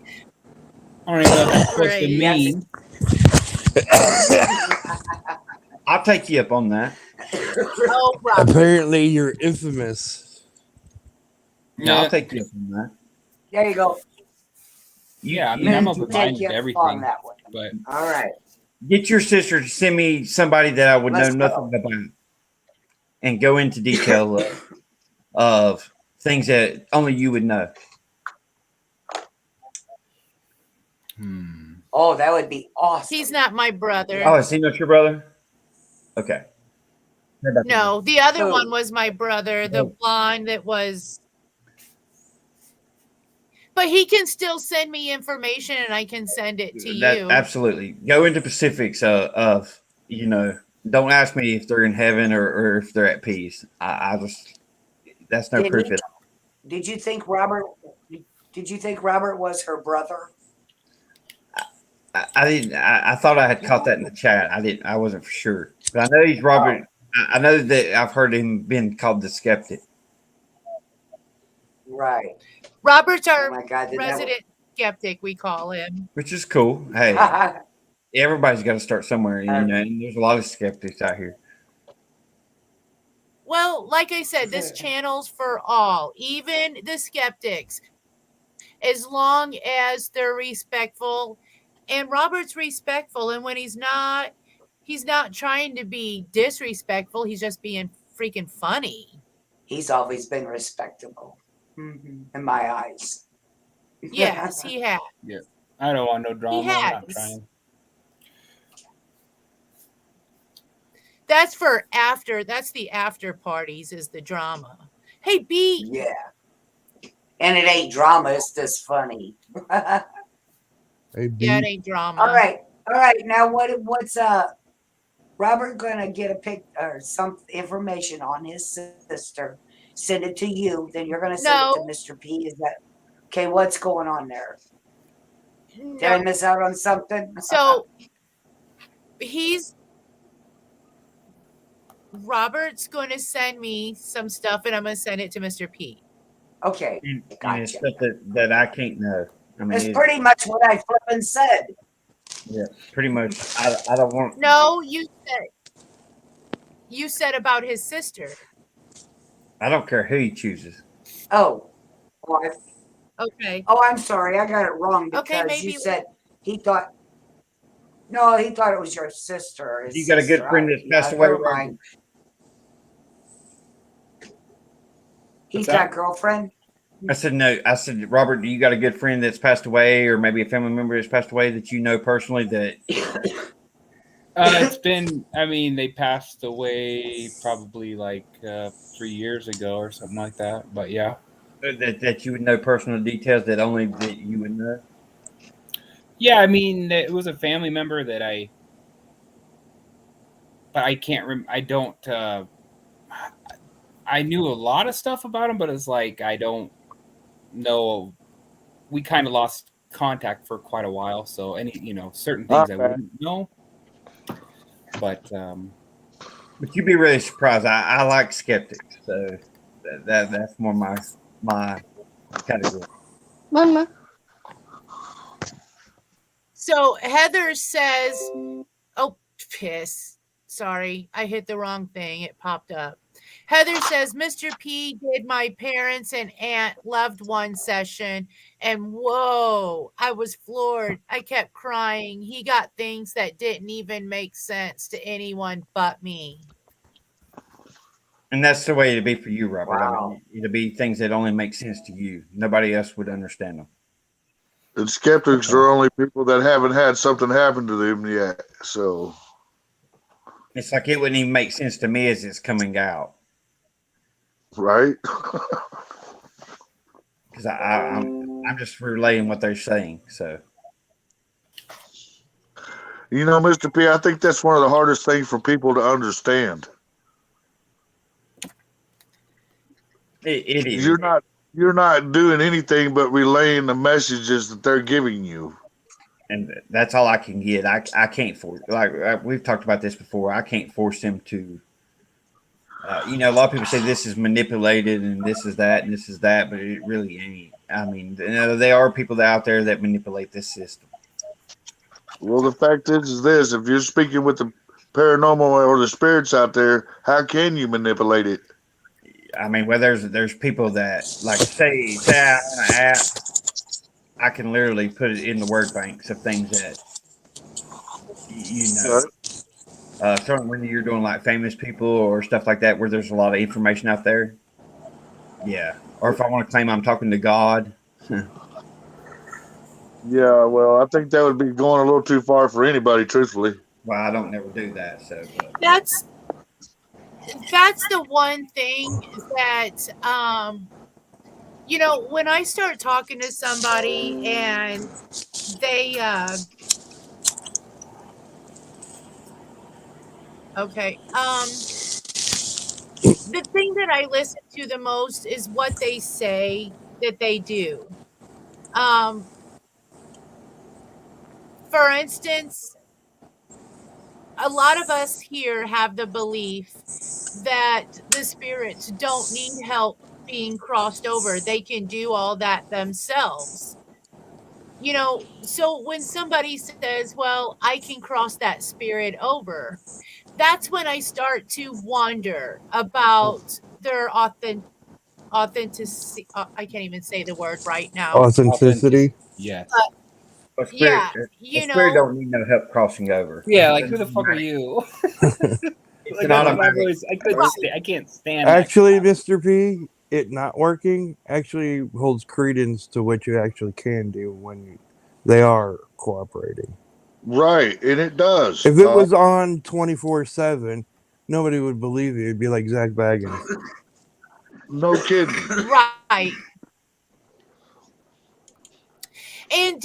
don't even know what that's supposed to mean. I'll take you up on that. Oh, Robert. Apparently, you're infamous. Yeah, I'll take you up on that. There you go. Yeah, I mean, I'm open Take minded you to up everything. on that one. But all right. Get your sister to send me somebody that I would know nothing about and go into detail of things that only you would know. Oh, that would be awesome. He's not my brother. Oh, is he not your brother? Okay. No, the other one was my brother, the blonde that was. But he can still send me information and I can send it to you. Absolutely. Go into specifics of, don't ask me if they're in heaven or if they're at peace. I just, that's no proof at all. Did you think Robert was her brother? I didn't. I thought I had caught that in the chat. I wasn't for sure, but I know he's Robert. I know that I've heard him being called the skeptic. Right. Robert's our God, resident skeptic, we call him. Which is cool. Hey, everybody's got to start somewhere, and there's a lot of skeptics out here. Well, like I said, this channel's for all, even the skeptics, as long as they're respectful. And Robert's respectful, and when he's not trying to be disrespectful. He's just being freaking funny. He's always been respectable in my eyes. Yes, he has. Yeah, I don't want no drama. He I'm not has. trying. That's for after. That's the after parties is the drama. Hey, B. Yeah. And it ain't drama. It's just funny. Hey, B. Yeah, it ain't drama. All right. Now what's Robert gonna get a pic or some information on his sister? Send it to you. Then you're gonna send it to Mr. P. Is that okay? What's going on there? Did I miss out on something? So Robert's going to send me some stuff, and I'm going to send it to Mr. P. Okay, And it's gotcha. stuff that I can't know. I mean, That's pretty much what I flipping said. yeah, pretty much. I don't want. No, you said about his sister. I don't care who he chooses. Oh, Okay. oh, I'm sorry, I got it wrong Okay, because you maybe said he thought. No, he thought it was your sister. His You got a good sister. friend that's passed away, Never Robert? mind. He's What's that? got girlfriend. I said no. I said, Robert, do you got a good friend that's passed away, or maybe a family member that's passed away that you know personally? That It's been, I mean, they passed away probably like 3 years ago or something like that. But yeah. that you would know personal details that only that you would know. Yeah, I mean, it was a family member that but I can't I don't, I knew a lot of stuff about him, but it's like, I don't know. We kind of lost contact for quite a while. So certain things I wouldn't know. But you'd be really surprised. I like skeptics, so that's more my category. Mama. So Heather says, oh, piss. Sorry, I hit the wrong thing. It popped up. Heather says, Mr. P did my parents and aunt loved one session, and whoa, I was floored. I kept crying. He got things that didn't even make sense to anyone but me. And that's the way it'd be for you, Robert. Wow. I mean, it'll be things that only make sense to you. Nobody else would understand them. And skeptics are only people that haven't had something happen to them yet. So it's like it wouldn't even make sense to me as it's coming out. Right? Because I'm just relaying what they're saying. So, Mr. P, I think that's one of the hardest things for people to understand. It is. You're not doing anything but relaying the messages that they're giving you. And that's all I can get. I can't force, like we've talked about this before. I can't force them to. A lot of people say this is manipulated and this is that and this is that, but it really ain't. I mean, there are people out there that manipulate this system. Well, the fact is this: if you're speaking with the paranormal or the spirits out there, how can you manipulate it? I mean, well, there's people that like say I want an app. I can literally put it in the word banks of things that certainly when you're doing like famous people or stuff like that, where there's a lot of information out there. Yeah, or if I want to claim I'm talking to God. Yeah, well, I think that would be going a little too far for anybody, truthfully. Well, I don't never do that, so. That's the one thing that when I start talking to somebody and they okay, the thing that I listen to the most is what they say that they do. For instance, a lot of us here have the belief that the spirits don't need help being crossed over. They can do all that themselves. So when somebody says, well, I can cross that spirit over, that's when I start to wonder about their authenticity. I can't even say the word right now. Authenticity. Yes. Yeah, spirit don't need no help crossing over. Yeah, like who the fuck are you? It's an automatic. I can't stand. Actually, Mr. P, it not working actually holds credence to what you actually can do when they are cooperating. Right, and it does. If it was on 24/7, nobody would believe you. It'd be like Zach Baggins. No kidding. Right. And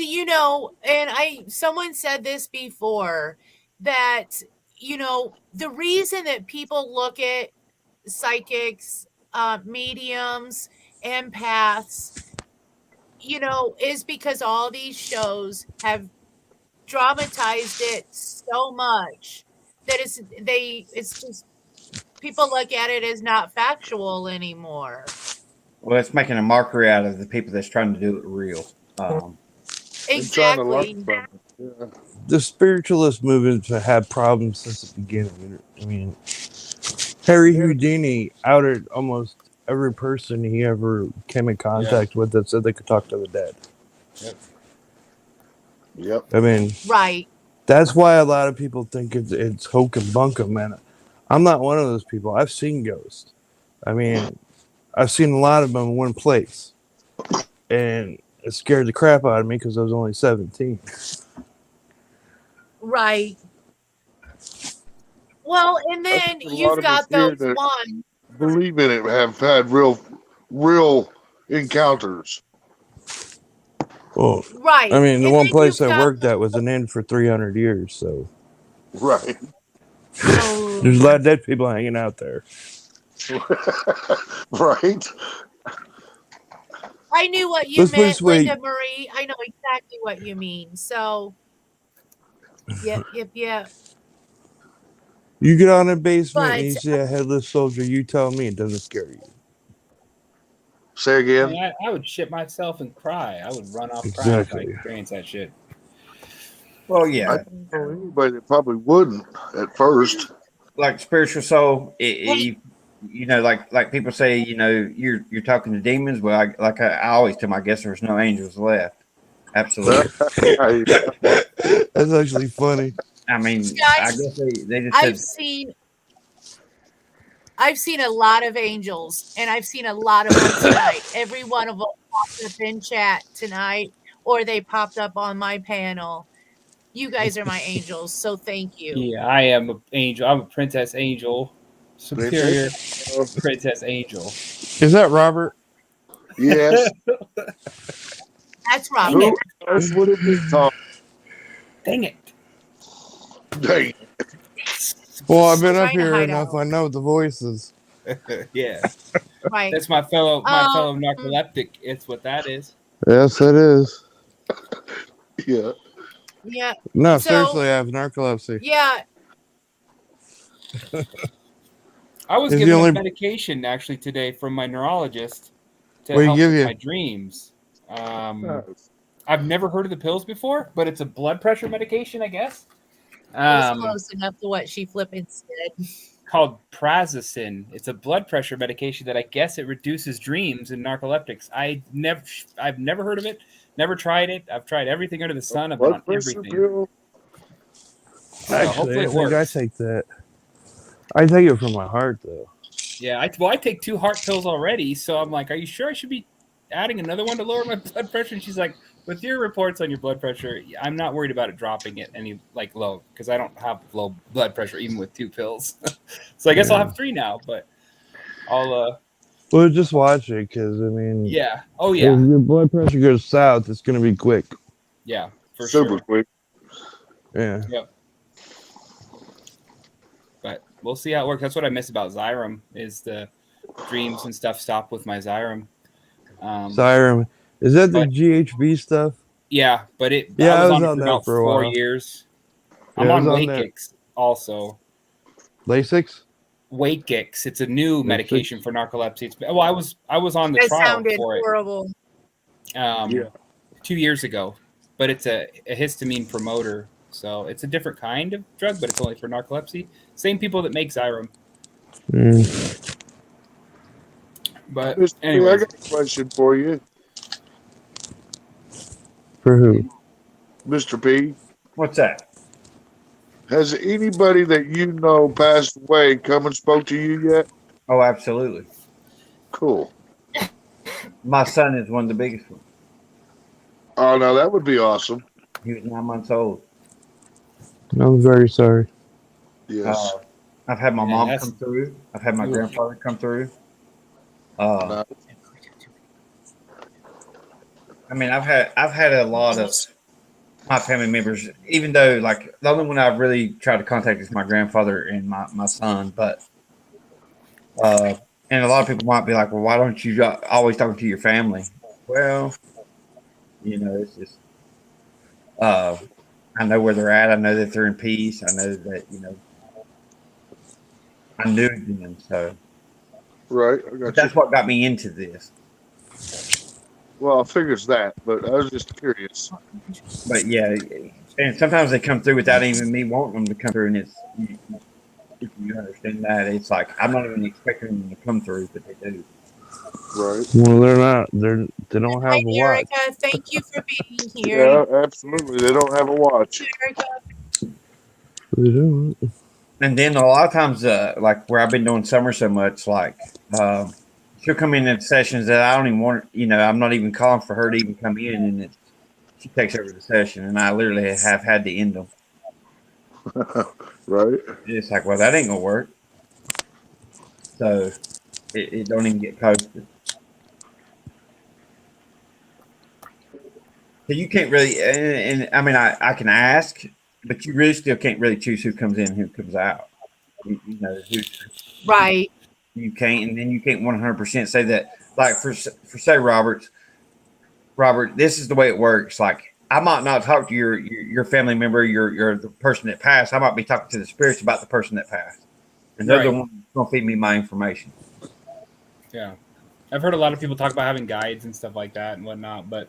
someone said this before, that the reason that people look at psychics, mediums, empaths, is because all these shows have dramatized it so much that it's just people look at it as not factual anymore. Well, it's making a mockery out of the people that's trying to do it real. Exactly. Yeah. The spiritualist movements have had problems since the beginning. I mean, Harry Houdini outed almost every person he ever came in contact with that said they could talk to the dead. Yep. I mean, right. That's why a lot of people think it's hokum bunkum, man. I'm not one of those people. I've seen ghosts. I mean, I've seen a lot of them in one place, and it scared the crap out of me because I was only 17. Right. Well, and then A lot you've of us got here those that ones. believe in it have had real encounters. Well, Right. I mean, the And one then place you've I got worked at was an inn for 300 years, so Right. there's a lot of dead people hanging out there. Right. I knew what you Let's put it meant, this way. Linda Marie. I know exactly what you mean. So, yep. You get on a basement and But you see a headless soldier, you tell me it doesn't scare you. Say again. I would shit myself and cry. I would run off crying if I Exactly. experienced that shit. Well, I yeah, don't know anybody that probably wouldn't at first. like spiritual soul. You know, like people say, you know, you're talking to demons. Well, I always tell my guests, there's no angels left. Absolutely. That's actually funny. I mean, I guys, guess they just said I've seen a lot of angels, and I've seen a lot of them tonight. Every one of them popped up in chat tonight, or they popped up on my panel. You guys are my angels, so thank you. Yeah, I am an angel. I'm a princess angel, superior princess angel. Is that Robert? Yes. That's Robert. Who else would it be, Tom? Dang it. Dang it. Well, I've been up Trying to here hide enough. out. I know the voices. Yeah. Right. That's my fellow narcoleptic. It's what that is. Yes, it is. Yeah. Yeah. No, So- seriously, I have narcolepsy. Yeah. I was It's given the only- a medication actually today from my neurologist to What do you help give with you? my dreams. I've never heard of the pills before, but it's a blood pressure medication, I guess. It was close enough to what she flipping said. Called Prazosin. It's a blood pressure medication that I guess it reduces dreams in narcoleptics. I've never heard of it. Never tried it. I've tried everything under the sun. I've been on Blood pressure everything. pill? So Actually, hopefully I it think I works. take that. I take it for my heart, though. Yeah, I take 2 heart pills already, so I'm like, are you sure I should be adding another one to lower my blood pressure? And she's like, with your reports on your blood pressure, I'm not worried about it dropping it any low, because I don't have low blood pressure even with 2 pills. So I guess I'll have 3 now, but I'll Well, just watch it, because, I mean... yeah. Oh yeah. If your blood pressure goes south, it's going to be quick. Yeah, for Super sure. quick. Yeah. Yep. But we'll see how it works. That's what I miss about Xyrem is the dreams and stuff stop with my Xyrem. Xyrem. Is that the GHB stuff? Yeah, but I was on it for about for a 4 while. years. Yeah, I'm I on was on that. Wakix also. Lasix? Wakix. It's a new Lasix? medication for narcolepsy. I was on the That trial sounded for it. horrible. 2 years ago, but it's a histamine promoter, so it's a different kind of drug, but it's only for narcolepsy. Same people that make Xyrem. But Mr. P, anyway, I got a question for you. For who? Mr. P. What's that? Has anybody that you know passed away come and spoke to you yet? Oh, absolutely. Cool. My son is one of the biggest ones. Oh, no, that would be awesome. He was 9 months old. I'm very sorry. Yes. I've had my Yeah, mom that's- come through. I've had my Ooh. grandfather come through. No. I mean, I've had a lot of my family members, even though like the only one I've really tried to contact is my grandfather and my son. But and a lot of people might be like, well, why don't you always talking to your family? Well, you know, it's just I know where they're at. I know that they're in peace. I know that, you know, I knew them, so Right, I got you. that's what got me into this. Well, I figures that, but I was just curious. But yeah, and sometimes they come through without even me wanting them to come through, and if you understand that, it's like I'm not even expecting them to come through, but they do. Right. Well, they're not. They don't Hi, have a watch. Erica. Thank you for being here. Yeah, absolutely. They don't have a watch. Erica. They don't. And then a lot of times, like where I've been doing summer so much, like she'll come in sessions that I don't even want. I'm not even calling for her to even come in, and she takes over the session, and I literally have had to end them. Right. It's like, well, that ain't gonna work. So it don't even get posted. So you can't really, and I mean, I can ask, but you really still can't really choose who comes in and who comes out. Right. You can't, and then you can't 100% say that. Like for say Robert, this is the way it works. Like I might not talk to your family member, your the person that passed. I might be talking to the spirits about the person that passed, and they're the ones gonna feed me my information. Yeah, I've heard a lot of people talk about having guides and stuff like that and whatnot, but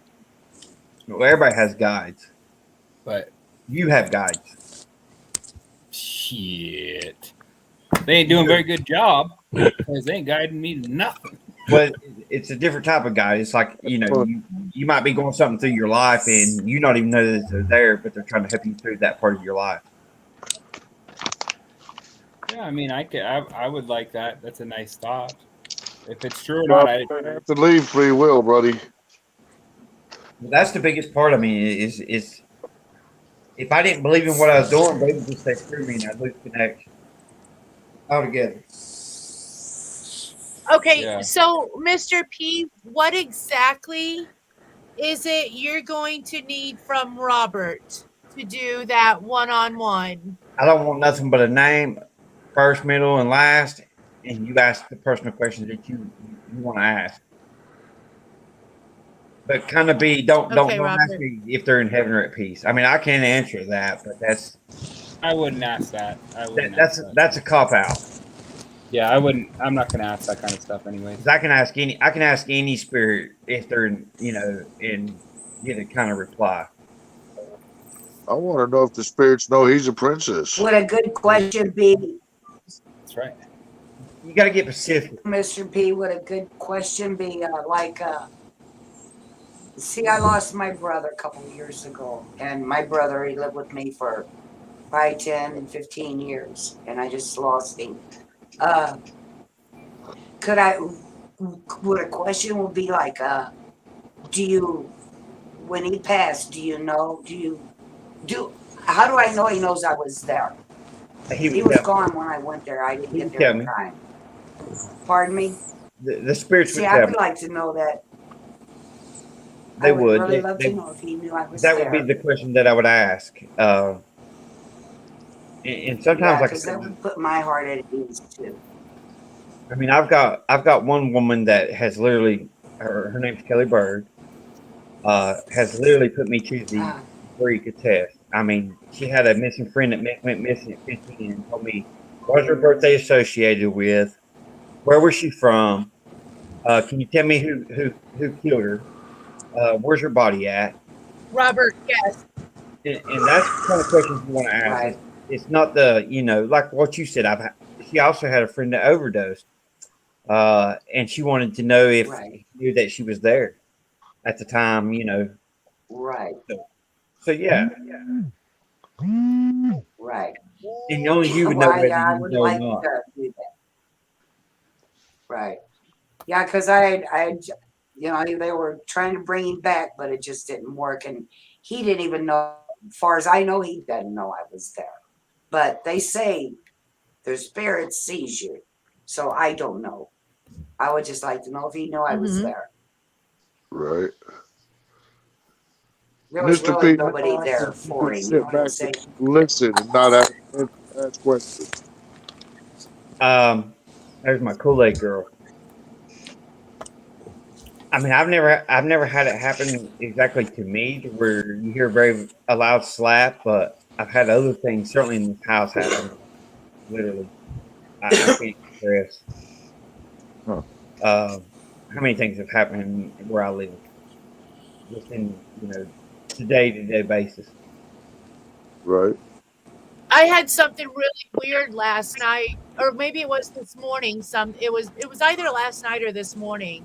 well, everybody has guides. But you have guides. Shit, they ain't doing a very good job because they ain't guiding me to nothing. But it's a different type of guide. It's like you might be going something through your life and you not even know that they're there, but they're trying to help you through that part of your life. Yeah, I mean, I would like that. That's a nice thought. If it's true or not, I have to leave free will, buddy. That's the biggest part of me is if I didn't believe in what I was doing, they would just say screw me and I'd lose connection altogether. Okay, so Mr. P, what exactly is it you're going to need from Robert to do that one-on-one? I don't want nothing but a name, first, middle, and last, and you ask the personal questions that you want to ask. But kind of don't ask me if they're in heaven or at peace. I mean, I can't answer that, but that's. I wouldn't ask that. That's a cop out. Yeah, I wouldn't. I'm not gonna ask that kind of stuff anyway. I can ask any spirit if they're and get a kind of reply. I want to know if the spirits know he's a princess. Would a good question be? That's right. You got to get specific, Mr. P. Would a good question be see, I lost my brother a couple of years ago, and my brother, he lived with me for 5, 10, and 15 years, and I just lost him. Would a question would be like, when he passed, how do I know he knows I was there? He was gone when I went there. I didn't get there in time. Pardon me? The spirits would tell me. See, I would like to know that. They would. Really love to know if he knew I was that there. would be the question that I would ask. And sometimes, like I said, that would put my heart at ease too. I mean, I've got one woman that has literally, her name's Kelly Bird, has literally put me to the freak test. I mean, she had a missing friend that went missing at 15 and told me what was her birthday associated with, where was she from, can you tell me who killed her, where's her body at? Robert, yes. And that's the kind of questions you want to ask. Right. It's not like what you said. She also had a friend that overdosed, and she wanted to know if he knew that she was there at the time. Right. So yeah. Right. And only you would know whether I you would know like or not. to do that. Right. Yeah, because I they were trying to bring him back, but it just didn't work, and he didn't even know. As far as I know, he doesn't know I was there. But they say their spirit sees you, so I don't know. I would just like to know if he knew I was there. Right. There was Mr. really P, nobody there for him. Sit back and listen and not ask questions. There's my Kool-Aid girl. I mean, I've never had it happen exactly to me to where you hear a loud slap, but I've had other things certainly in this house happen. Literally, I can't express Huh. how many things have happened where I live, just in day-to-day basis. Right. I had something really weird last night, or maybe it was this morning. It was either last night or this morning.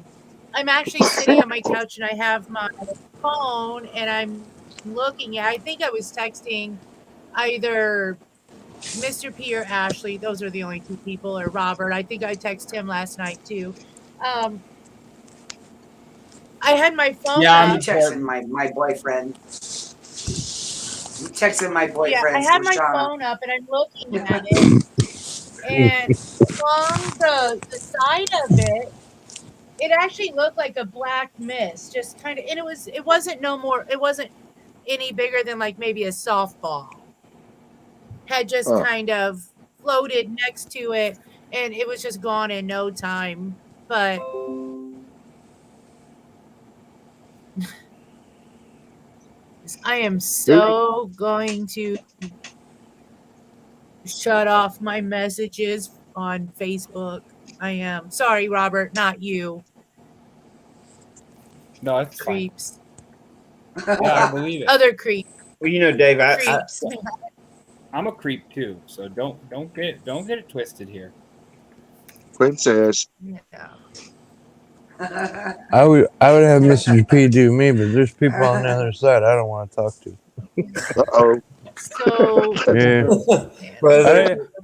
I'm actually sitting on my couch and I have my phone and I'm looking at. I think I was texting either Mr. P or Ashley. Those are the only two people, or Robert. I think I texted him last night too. I had my phone I'm up. texting my boyfriend. You texting my Yeah, boyfriend, I had my Shauna. phone up and I'm looking at it, and along the side of it, it actually looked like a black mist, just kind of, and it wasn't any bigger than like maybe a softball. Had just kind of floated next to it, and it was just gone in no time. But I am so going to shut off my messages on Facebook. I am sorry, Robert, not you. No, it's Creeps. Fine. Yeah, I believe it. Other creeps. Well, Dave, I'm a creep too, so don't get it twisted here. Princess. Yeah. I would have Mr. P do me, but there's people on the other side I don't want to talk to. Uh-oh. So yeah,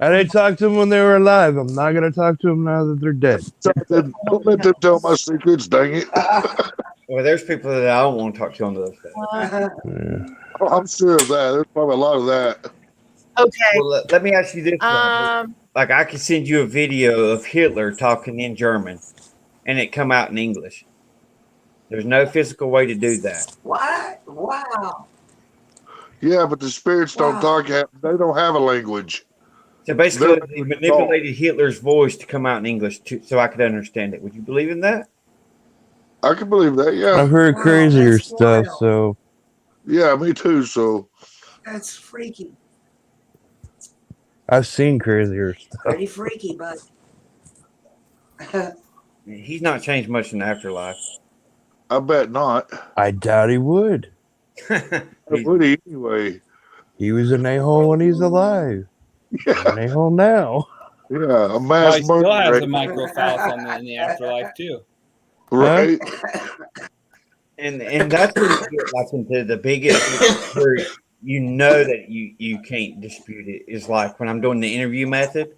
I didn't talk to them when they were alive. I'm not gonna talk to them now that they're dead. Don't let them tell my secrets, dang it. Well, there's people that I don't want to talk to on the other side. Yeah. Oh, I'm sure of that. There's probably a lot of that. Okay. Well, let me ask you this. Like, I could send you a video of Hitler talking in German, and it come out in English. There's no physical way to do that. What? Wow. Yeah, but the spirits don't talk. They don't have a language. So basically, they manipulated Hitler's voice to come out in English so I could understand it. Would you believe in that? I can believe that, yeah. I've heard crazier stuff, so. Yeah, me too, so. That's freaky. I've seen crazier stuff. Pretty freaky, but. He's not changed much in the afterlife. I bet not. I doubt he would. Would he anyway? He was an a-hole when he's alive. Yeah. An a-hole now. Yeah, a He mass still murderer. has a microphallus in the afterlife too. Right. And that's where you get like into the biggest where you know that you can't dispute it is like when I'm doing the interview method.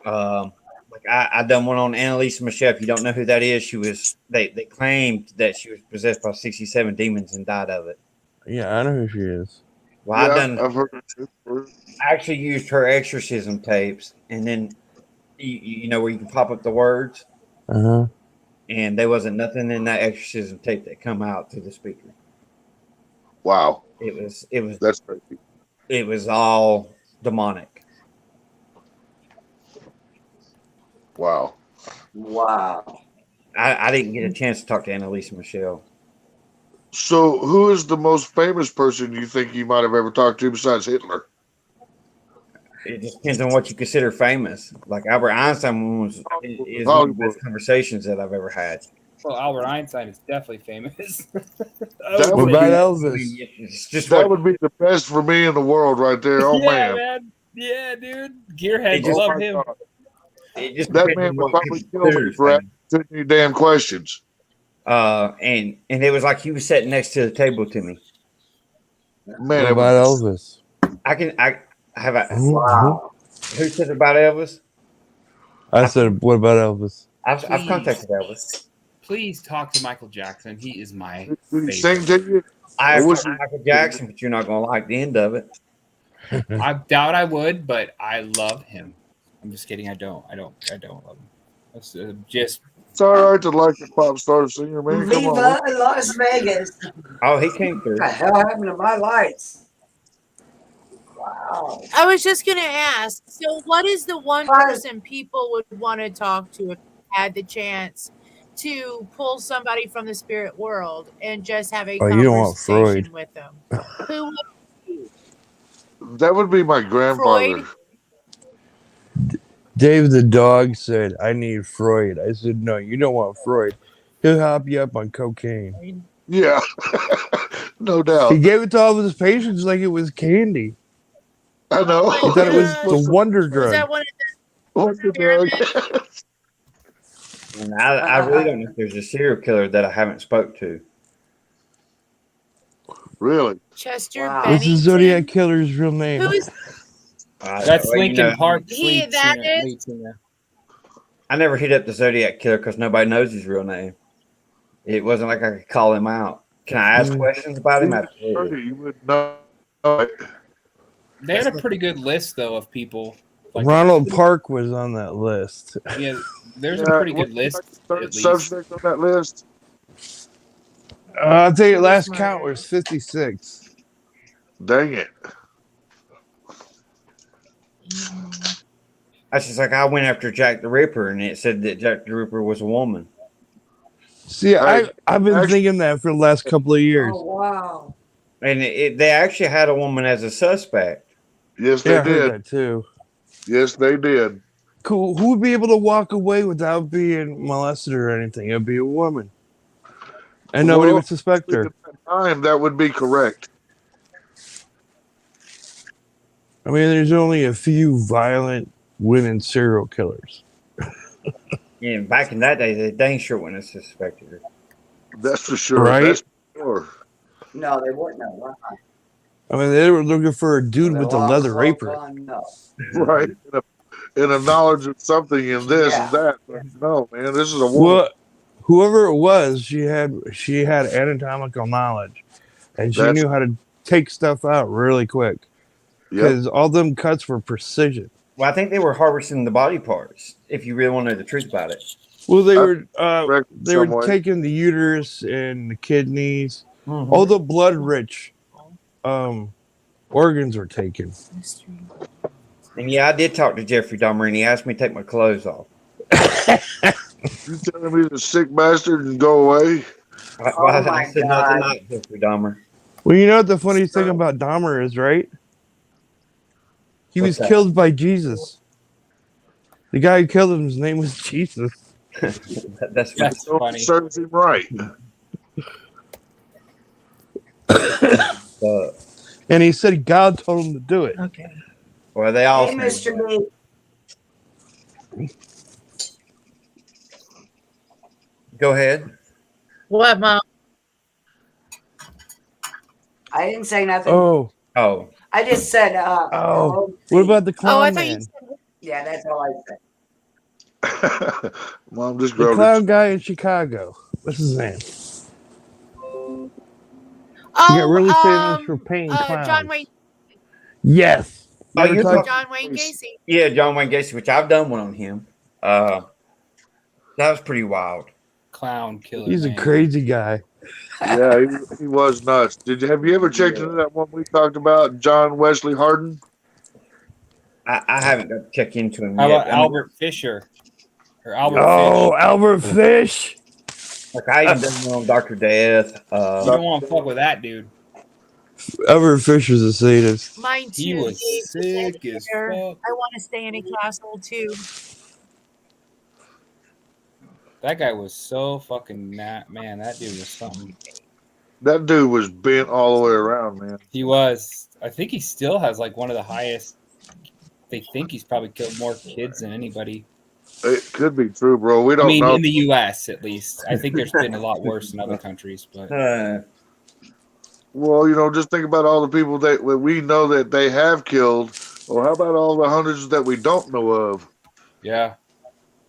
Like I done one on Annalisa Michelle. If you don't know who that is, they claimed that she was possessed by 67 demons and died of it. Yeah, I know who she is. Well, Yeah, I've heard it. I actually used her exorcism tapes, and then you know where you can pop up the words. Uh-huh. And there wasn't nothing in that exorcism tape that come out through the speaker. Wow. It was That's crazy. It was all demonic. Wow. Wow. I didn't get a chance to talk to Annalisa Michelle. So, who is the most famous person you think you might have ever talked to besides Hitler? It just depends on what you consider famous. Like Albert Einstein is one of the best conversations that I've ever had. Well, Albert Einstein is definitely famous. That What would about be- Elvis? It's just That would be the best for me in the world right there. Oh, yeah, man. Yeah, dude. Gearheads just- love my him. God. It just That depends man on would what probably people kill me consider for famous. asking any damn questions. And it was like he was sitting next to the table to me. Man, What it about was, Elvis? I have a Wow. who said about Elvis? I said, what about Elvis? I've Please. contacted Elvis. Please talk to Michael Jackson. He is my did he favorite. sing to you? I have Or was talked to Michael Jackson, but you're not gonna like the end of it. I doubt I would, but I love him. I'm just kidding. I don't love him. That's just It's all right to like a pop star singer, man. Come on. Viva Las Vegas. Oh, he came through. What the hell happened to my lights? Wow. I was just gonna ask. So, what is the one person people would want to talk to if they had the chance to pull somebody from the spirit world and just have a Oh, you don't want conversation Freud. with them? Who would it be? That would be my grandfather. Freud? Dave the dog said, "I need Freud." I said, "No, you don't want Freud. He'll hop you up on cocaine." Yeah, no He doubt. gave it to all of his patients like it was candy. I know. He thought it was the wonder Was drug. that one of What's the drug? And I really don't know if there's a serial killer that I haven't spoke to. Really? Chester Wow. What's the Bennington? Zodiac killer's real name? Who is That's Well, you Lincoln know, Park. he? Lead That singer- is? lead singer. I never hit up the Zodiac killer because nobody knows his real name. It wasn't like I could call him out. Can I ask questions about him? Absolutely. You would know. They had a pretty good list though of people. Like, Ronald Park was on that list. yeah, there's a Yeah, pretty good what's list. the third At least. subject on that list? I'll tell you, last count was 56. Dang it. That's just like I went after Jack the Ripper, and it said that Jack the Ripper was a woman. See, I've been thinking that for the last couple of years. Oh, wow. And they actually had a woman as a suspect. Yes, Yeah, they I heard did. that too. Yes, they did. Cool. Who would be able to walk away without being molested or anything? It'd be a woman. And nobody would suspect her. At that time, that would be correct. I mean, there's only a few violent women serial killers. Yeah, back in that day, they dang sure wouldn't have suspected her. That's for sure. Right? That's for sure. No, they wouldn't know. Why? I mean, they were looking for a dude with a leather apron. No. Right. In a knowledge of something in this Yeah. and that. No, man, this is a woman. Well, whoever it was, she had anatomical knowledge, and she knew how to take stuff out really quick because all them cuts were precision. Well, I think they were harvesting the body parts. If you really want to know the truth about it. Well, they were somewhat. taking the uterus and the kidneys, all the blood-rich organs were taken. And yeah, I did talk to Jeffrey Dahmer, and he asked me to take my clothes off. You telling me the sick bastard and go away? I said not tonight, Jeffrey Dahmer. Well, you know what the funniest thing about Dahmer is, right? He was killed by Jesus. The guy who killed him, his name was Jesus. That's funny. Serves him right. And he said God told him to do it. Okay. Well, they all Hey, Mr. B. Go ahead. What, Mom? I didn't say nothing. Oh, I just said, what about the clown Oh, I thought you man? said, yeah, that's all I said. Mom just The grilled clown guy in Chicago. What's his name? Oh, You got really famous for painting clowns. John Wayne. Yes. Oh, You you're ever talk- John Wayne Gacy. Yeah, John Wayne Gacy, which I've done one on him. That was pretty wild. Clown killer. He's a man. crazy guy. Yeah, he was nuts. Have you ever checked into that one we talked about, John Wesley Hardin? I haven't got to check into him How yet. about Albert Fisher? Or Albert Oh, Fish? Albert Fish. Like I even done one on Dr. Death. You don't want to fuck with that dude. Albert Fisher's a sadist. Mine too. He was Dave. sick as I fuck. want to stay in a castle too. That guy was so fucking man. That dude was something. That dude was bent all the way around, man. He was. I think he still has like one of the highest. They think he's probably killed more kids than anybody. It could be true, bro. We don't I mean, know. in the U.S. at least. I think there's been a lot worse in other countries, but Well, just think about all the people that we know that they have killed. Or how about all the hundreds that we don't know of? yeah,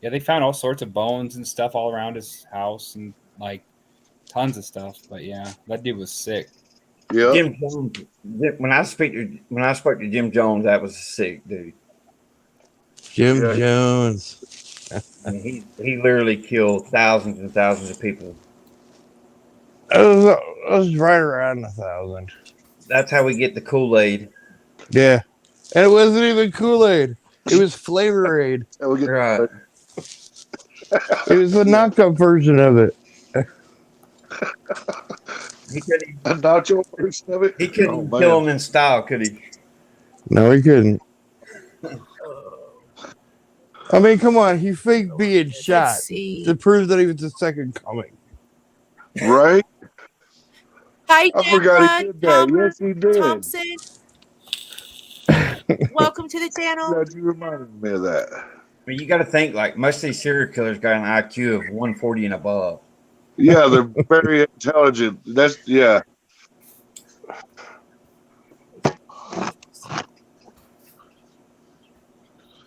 they found all sorts of bones and stuff all around his house and like tons of stuff. But yeah, that dude was sick. Yeah. Jim Jones. When I spoke to Jim Jones, that was a sick dude. Jim Jones. I mean, he literally killed thousands and thousands of people. It was right around 1,000. That's how we get the Kool-Aid. Yeah. And it wasn't even Kool-Aid. It was Flavor Aid. Right. It was a knockoff version of it. He couldn't A nacho version of it? He couldn't kill him in style, could he? No, he couldn't. I mean, come on, he faked being shot Let's see. to prove that he was the second coming. Right? Hi, I forgot he Deborah did that. Yes, he did. Thompson. Welcome to the channel. Glad you reminded me of that. But you got to think like most of these serial killers got an IQ of 140 and above. Yeah, they're very intelligent. That's yeah.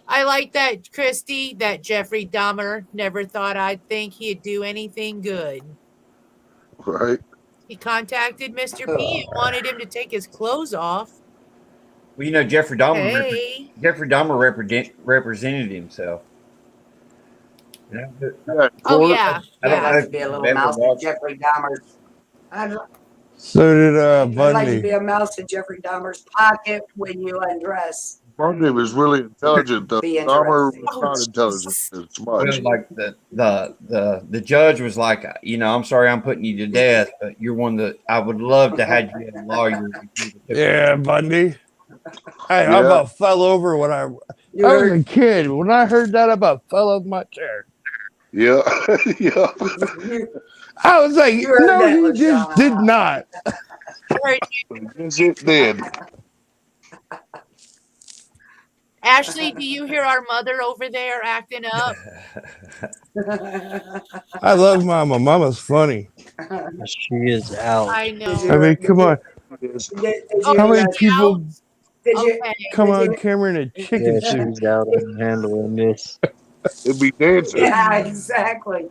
I like that, Christy, that Jeffrey Dahmer never thought I'd think he'd do anything good. Right. He contacted Mr. P and wanted him to take his clothes off. Well, you know, Jeffrey Dahmer Hey. represented himself. Yeah, Oh, yeah. I'd Yeah. like to be a little mouse in Jeffrey Dahmer's. So did I'd like to Bundy. be a mouse in Jeffrey Dahmer's pocket when you undress. Bundy was really intelligent though. Be Dahmer interesting. was not intelligent as much. Like the judge was like, you know, I'm sorry I'm putting you to death, but you're one that I would love to have you as a lawyer. Yeah, Bundy. Hey, I Yeah. about fell over when I was a kid. When I heard that, I about fell off my chair. Yeah. Yeah. I was like, You heard no, that, he just LaShawn. did not. Yes, it did. Ashley, do you hear our mother over there acting up? I love Mama. Mama's funny. She is out. I know. I mean, come on. How many Did people you, Okay. come did on you- camera in a Yeah, chicken suit? she's out on handling this. It'd be dancing. Yeah, exactly.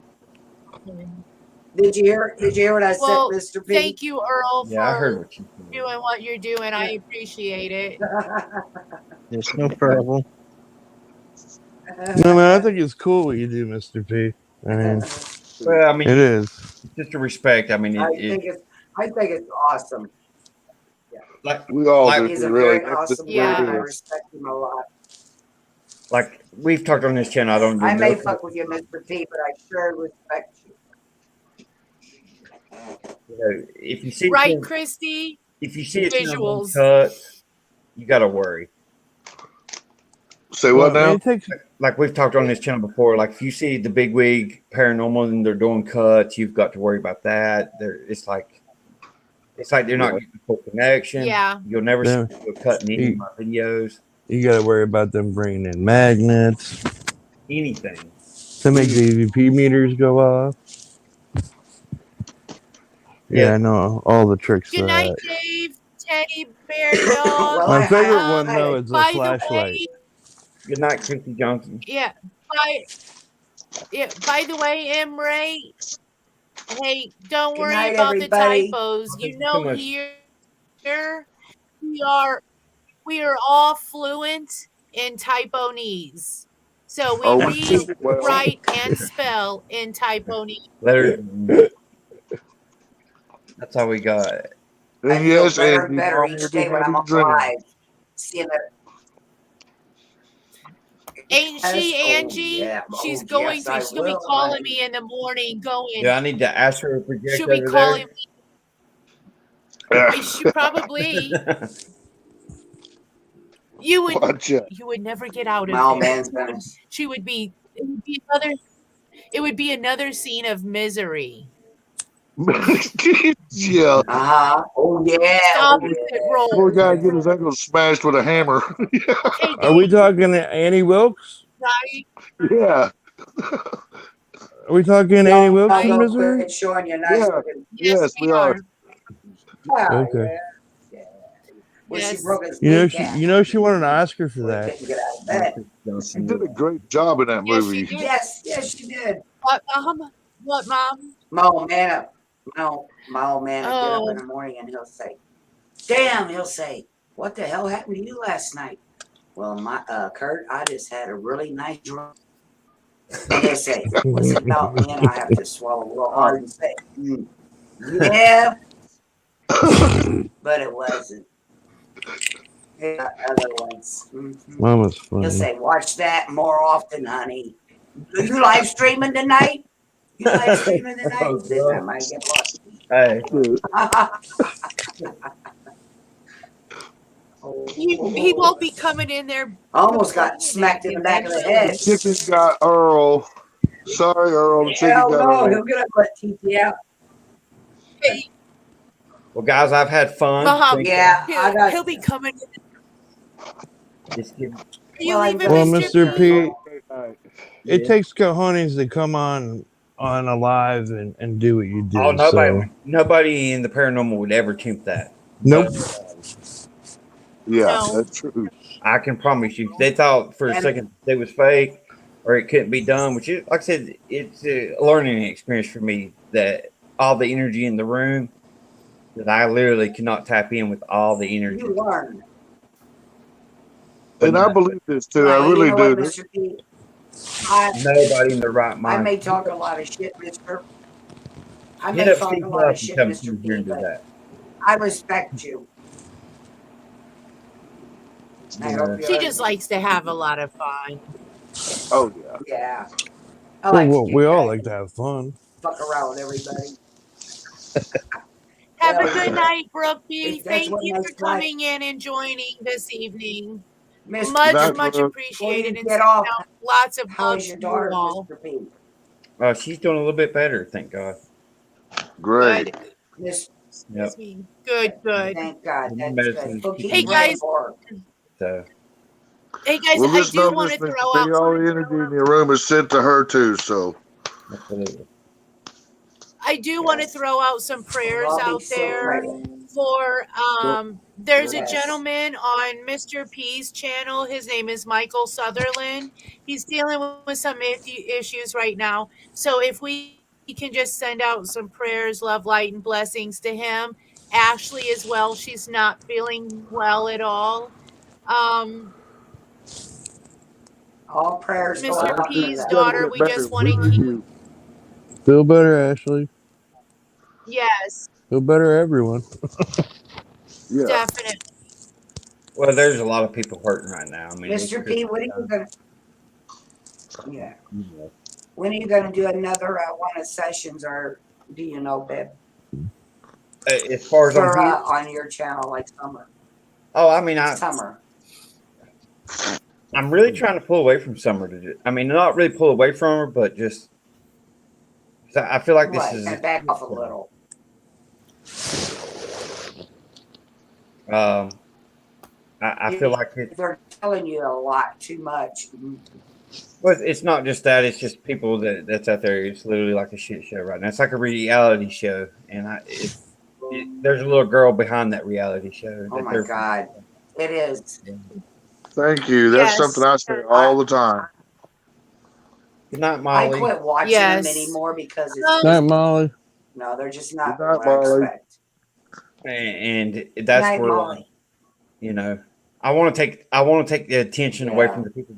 Did you hear what I Well, said, Mr. P? thank you, Earl, Yeah, I heard for what you said. doing what you're doing. I appreciate it. There's no problem. No, man, I think it's cool what you do, Mr. P. I mean, Well, I mean, it is. just to respect. I mean, I think it's awesome. like We all Like- do. He's a Really. very awesome Yeah. guy. I respect him a lot. like we've talked on this channel. I don't. Do I may no- fuck with you, Mr. P, but I sure respect you. you know, if you see Right, Christy? if you see a channel Visuals. cut, you got to worry. Say what Well, now? it takes, Like we've talked on this channel before. Like if you see the big wig paranormal and they're doing cuts, you've got to worry about that. It's like they're not getting the full connection. Yeah. You'll never Yeah. see a cut in any of my videos. you got to worry about them bringing in magnets Anything. to make the EVP meters go off. Yeah, Yeah. I know all the tricks for Good night, that. Dave, Teddy Bear Dog. Well, My favorite I- one though is the By the flashlight. way, Good night, Christy Johnson. by the way, Emre, hey, don't Good worry night, about everybody. the typos. You Thank you so know, much. here we are all fluent in typonese. So we Oh, read, well. write, and spell in typonese. Letters. That's all we got. I And feel yes, better and and better each day when I'm alive. Seeing that. Ain't she, Yes, oh, Angie? yeah. She's Oh, going yes, to. I She'll be will, calling honey. me in the morning. Going. Do I need to ask her to project She'll be over calling there? me. She probably. You would. Watch out. You would never get out of My old there. man's gonna. She would be. It would be another. It would be another scene of misery. Yeah. Oh yeah. Oh, Opposite yeah. role. Poor guy get his ankle smashed with a hammer. Okay, Are we talking to Annie Wilkes? right? Yeah. Are we talking Annie Wilkes in I'll go Missouri? quit showing you nice Yeah. looking. Yes, we are. Yeah, Okay. yeah. Well, Yes. she broke his You know kneecap. she won an Oscar for Well, that. couldn't get out of bed. She did a great job in that Yes, she movie. did. Yes, she did. What, Mom? What, Mom? My old man up. My old man would get up Oh. in the morning and he'll say, "Damn," he'll say, "what the hell happened to you last night?" Well, Kurt, I just had a really nice drink. And he'll say, "Was it about me?" And I have to swallow real hard and say, "Yeah," but it wasn't. He got other ones. Mhm. Mama's He'll funny. say, "Watch that more often, honey." Are you live streaming tonight? You live streaming tonight? Oh, Then I God. might get lost. Hey, He won't be coming in there. I almost got smacked in the back of the head. Chicken got Earl. Sorry, Earl. The chicken Hell got no, Earl. he'll get up butt TT out. Well, guys, I've had fun. Muhammad, Yeah, I got. he'll be coming. Just give- Are you Well, leaving, Well, Mr. Mr. P? P, it takes cojones to come on alive and do what you do. Oh, So nobody in the paranormal would ever attempt that. nope. Yeah, No. that's true. I can promise you. They thought for a second it was fake or it couldn't be done, which is, like I said, it's a learning experience for me that all the energy in the room, that I literally cannot tap in with all the energy. You learn. And I believe this too. I Right, really you know do. what, Mr. P? Nobody in their right I mind. may talk a lot of shit, Mr. I Hit may up talk Steve a lot of Huff and shit, come Mr. through here P, and do but that. I respect you. I hope She you're. just likes to have a lot of fun. Oh yeah. Yeah. I like Well, to we get all back like and to have fun. fuck around with everybody. Have a Hell good yeah. night, Brookie. If that's Thank what you for makes life. coming in and joining this evening. Mr. Much, Night, much Brooke. Before you appreciated, and get send off, out lots of how love is your to daughter, you all. Mr. P? She's doing a little bit better, thank God. Great. Good. Miss, Yep. Excuse me. Good, good. thank God. The That's medicine good. is We'll keep Hey, keeping me guys. for her. so. Hey, guys, Well, I just do know want this, to Mr. throw P. out. All the energy in your room is sent to her too. So Absolutely. I do want to throw out some prayers I'll be out so there ready. for there's a Yes. gentleman on Mr. P's channel. His name is Michael Sutherland. He's dealing with some issues right now. So if we can just send out some prayers, love, light, and blessings to him. Ashley as well. She's not feeling well at all. All prayers go Mr. out for P's you them. gotta daughter, get we better. just want to We keep. you. Feel better, Ashley. Yes, Feel better, everyone. Yeah. definitely. Well, there's a lot of people hurting right now. I mean, it's Mr. P, when are you gonna? Yeah. When are you gonna do another one of sessions, or do you know, babe? As far as For I'm here, on your channel, like summer. oh, I mean, Summer. I'm really trying to pull away from Summer to do. I mean, not really pull away from her, but just. I feel like this Right, is. and back off a little. I feel like they're telling you a lot too much. well, it's not just that; it's just people that's out there. It's literally like a shit show right now. It's like a reality show, and there's a little girl behind that reality show. Oh my God, it is. Thank you. That's Yes. something I say all the time. Good night, I Molly. quit watching Yes. them anymore because it's Night, just, Molly. no, they're just not Good night, what I Molly. expect. And that's Night, where Molly. you know I want to take the attention away Yeah. from the people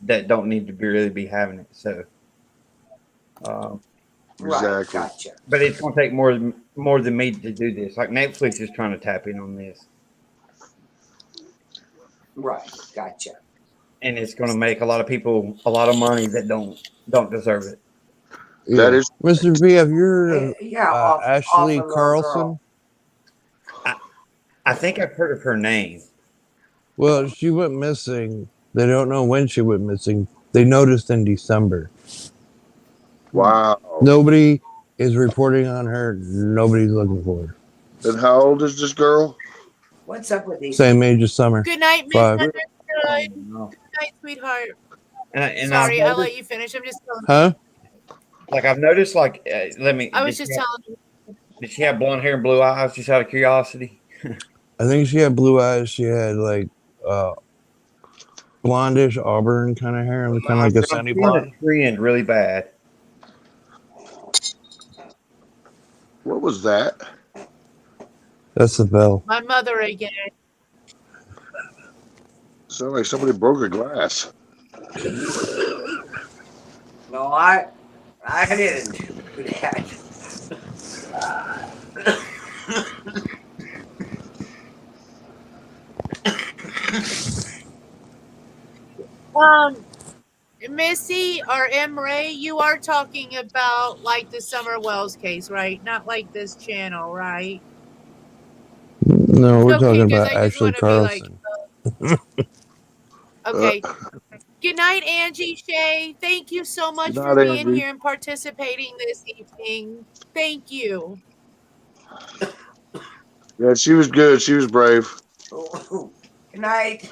that don't need to really be having it. So, Right, Exactly. gotcha. but it's going to take more than me to do this. Like Netflix is trying to tap in on this, Right, gotcha. and it's going to make a lot of people a lot of money that don't deserve it. That is Mr. B, have you heard of Yeah, Ashley a little Carlson? girl. I think I've heard of her name. Well, she went missing. They don't know when she went missing. They noticed in December. wow. Nobody is reporting on her. Nobody's looking for her. And how old is this girl? What's up with these? Same age as Summer. Good night, Five. Miss Good No. night, sweetheart. And Sorry, I've I'll let noticed, you finish. I'm just telling. Huh? like I've noticed, like let me. I was did just she have- telling you. Did she have blonde hair and blue eyes? Just out of curiosity. I think she had blue eyes. She had like blondish auburn kind of hair, and kind of like a I'm sunny feeling blonde. a trend really bad. What was that? That's the bell. My mother again. Sounded like somebody broke a glass. No, I didn't do that. Missy or M. Ray, you are talking about like the Summer Wells case, right? Not like this channel, right? No, we're Okay, talking guys, about I just Ashley want to be like, Carlson. okay. Good night, Angie Shay. Thank you so much Good for night, being Angie. here and participating this evening. Thank you. Yeah, she was good. She was brave. Good night.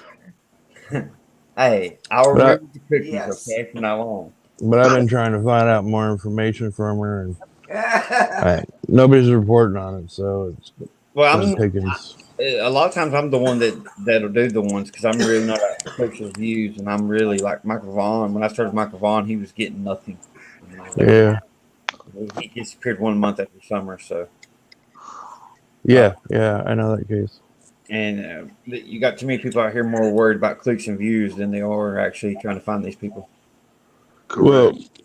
Hey, I'll But remember the cookies, Yes. okay, from now on. but I've been trying to find out more information from her, and nobody's reporting on it, so it's Well, slim pickings. a lot of times I'm the one that'll do the ones because I'm really not at social views, and I'm really like Michael Vaughn. When I started Michael Vaughn, he was getting nothing. You know, Yeah, he disappeared 1 month after summer, so yeah, I know that case. and you got too many people out here more worried about clicks and views than they are actually trying to find these people. Well, Correct.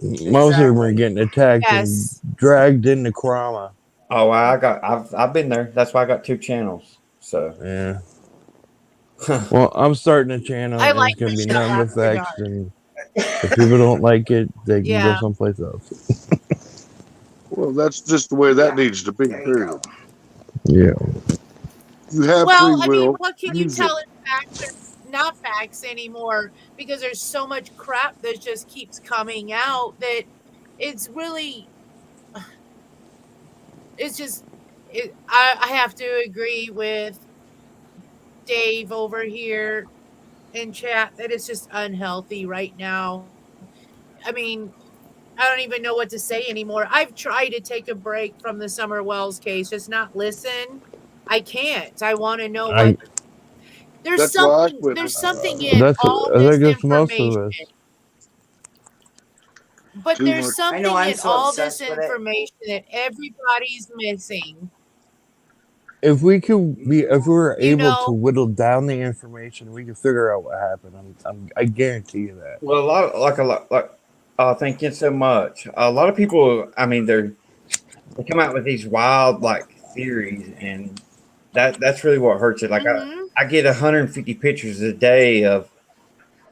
most of them are Exactly. getting attacked and Yes. dragged into Krama. Oh, I've been there. That's why I got 2 channels. So Yeah. Well, I'm starting a channel, I and like it's going to the be show nothing but After facts. Dark. And if people don't like it, they can go Yeah. someplace else. Well, that's just the way that Yeah. needs to be. There you Period. go. Yeah. You have Well, free I mean, will. what can you Use it. tell is facts or not facts anymore? Because there's so much crap that just keeps coming out that it's really, it's just, I have to agree with Dave over here in chat that it's just unhealthy right now. I mean, I don't even know what to say anymore. I've tried to take a break from the Summer Wells case, just not listen. I can't. I want to know what I That's why I quit. there's something in that's all I this think that's most of information, us. but Too there's much. I know something I'm in so all this obsessed with it. information that everybody's missing. If we were You able to know, whittle down the information, we could figure out what happened. I guarantee you that. well, thank you so much. A lot of people, I mean, they come out with these wild like theories, and that's really what hurts it. Like mhm. I get 150 pictures a day of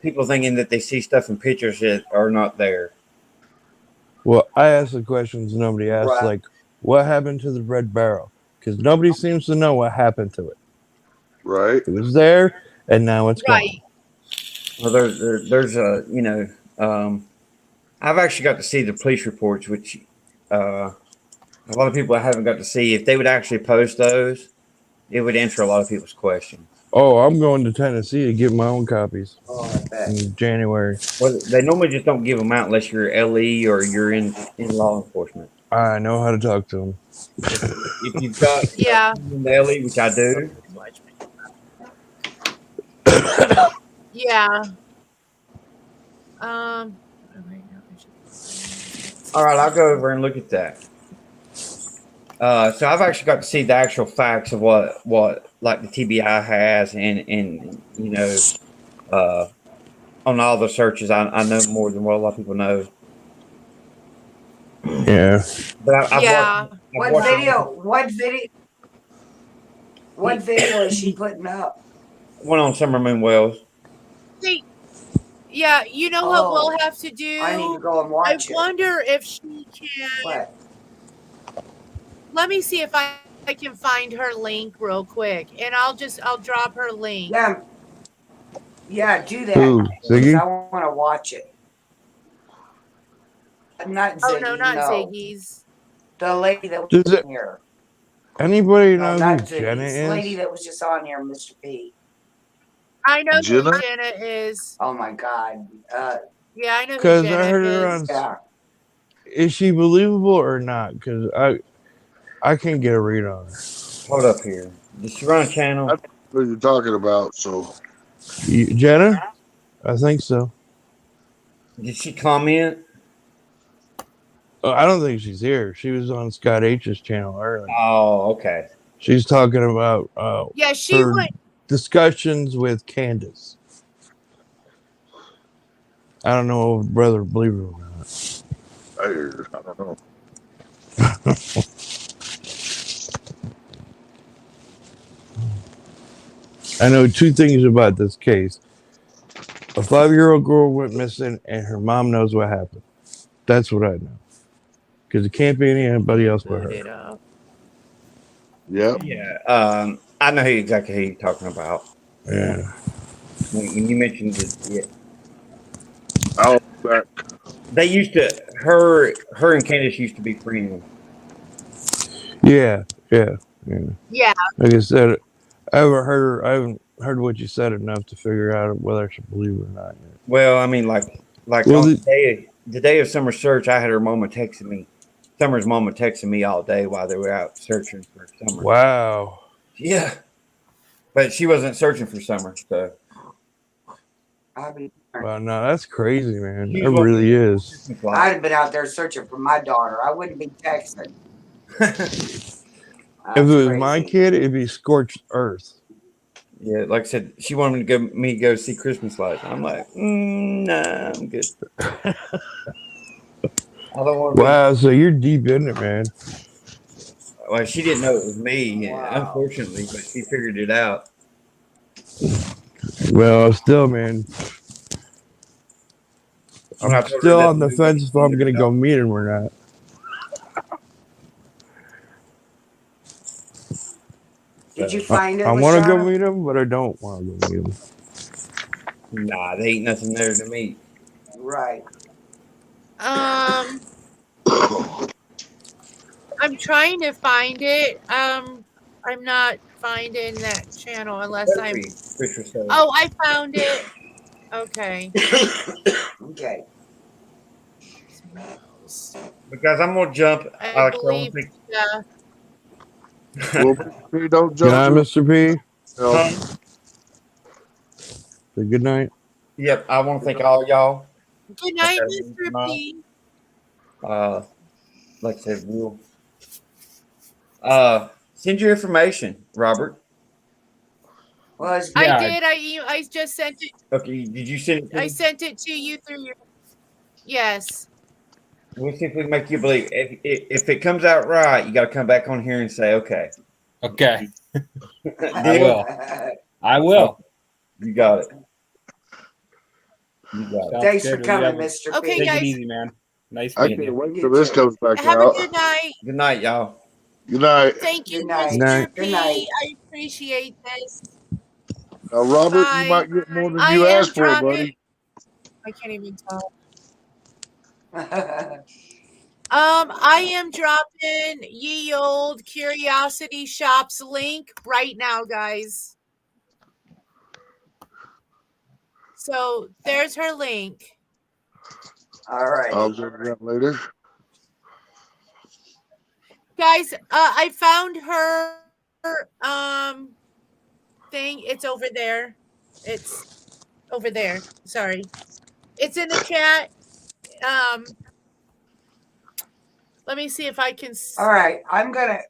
people thinking that they see stuff in pictures that are not there. Well, I ask the questions nobody asks, Right. like what happened to the red barrel? Because nobody seems to know what happened to it. Right. It was there, and now it's Right. gone. Well, there's a I've actually got to see the police reports, which a lot of people haven't got to see. If they would actually post those, it would answer a lot of people's questions. Oh, I'm going to Tennessee to get my own copies Oh, I bet. in January. Well, they normally just don't give them out unless you're LE or you're in law enforcement. I know how to talk to them. If you've got Yeah. in the LE, which I do, Yeah. all right, I'll go over and look at that. So I've actually got to see the actual facts of what like the TBI has, and on all the searches, I know more than what a lot of people know. Yeah. But Yeah. What video is she putting up? One on Summer Moon Wells. See, yeah, you know what Oh, we'll have to do? I need to go and I watch it. wonder if she can. What? Let me see if I can find her link real quick, and I'll drop her link. Yeah, do that. Who? Because Ziggy? I want to watch it. Not Ziggy. Oh no, not Ziggy's. The lady that was Does it- in here. Anybody No, know not who Ziggy. Jenna It's the lady is? that was just on here, Mr. P. I know Jenna? who Jenna is. Oh my God. Yeah, I know who Because I Jenna heard her is. on. Yeah. Is she believable or not? Because I can't get a read on her. Hold up here. Did she run a channel? That's what you're talking about. So Jenna? I think so. Did she comment? I don't think she's here. She was on Scott H's channel earlier. Oh, okay. She's talking about Yeah, she her went. discussions with Candace. I don't know if brother believe her or not. I don't know. I know 2 things about this case. A 5-year-old girl went missing, and her mom knows what happened. That's what I know. Because it can't be anybody else but Put her. it up. Yep. Yeah. I know exactly who you're talking about. Yeah. When you mentioned it, yeah. I'll be back. They used to her and Candace used to be friends. Yeah. Yeah. Yeah. Yeah. Like I said, I haven't heard what you said enough to figure out whether I should believe it or not yet. Well, I mean, like Well, on the day of Summer's search, I had her mama texting me. Summer's mama texting me all day while they were out searching for Summer. Wow. Yeah, but she wasn't searching for Summer, so. Well, no, that's crazy, man. She's It really is. I'd have been out there searching for my daughter. I wouldn't be texting. If it was my kid, it'd be scorched earth. Yeah, like I said, she wanted me to go see Christmas lights. I'm like, nah, I'm good. I don't want to. Wow, so you're deep in it, man. Well, she didn't know it was me, unfortunately, but she figured it out. Well, still, man. I'm still on the fence if I'm gonna go meet him or not. Did you find him? I want to go meet him, but I don't want to go meet him. Nah, they ain't nothing there to meet. Right. I'm trying to find it. I'm not finding that channel unless I'm. Oh, I found it. Okay. Okay. Because I'm gonna jump. I believe. Yeah. Well, Mr. P, don't Good night, jump. Mr. P. No. Say good night. Yep, I want to thank all y'all. Good night, Mr. P. Like I said, we'll send your information, Robert. Well, I did. I just sent it. Okay, did you send it to me? I sent it to you through your. Yes. We'll see if we can make you believe. If it comes out right, you got to come back on here and say, okay. Okay. I will. I will. You got it. You got it. Thanks for coming, Mr. P. Okay, Take guys. it easy, man. Nice I meeting can't you. wait till this comes back Have out. a good night. Good night, y'all. Good night. Thank you, Good night. Mr. Good P. night. I appreciate this. Now, Robert, Bye. you might get more than I you am asked for, dropping. buddy. I can't even talk. I am dropping Ye Old Curiosity Shop's link right now, guys. So there's her link. All right. I'll check it out later. Guys, I found her thing. It's over there. It's over there. Sorry. It's in the chat. Let me see if I can. All right. I'm gonna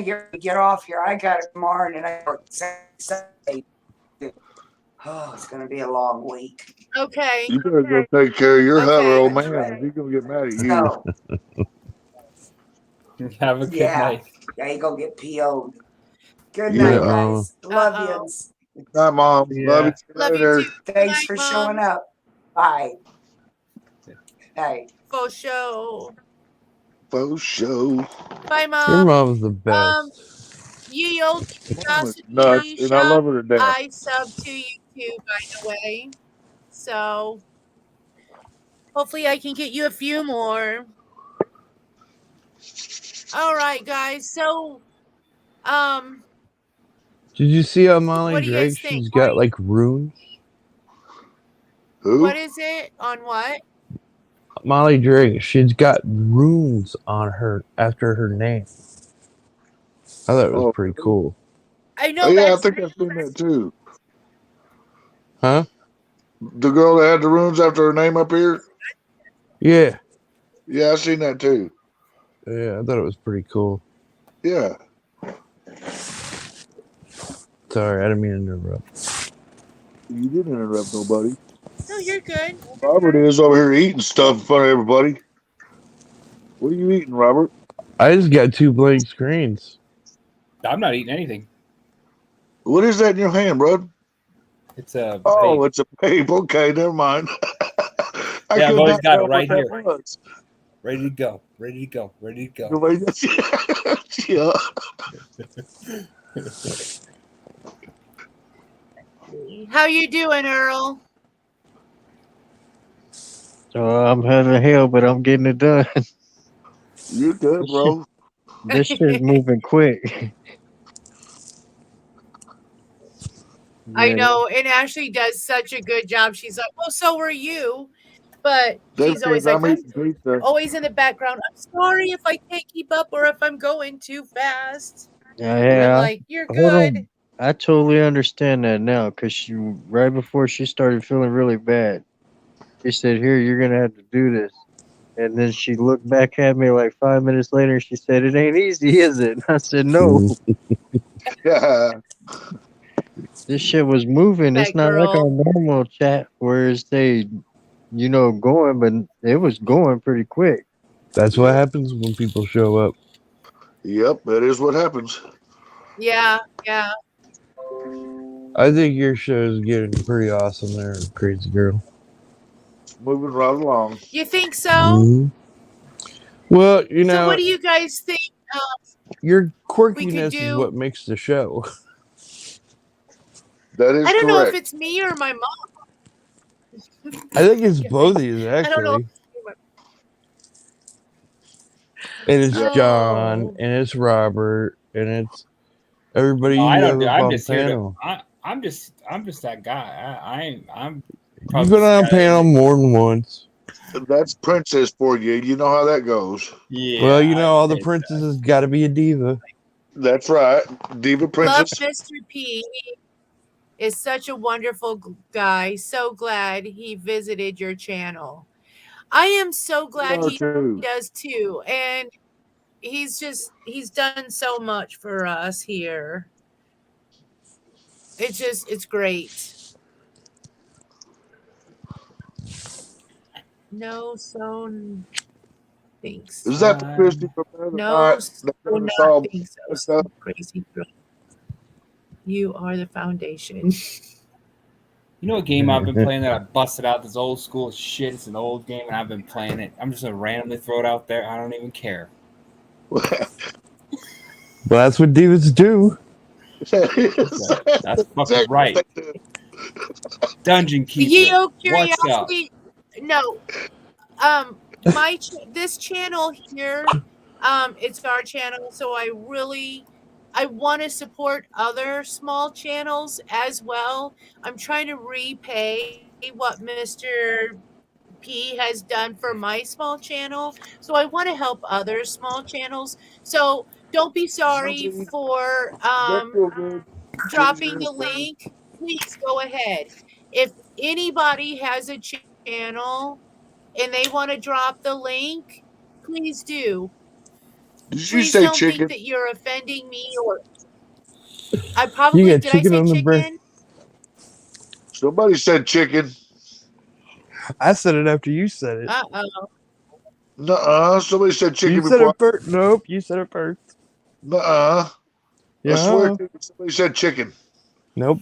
get off here. I got it tomorrow, and I work Saturday. Oh, it's gonna be a long week. Okay. You better go take care of your hubby, old That's man. right. He's gonna get mad at you. So, Have a good night. Yeah, you gonna get PO'd. Good Yeah, night, guys. Love Uh-oh. you. Hi, Mom. Yeah. Love you Love later. you too. Thanks Good for night, showing Mom. up. Bye. Hey. For show. Faux show. Bye, Your Mom. mom's the best. Ye Old Mom is Curiosity nuts, and I Shop. love her to death. I sub to you too, by the way. So hopefully I can get you a few more. All right, guys. So, Did you see how Molly what do you guys Drake? think? She's got like runes. Who? What is it? On what? Molly Drake. She's got runes on her after her name. I thought it was Oh, pretty cool. I know oh yeah, I that's think I've seen that too. Huh? The girl that had the runes after her name up here. Yeah. Yeah, I seen that too. Yeah, I thought it was pretty cool. Yeah. Sorry, I didn't mean to interrupt. You didn't interrupt nobody. no, you're good. Robert is over here eating stuff in front of everybody. What are you eating, Robert? I just got 2 blank screens. I'm not eating anything. What is that in your hand, bro? It's a. Oh, vape. it's a vape. Okay, never mind. Yeah, I've could always not got it tell right what here. that was. ready to go, ready to go, ready to go. Yeah. How you doing, Earl? So I'm having hell, but I'm getting it done. You good, bro? This shit's moving quick. I Yeah, know, and Ashley does such a good job. She's like, "Well, so are you," but That's she's because always like, I'm "I'm eating pizza. always in the background. I'm sorry if I can't keep up or if I'm going too fast." And I'm yeah. like, "You're Hold good." on. I totally understand that now, cause she right before she started feeling really bad, she said, "Here, you're gonna have to do this." And then she looked back at me like 5 minutes later. And she said, "It ain't easy, is it?" And I said, "No, Yeah. this shit was moving. It's That not like our girl. normal chat where it's going, but it was going pretty quick." That's what happens when people show up. Yep, that is what happens. Yeah, yeah. I think your show is getting pretty awesome there, Crazy Girl. Moving right along. You think so? Mhm. Well, So, what do you guys think? your We could quirkiness is do. what makes the show. That is I don't know if correct. it's me or my mom. I think it's both of you, I don't know. actually. And it's Yeah. John, Oh, and it's Robert, and it's everybody No, I you don't have do. up I'm on just here to. panel. I'm just that guy. I'm You've probably been just on the guy panel that- more than once. That's princess for you. You know how that goes. Yeah, Well, all the princesses got to be a diva. That's right. Diva love princess. Mr. P. Is such a wonderful guy. So glad he visited your channel. I am so glad You are he too. does too. And he's done so much for us here. It's great. No, so thanks. Is that the Christy from the other No, night so that never not saw think so. us So up? crazy girl. You are the foundation. You know what game I've been playing that I busted out this old school shit? It's an old game and I've been playing it. I'm just gonna randomly throw it out there. I don't even care. Well, that's what divas do. That's fucking right. Dungeon Keeper. Yeo What's up? curiosity. No. This channel here, it's our channel, so I want to support other small channels as well. I'm trying to repay what Mr. P has done for my small channel, so I want to help other small channels. So don't be sorry for That's real good. dropping the link. Please go ahead. If anybody has a channel and they want to drop the link, please do. Did you Please say don't think chicken? that you're offending me or You got did I chicken say on the breast. chicken? Somebody said chicken. I said it after you said it. Uh-oh. Nuh-uh. Somebody said chicken You said before. it first. Nope, you said it first. Nuh-uh. Yeah. I swear to you, somebody said chicken. Nope.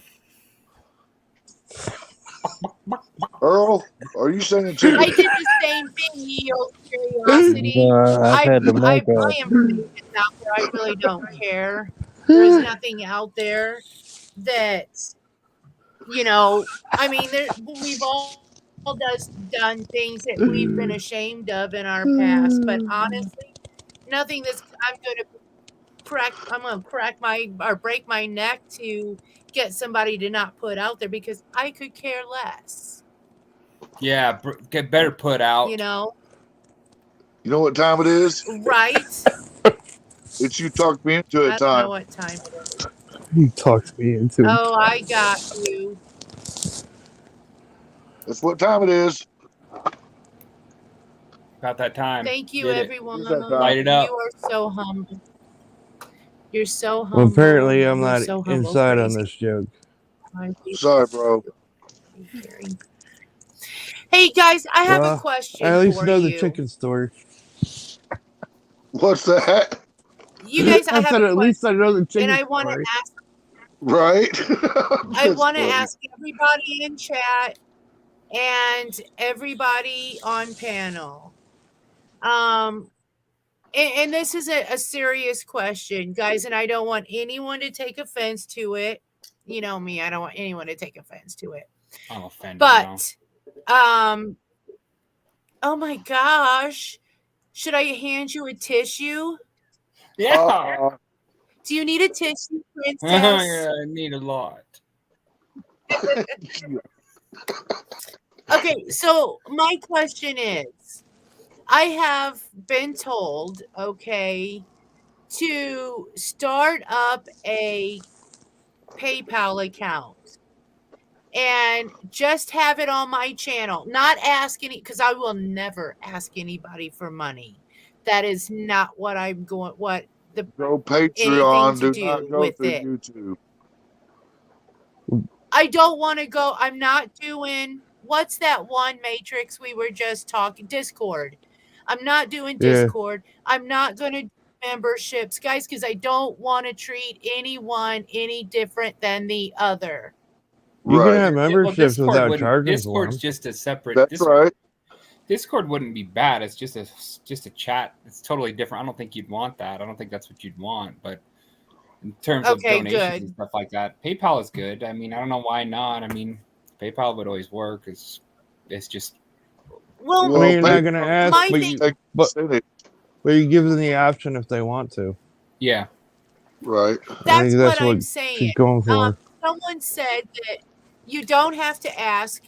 Earl, are you saying chicken? I did the same thing, Yeo Curiosity. I've had the I mic off. am famous out there. I really don't care. There's nothing out there that I mean, we've all done things that we've been ashamed of in our past, but honestly, nothing that's I'm gonna crack my or break my neck to get somebody to not put out there because I could care less. Yeah, get better put out. You know what time it is? Right? It's you talked me into it I don't know time. what time it is. You talked me into it. Oh, I got you. That's what time it is. Got that time. Thank you, Did it. everyone. Light it up. You are so humble. You're so humble. Well, apparently I'm You're not so humble, inside on crazy. this joke. Sorry, bro. Hey guys, I have a Well, question I at least for know you. the chicken story. What's that? You guys, I have said a at question, least I know the chicken and I want to story. ask. Right? I want to ask everybody in chat and everybody on panel. Um, and this is a serious question, guys, and I don't want anyone to take offense to it. You know me, I don't want anyone to take offense to it. I'm offended. But, oh my gosh, should I hand you a tissue? Yeah. Do you need a tissue, Yeah, princess? I need a lot. Okay, so my question is, I have been told, okay, to start up a PayPal account and just have it on my channel. Not ask any, because I will never ask anybody for money. That is not what I'm going. What the Go anything Patreon. to Do not do go with through it. YouTube. I don't want to go. I'm not doing. What's that one matrix we were just talking? Discord. I'm not doing Yeah. Discord. I'm not going to do memberships, guys, because I don't want to treat anyone any different than the other. You can Right. have Well, memberships Discord without wouldn't. charging for Discord's them. just a separate. That's right. Discord wouldn't be bad. It's just a chat. It's totally different. I don't think you'd want that. I don't think that's what you'd want. But in terms of Okay, donations and good. stuff like that, PayPal is good. I mean, I don't know why not. I mean, PayPal would always work. It's just I Well, mean, you're not PayPal gonna ask, my but thing, you, take but percentage. you give them the option if they want to. yeah. Right. I think that's that's what I'm what saying. she's going for. Someone said that you don't have to ask.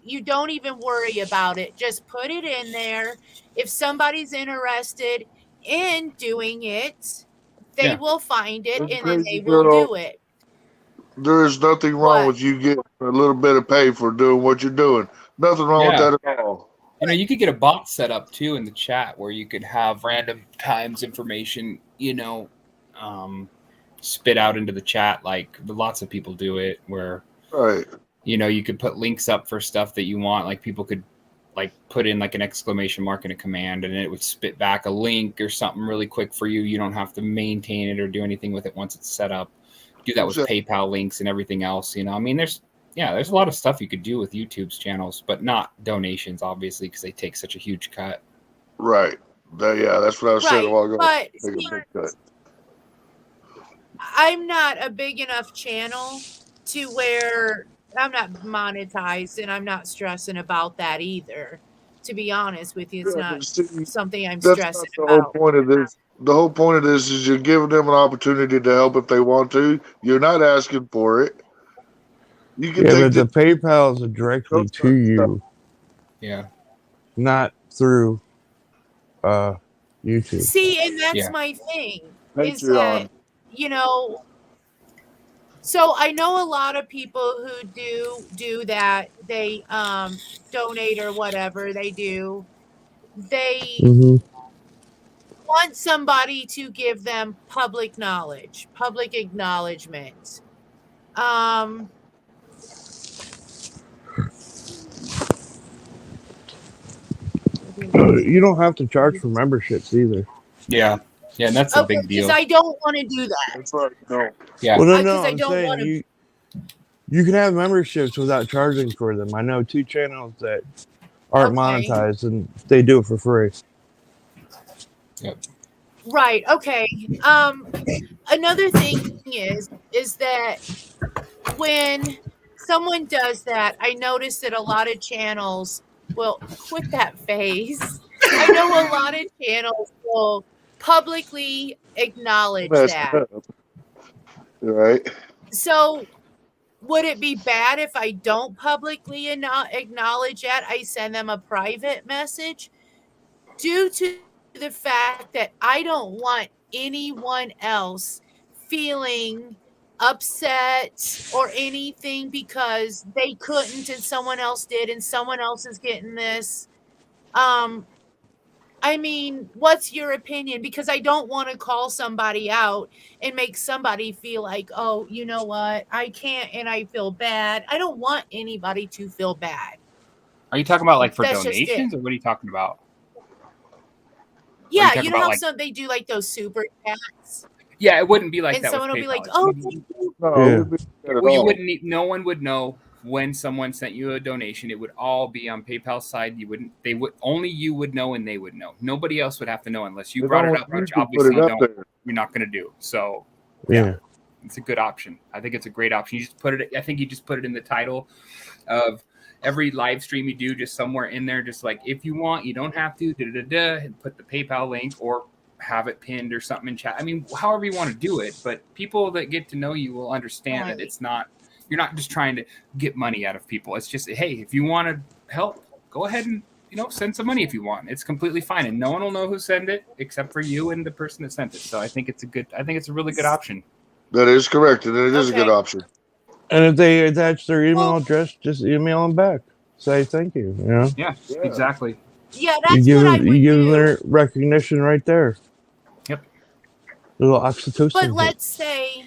You don't even worry about it. Just put it in there. If somebody's interested in doing it, they Yeah. will find it And and then crazy they will girl, do it. there is nothing wrong What? with you getting a little bit of pay for doing what you're doing. Nothing wrong Yeah. with that at all. You know, you could get a bot set up too in the chat where you could have random times information, spit out into the chat. Like lots of people do it where, Right. you could put links up for stuff that you want. Like people could like put in like an exclamation mark in a command and it would spit back a link or something really quick for you. You don't have to maintain it or do anything with it once it's set up. Do that with PayPal links and everything else. I mean, there's a lot of stuff you could do with YouTube's channels, but not donations, obviously, because they take such a huge cut. Right. That's what I was saying a while ago. But Take a see, big cut. I'm not a big enough channel to where I'm not monetized and I'm not stressing about that either. To be honest with you, it's Yeah, not but see, something I'm that's stressing not the whole about. point of this. The whole point of this is you're giving them an opportunity to help if they want to. You're not asking for it. You can Yeah, take but the PayPal is directly to you, Yeah. not through YouTube. See, and that's Yeah. my thing is Patreon. that, so I know a lot of people who do that. They donate or whatever they do. They Mm-hmm. want somebody to give them public knowledge, public acknowledgement. You don't have to charge for memberships either. Yeah. Yeah, and that's a Okay, big deal. because I don't want to do that. That's right. No. Yeah. Well, no, Because I I'm don't saying want to. you can have memberships without charging for them. I know 2 channels that aren't Okay. monetized and they do it for free. Yep. Right. Okay. Another thing is that when someone does that, I notice that a lot of channels will quit that face. I know a lot of channels will publicly acknowledge Messed that. up. Right. So would it be bad if I don't publicly acknowledge that? I send them a private message due to the fact that I don't want anyone else feeling upset or anything because they couldn't and someone else did and someone else is getting this. I mean, what's your opinion? Because I don't want to call somebody out and make somebody feel like, oh, you know what? I can't and I feel bad. I don't want anybody to feel bad. Are you talking about like for That's just it. donations or what are you talking about? Yeah, talking you know about, how like- some they do like those super chats, Yeah, it wouldn't be like and that. someone with will be like, PayPal. "Oh, thank you." No, Yeah. it would be that at Well, you all. wouldn't. No one would know when someone sent you a donation, it would all be on PayPal's side. Only you would know, and they would know. Nobody else would have to know unless you brought it up, which obviously you're not going to do. So yeah, it's a good option. I think it's a great option. You just put it. I think you just put it in the title of every live stream you do, just somewhere in there, just like, if you want, you don't have to, and put the PayPal link or have it pinned or something in chat. I mean, however you want to do it, but people that get to know you will understand that it's not, you're not just trying to get money out of people. It's just, hey, if you want to help, go ahead and, send some money if you want. It's completely fine. And no one will know who sent it except for you and the person that sent it. So I think it's a really good option. That is correct. And it is a good option. And if they attach their email address, just email them back. Say thank you. Yeah, exactly. Yeah, that's what I would you give do. them their recognition right there. Yep. A little oxytocin. But let's say,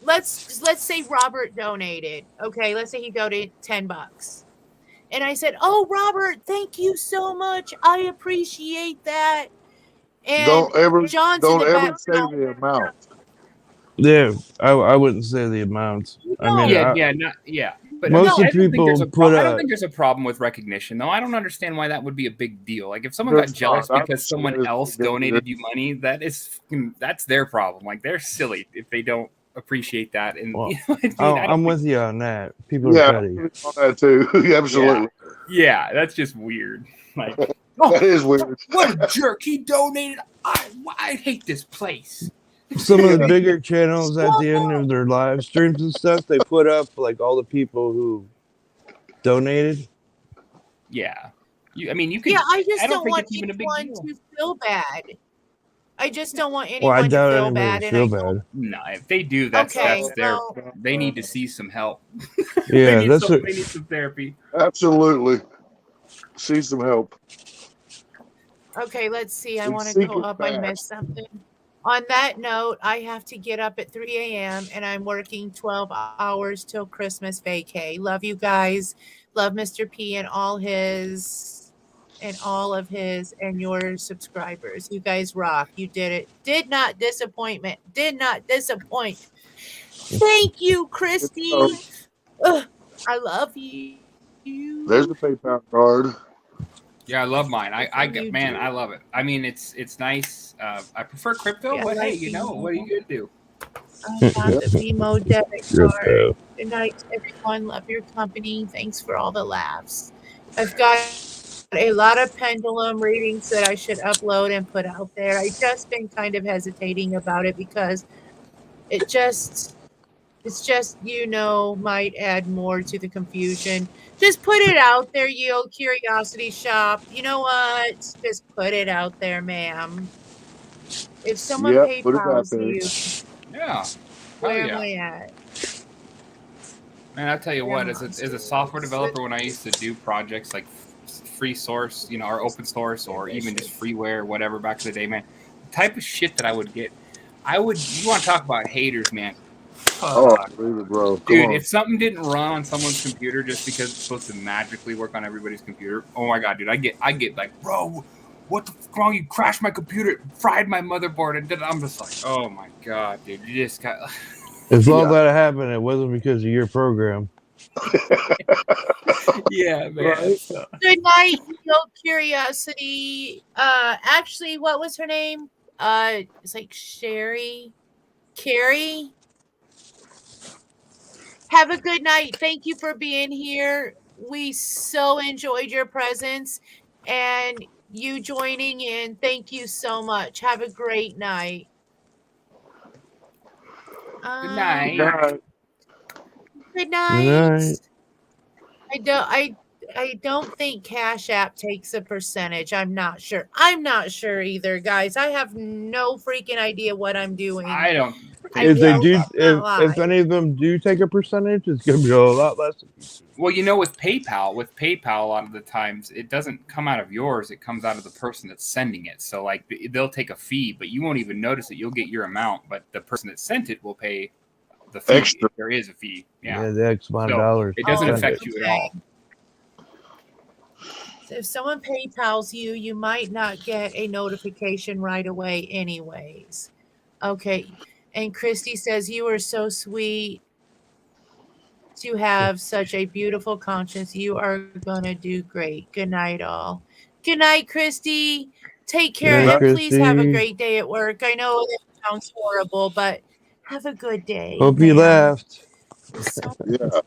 let's say Robert donated. Okay, let's say he donated $10, and I said, "Oh, Robert, thank you so much. I appreciate that." And don't ever say the amount. Yeah, I wouldn't say the amount. I mean, But most of the people put I don't think there's a problem with recognition, though. I don't understand why that would be a big deal. Like, if someone got jealous because someone else donated you money, that's their problem. Like, they're silly if they don't appreciate that. And I'm with you on that. People are petty. On that too. Absolutely. Yeah, that's just weird. Like, that is weird. What a jerk! He donated. I hate this place. Some of the bigger channels at the end of their live streams and stuff, they put up like all the people who donated. Yeah, you could. Yeah, I just don't think want it's even a big anyone deal. to feel bad. I just don't want Well, anyone I to doubt feel anybody bad. would feel bad. No, if they do, that's their. They need to see some help. Yeah, they need some therapy. Absolutely, see some help. Okay, let's see. I want to go up. I missed something. On that note, I have to get up at 3 a.m. and I'm working 12 hours till Christmas vacay. Love you guys. Love Mr. P and all of his and your subscribers. You guys rock. You did it. Did not disappoint. Thank you, Christy. I love you. There's the PayPal card. Yeah, I love mine. I love it. I mean, it's nice. I prefer crypto, but hey, what are you gonna do? I got the BMO debit card. Good night, everyone. Love your company. Thanks for all the laughs. I've got a lot of pendulum readings that I should upload and put out there. I've just been kind of hesitating about it because it's just might add more to the confusion. Just put it out there, you old curiosity shop. You know what? Just put it out there, ma'am. If someone PayPals you, where am I at? Man, I'll tell you what, as a software developer, when I used to do projects like free source, or open source, or even just freeware, whatever, back in the day, man, the type of shit that I would get, you want to talk about haters, man. Bro. Dude, if something didn't run on someone's computer just because it's supposed to magically work on everybody's computer, oh my god, dude, I get like, bro, what the fuck wrong? You crashed my computer, it fried my motherboard, and I'm just like, oh my god, dude, you just got. If all that happened, it wasn't because of your program. Yeah, man. Right. Good night, no curiosity. Actually, what was her name? It's like Carrie. Have a good night. Thank you for being here. We so enjoyed your presence and you joining in. Thank you so much. Have a great night. Good night. Good night. Good night. I don't think Cash App takes a percentage. I'm not sure. I'm not sure either, guys. I have no freaking idea what I'm doing. I don't. If they do, if any of them do take a percentage, it's gonna be a lot less. Well, with PayPal, a lot of the times it doesn't come out of yours; it comes out of the person that's sending it. So, like, they'll take a fee, but you won't even notice it. You'll get your amount, but the person that sent it will pay the fee. Extra. If there is a fee. Yeah, the X amount of dollars. It doesn't affect you at all. So if someone PayPals you, you might not get a notification right away, anyways. Okay. And Christy says, you are so sweet. to have such a beautiful conscience. You are gonna do great. Good night, all. Good night, Christy. Take care, Night, and please have a Christy. great day at work. I know that sounds horrible, but have a good day. Hope you ma'am. laughed. So, Yeah.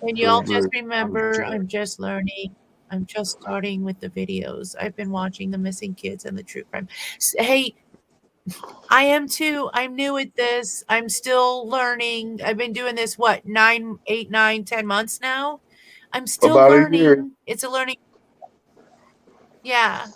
and y'all just remember, I'm just learning. I'm just starting with the videos. I've been watching the missing kids and the true crime. Hey, I am too. I'm new at this. I'm still learning. I've been doing this, what, 9, 8, 9, 10 months now? I'm still About a year. learning. It's a learning. Yeah.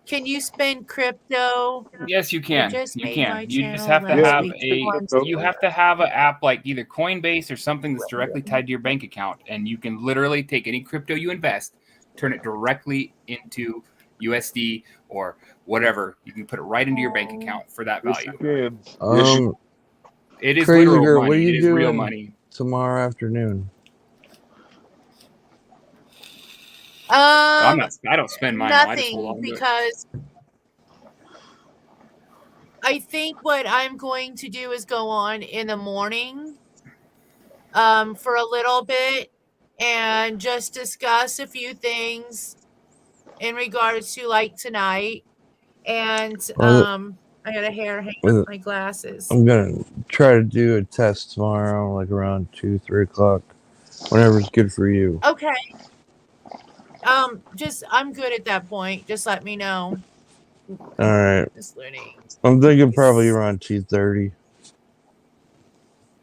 Can you spend crypto? Yes, you I can. just You made can. my You just channel have to last have week. you have to have an app like either Coinbase or something that's directly tied to your bank account, and you can literally take any crypto you invest, turn it directly into USD or whatever. You can put it right into your bank account for that Yes, you value. can. Yes, you It is Crazy literal girl, money. what are you It is real doing money. tomorrow afternoon? I don't spend mine though. I just hold Nothing, on to it. because I think what I'm going to do is go on in the morning for a little bit and just discuss a few things in regards to like tonight. And I got a hair hang up my glasses. I'm gonna try to do a test tomorrow, like around 2, 3 o'clock, whenever's good for you. Okay. Just I'm good at that point. Just let me know. All right. Just learning. I'm thinking probably around 2:30.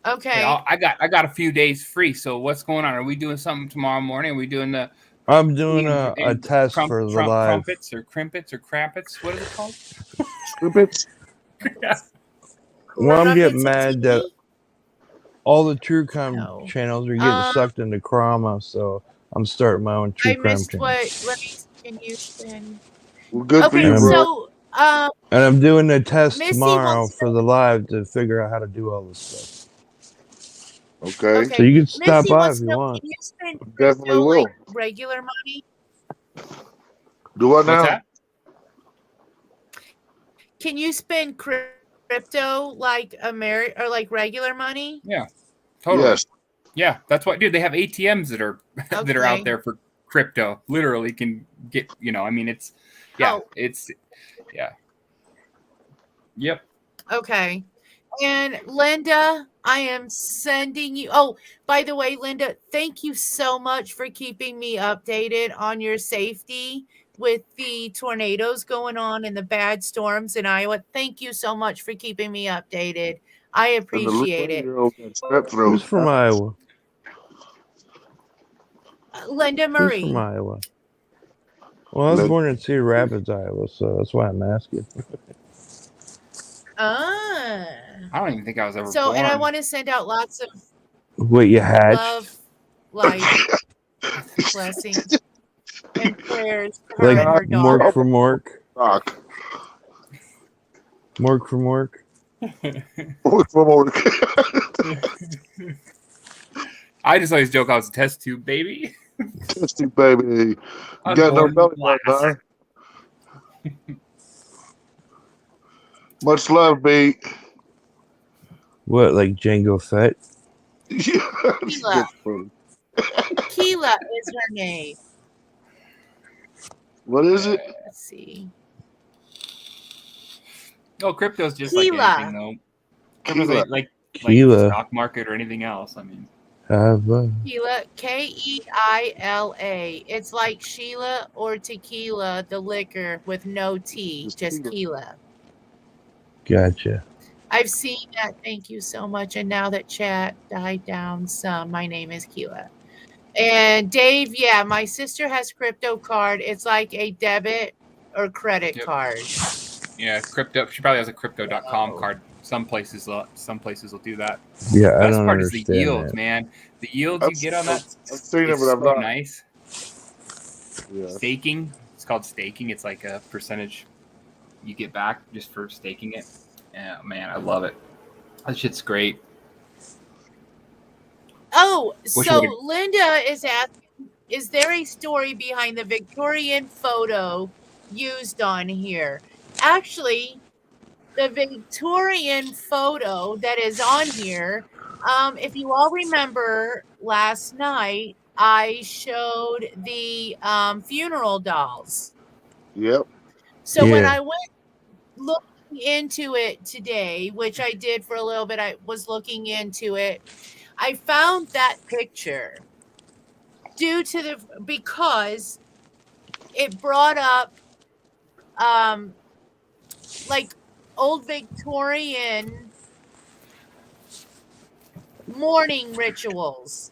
Okay. Hey, I got a few days free. So what's going on? Are we doing something tomorrow morning? Are we doing the? I'm doing a test for the live. Crumpets or crimpets or crampets. What is it called? Crumpets. Well, I'm getting mad that all the true crime channels are getting sucked into Krama, so I'm starting my own true I crime missed channel. what. Let me. Can you spin? Well, good Okay, for you, bro. so And I'm doing a test Missy tomorrow wants for the live to figure out how to do all this stuff. Okay. So you can stop Missy by wants if to you know, want. can you spend Definitely crypto will. like regular money? Do what now? What's that? Can you spend crypto like or like regular money? Yeah, totally. Yes. Yeah, that's what, dude. They have ATMs that are that are out there for crypto. Literally, can get. I mean, it's it's Yep. Okay. And Linda, I am sending you. Oh, by the way, Linda, thank you so much for keeping me updated on your safety with the tornadoes going on and the bad storms in Iowa. Thank you so much for keeping me updated. I appreciate it. Who's from Iowa? Linda Who's Marie. from Iowa? Well, I was born in Cedar Rapids, Iowa, so that's why I'm asking. Ah. I don't even think I was ever So, born. and I want to send out lots of Wait, you hatched? love, light, blessings, and prayers for her Like and her daughter. Mork from Mork? Mork from Mork? Mork from Mork. I just always joke I was a test tube baby. Test tube baby. You got no belly button, huh? Much love, B. What, like Django Fett? Keela. Keela is her name. What is it? Let's see. Oh, crypto's just Keela. like anything, though. Crypto's like Keela. the stock market or anything else. I mean, Keila, Keila. It's like Sheila or tequila, the liquor with no T, just Keila. Gotcha. I've seen that. Thank you so much. And now that chat died down some, my name is Keila. And Dave, yeah, my sister has crypto card. It's like a debit or credit card. yeah, crypto. She probably has a crypto.com card. Some places will do that. Yeah, I Best don't part is the understand yields, that. man. The yields you get on that I've seen it, is but I'm so not. nice. Yeah. Staking. It's called staking. It's like a percentage you get back just for staking it. Yeah, man, I love it. That shit's great. Oh, Wish so would've- Linda is asking, is there a story behind the Victorian photo used on here? Actually, the Victorian photo that is on here If you all remember last night, I showed the funeral dolls. Yep. So when Yeah. I went looking into it today, which I did for a little bit, I was looking into it. I found that picture because it brought up like old Victorian mourning rituals.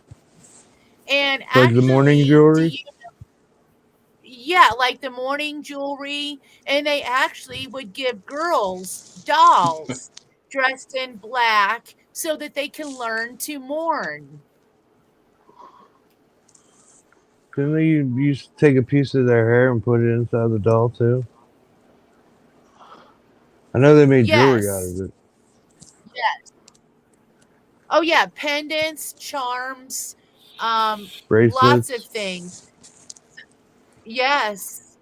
And Like the morning actually, jewelry? yeah, like the morning jewelry, and they actually would give girls dolls dressed in black so that they can learn to mourn. Didn't they used to take a piece of their hair and put it inside the doll too? I know they made jewelry out Yes. of it. Yes. Oh yeah, pendants, charms, lots of Bracelets. things. Yes.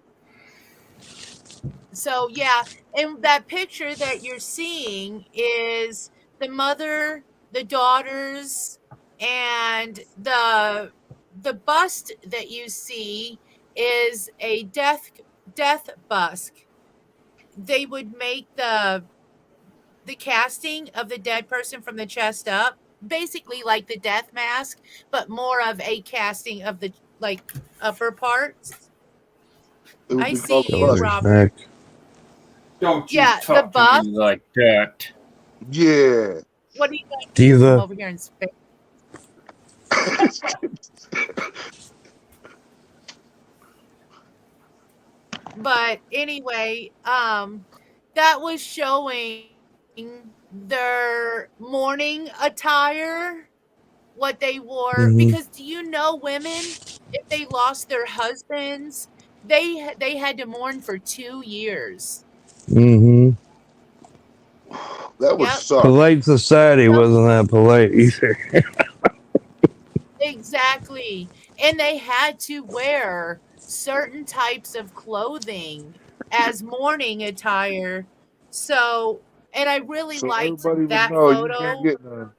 So yeah, and that picture that you're seeing is the mother, the daughters, and the bust that you see is a death bust. They would make the casting of the dead person from the chest up, basically like the death mask, but more of a casting of the like upper parts. It would I be called see the you, bust. Shoulders Robert. back. Don't you Yeah, the talk to me bust. like that. Yeah. What are you going to do? Come Diva. over here and spit? But anyway, that was showing their morning attire, what they wore. Mm-hmm. Because do you know women, if they lost their husbands, they had to mourn for 2 years. Mm-hmm. That would Yep. suck. Polite society wasn't that polite either. Exactly. And they had to wear certain types of clothing as mourning attire. So, and I really So liked everybody would that know you can't photo. get none.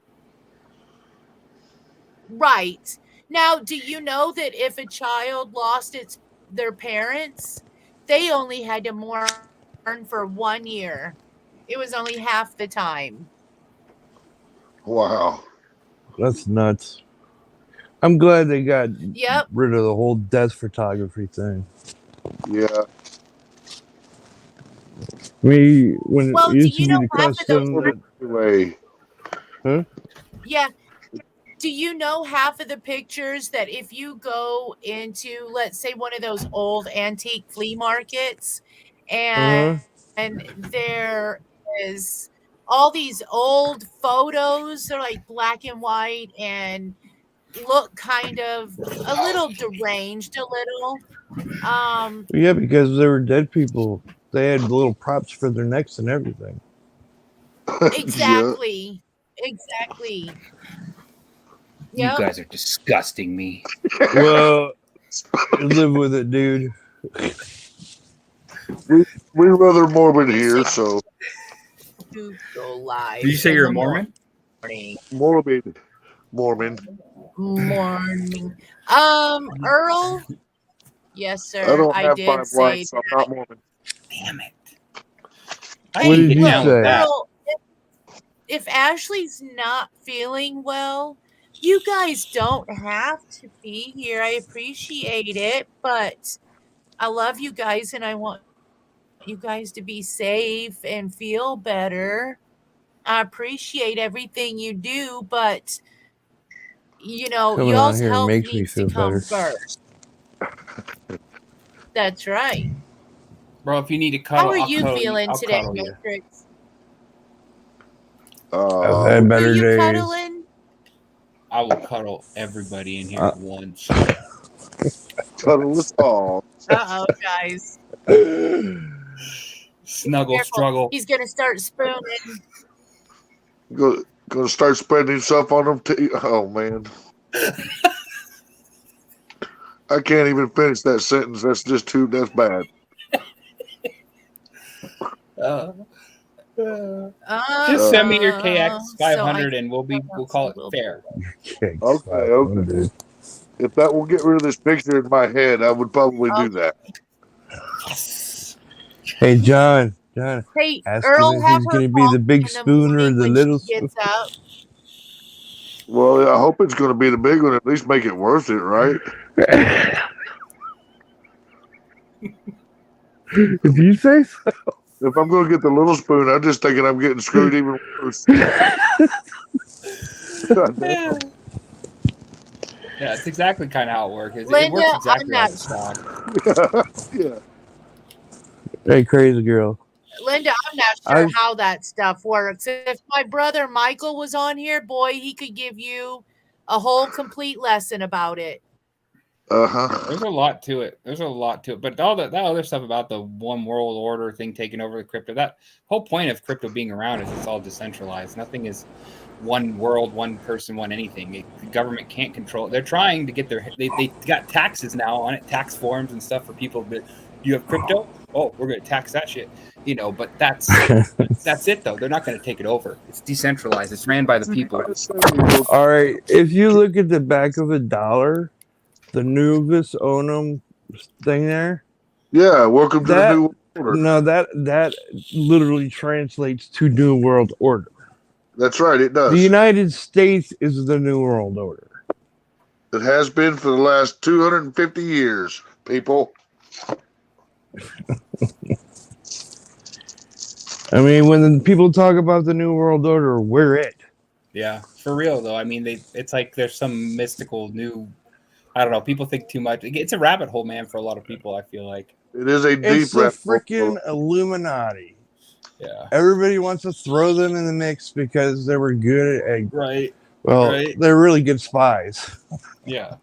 Right. Now, do you know that if a child lost their parents, they only had to mourn for 1 year. It was only half the time. Wow. That's nuts. I'm glad they got Yep. rid of the whole death photography thing. Yeah. I mean, when it Well, do used to you be know the half of those custom that, Anyway. huh? Yeah. Do you know half of the pictures that if you go into, let's say, one of those old antique flea markets, and Uh-huh. there is all these old photos, they're like black and white and look kind of a little deranged, a little. Yeah, because they were dead people. They had little props for their necks and everything. Yeah. Exactly. Exactly. You Yep. guys are disgusting me. Well, live with it, dude. We rather morbid here, Say so to go live Did you say in you're a the Mormon? morning. morbid Mormon. Morning. Earl? Yes, I sir. don't I have did 5 say wives, so I'm not Mormon. Damn it. I Hey, What can did get you look, down with say? that. Earl, if Ashley's not feeling well, you guys don't have to be here. I appreciate it, but I love you guys and I want you guys to be safe and feel better. I appreciate everything you do, but Coming on y'all's here health makes me needs to feel come better. first. That's right. Bro, if you need to How cuddle, are I'll you cuddle you. feeling I'll today, cuddle you. Matrix? I've had Who better you days. cuddling? I will cuddle everybody in here Uh, at once. Cuddle us all. Uh-oh, guys. Snuggle Careful. struggle. He's gonna start spooning. Gonna start spreading himself on them. Oh man, I can't even finish that sentence. That's just too. That's bad. Uh, Just send me your KX So 500 and we'll call it fair. Okay. Okay. If that will get rid of this picture in my head, I would probably do that. Hey, John. Hey, Ask him Earl, if have he's her going to be call the me big in the spoon or morning the when little she spoon. gets up. Well, I hope it's going to be the big one. At least make it worth it, right? If you say so. If I'm going to get the little spoon, I'm just thinking I'm getting screwed even worse. Yeah, it's exactly kind of how it works. It Linda, works I'm exactly not. like stock. Yeah. Hey, crazy girl. Linda, I'm not sure how that stuff works. If my brother Michael was on here, boy, he could give you a whole complete lesson about it. There's a lot to it. But all that other stuff about the one world order thing taking over the crypto, that whole point of crypto being around is it's all decentralized. Nothing is one world, one person, one anything. The government can't control it. They're trying to get they got taxes now on it, tax forms and stuff for people. But you have crypto? Oh, we're going to tax that shit. But that's it though. They're not going to take it over. It's decentralized. It's ran by the people. All right. If you look at the back of a dollar, the Nuvis Onum thing there. Yeah, welcome to the New World Order. No, that literally translates to New World Order. That's right, it does. The United States is the New World Order. It has been for the last 250 years, people. I mean, when people talk about the New World Order, we're it. Yeah, for real though. I mean, it's like there's some mystical new. I don't know. People think too much. It's a rabbit hole, man, for a lot of people. I feel like it is a deep it's the freaking Illuminati. Yeah. Everybody wants to throw them in the mix because they were good at right. Well, right. They're really good spies. Yeah.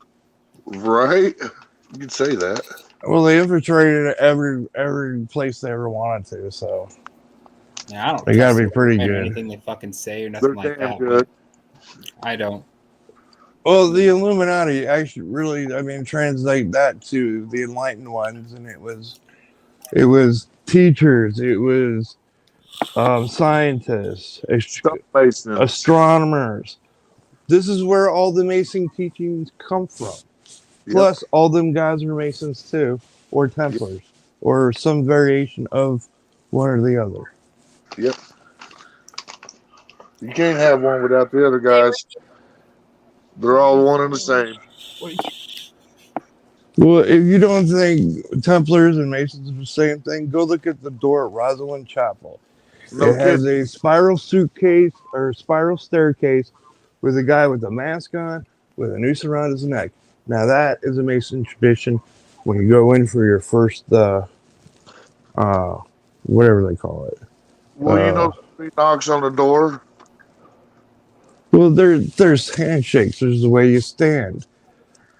Right. You can say that. Well, they infiltrated every place they ever wanted to, so. Yeah, I don't. They gotta be pretty good. Anything they fucking say or nothing like that. Good. I don't. Well, the Illuminati actually really, translate that to the enlightened ones, and it was teachers, it was scientists, astronomers. This is where all the Mason teachings come from. Yep. Plus, all them guys are Masons too, or Templars, or some variation of one or the other. Yep. You can't have one without the other guys. They're all one and the same. Well, if you don't think Templars and Masons are the same thing, go look at the door at Rosalind Chapel. It has a spiral suitcase or spiral staircase with a guy with a mask on with a noose around his neck. Now that is a Mason tradition when you go in for your first whatever they call it. Well, 3 knocks on the door. Well, there's handshakes. There's the way you stand.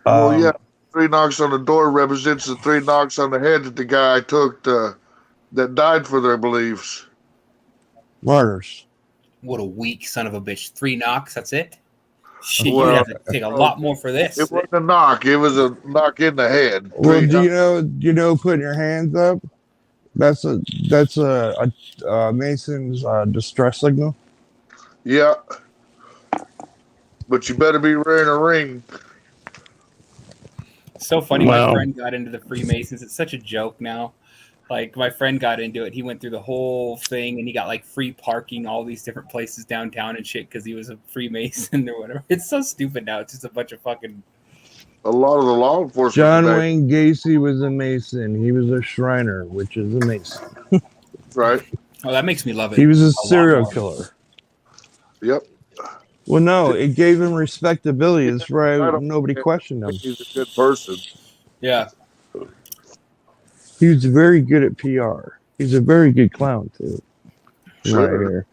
Well, yeah, 3 knocks on the door represents the 3 knocks on the head that the guy took that died for their beliefs. Martyrs. What a weak son of a bitch. 3 knocks, that's it? Shit, you have to take a lot more for this. It wasn't a knock. It was a knock in the head. Well, do you know putting your hands up? That's a Mason's distress signal. Yeah. But you better be wearing a ring. So funny. My friend got into the Freemasons. It's such a joke now. Like, my friend got into it. He went through the whole thing, and he got, like, free parking all these different places downtown and shit because he was a Freemason or whatever. It's so stupid now. It's just a bunch of fucking... A lot of the law enforcement... John Wayne Gacy was a Mason. He was a Shriner, which is a Mason. Right. Oh, that makes me love it. He was a serial killer. Yep. Well, no, it gave him respectability. That's right. Nobody questioned him. He's a good person. Yeah. He was very good at PR. He's a very good clown, too. Sure. Right here.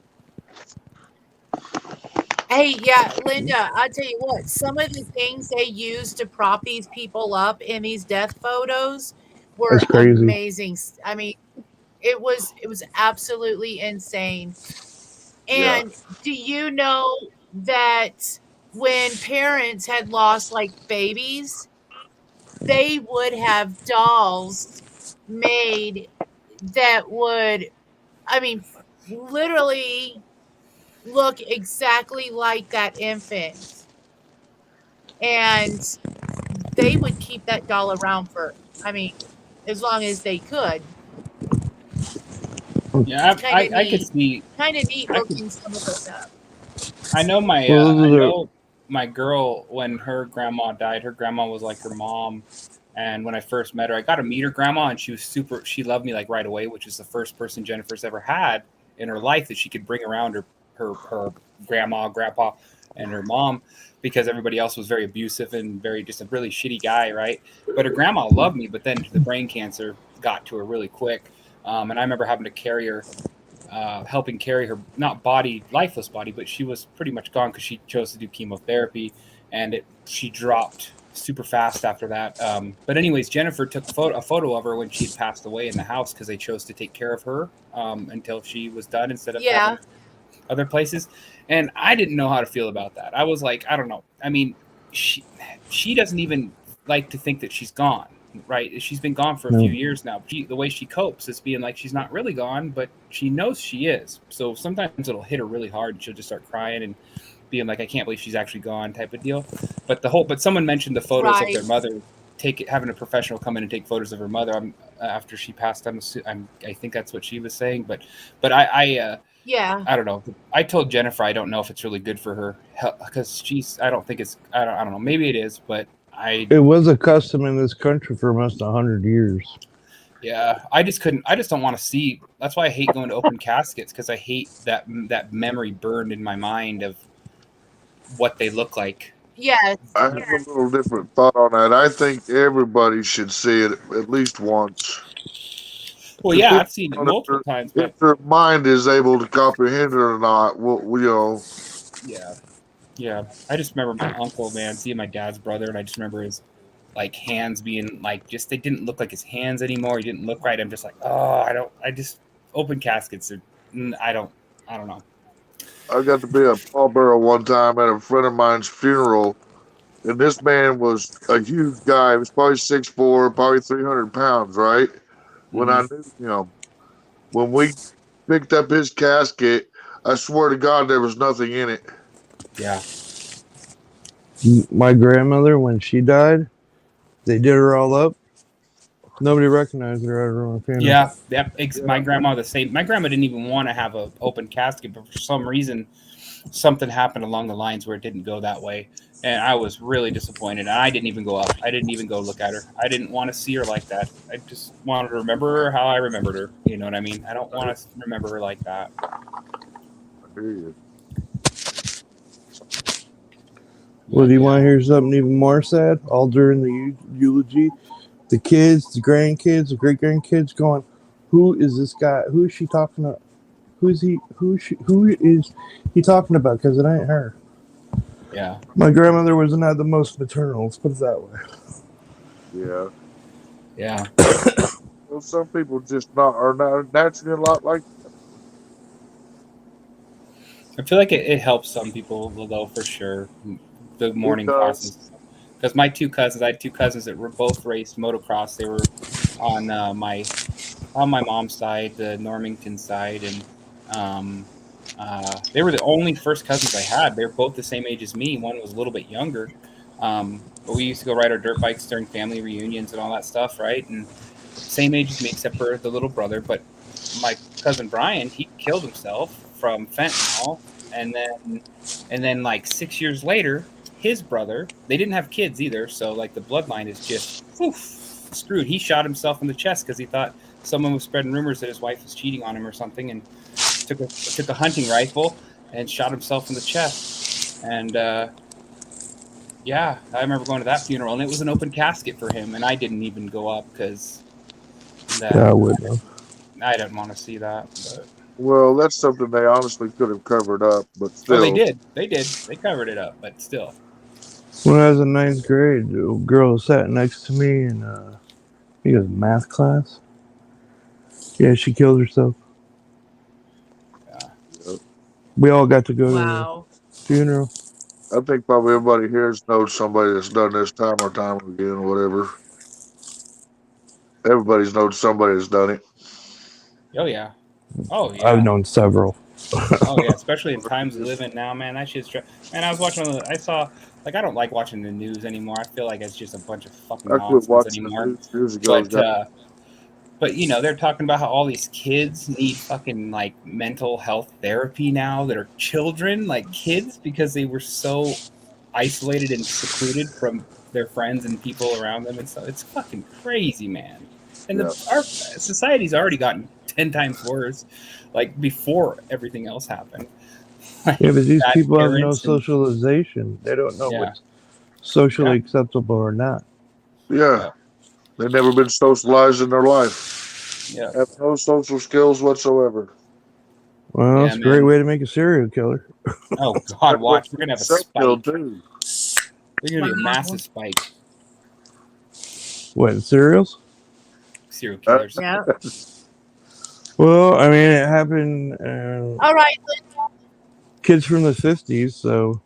Hey, yeah, Linda, I'll tell you what, some of the things they used to prop these people up in these death photos were amazing. I mean, it was absolutely insane. And do you know that when parents had lost like babies, they would have dolls made that would, literally look exactly like that infant. And they would keep that doll around for, I mean, as long as they could. Yeah, It's kind of I could neat. see. Kind of neat I could. looking some of it up. I know my. Well, I those are know my girl when her grandma died. Her grandma was like her mom, and when I first met her, I got to meet her grandma, and she was super. She loved me like right away, which is the first person Jennifer's ever had in her life that she could bring around her grandma, grandpa, and her mom, because everybody else was very abusive and very just a really shitty guy, right? But her grandma loved me, but then the brain cancer got to her really quick, and I remember having to carry her, helping carry her, not body, lifeless body, but she was pretty much gone because she chose to do chemotherapy, and she dropped super fast after that. But anyways, Jennifer took a photo of her when she had passed away in the house because they chose to take care of her until she was done instead of having Yeah. other places. And I didn't know how to feel about that. I was like, I don't know. I mean, she doesn't even like to think that she's gone, right? She's been gone for a few years now. The way she copes is being like she's not really gone, but she knows she is. So sometimes it'll hit her really hard, and she'll just start crying and being like, I can't believe she's actually gone, type of deal. But someone mentioned the photos of Right. their mother, having a professional come in and take photos of her mother. After she passed. I think that's what she was saying. But Yeah. I don't know. I told Jennifer I don't know if it's really good for her because I don't think it's. I don't know. Maybe it is, but it was a custom in this country for almost 100 years. Yeah, I just couldn't. I just don't want to see. That's why I hate going to open caskets, because I hate that memory burned in my mind of what they look like. Yes. I have a little different thought on that. I think everybody should see it at least once. Well, yeah, I've seen it multiple times, but if their mind is able to comprehend it or not, yeah. I just remember my uncle, man, seeing my dad's brother, and I just remember his like hands being like they didn't look like his hands anymore. He didn't look right. I'm just like, oh, I just open caskets are, I don't know. I got to be a pallbearer one time at a friend of mine's funeral, and this man was a huge guy. He was probably 6'4", probably 300 pounds, right? When I knew him, when we picked up his casket, I swear to God, there was nothing in it. Yeah. My grandmother, when she died, they did her all up. Nobody recognized her at her own funeral. Yeah, my grandma the same. My grandma didn't even want to have an open casket, but for some reason, something happened along the lines where it didn't go that way, and I was really disappointed. And I didn't even go up. I didn't even go look at her. I didn't want to see her like that. I just wanted to remember her how I remembered her. You know what I mean? I don't want to remember her like that. I hear you. Well, do you want to hear something even more sad? All during the eulogy, the kids, the grandkids, the great grandkids going, "Who is this guy? Who is she talking about? Who is he? Who is he talking about? Because it ain't her." Yeah. My grandmother was not the most maternal. Let's put it that way. Yeah. Yeah. Well, some people just are not naturally a lot like that. I feel like it helps some people, though, for sure. The mourning process. Because I had two cousins that were both raced motocross. They were on my mom's side, the Normington side, and they were the only first cousins I had. They were both the same age as me. One was a little bit younger, but we used to go ride our dirt bikes during family reunions and all that stuff, right? And same age as me, except for the little brother. But my cousin Brian, he killed himself from fentanyl, and then like 6 years later, his brother, they didn't have kids either, so like the bloodline is just screwed. He shot himself in the chest because he thought someone was spreading rumors that his wife was cheating on him or something, and took a hunting rifle and shot himself in the chest. And yeah, I remember going to that funeral, and it was an open casket for him, and I didn't even go up because I wouldn't. I didn't want to see that. But. Well, that's something they honestly could have covered up, but still. Oh, they did. They covered it up, but still. When I was in 9th grade, a girl sat next to me in I think it was math class. Yeah, she killed herself. Yeah. We all got to go to the funeral. I think probably everybody here knows somebody that's done this time or time again, or whatever. Everybody's known somebody that's done it. Oh yeah. Oh yeah. I've known several. Oh yeah, especially in times we live in now, man. That shit's man. I was watching. I saw like I don't like watching the news anymore. I feel like it's just a bunch of fucking I quit nonsense watching the anymore. news years ago. But you know, they're talking about how all these kids need fucking like mental health therapy now that are children, like kids, because they were so isolated and secluded from their friends and people around them and stuff. It's fucking crazy, man. And our society's already gotten 10 times worse, like before everything else happened. Like, Yeah, but these bad people have no parents and- socialization. They don't know Yeah. what's socially acceptable or not. Yeah. They've never been socialized in their life. Yeah. Have no social skills whatsoever. Well, Yeah, it's a great man. way to make a serial killer. Oh God, watch! We're gonna have a spike. Too. There's gonna be a massive spike. What, cereals? Serial killers. Yeah. Well, I mean, it happened. All right. Kids from the 50s, so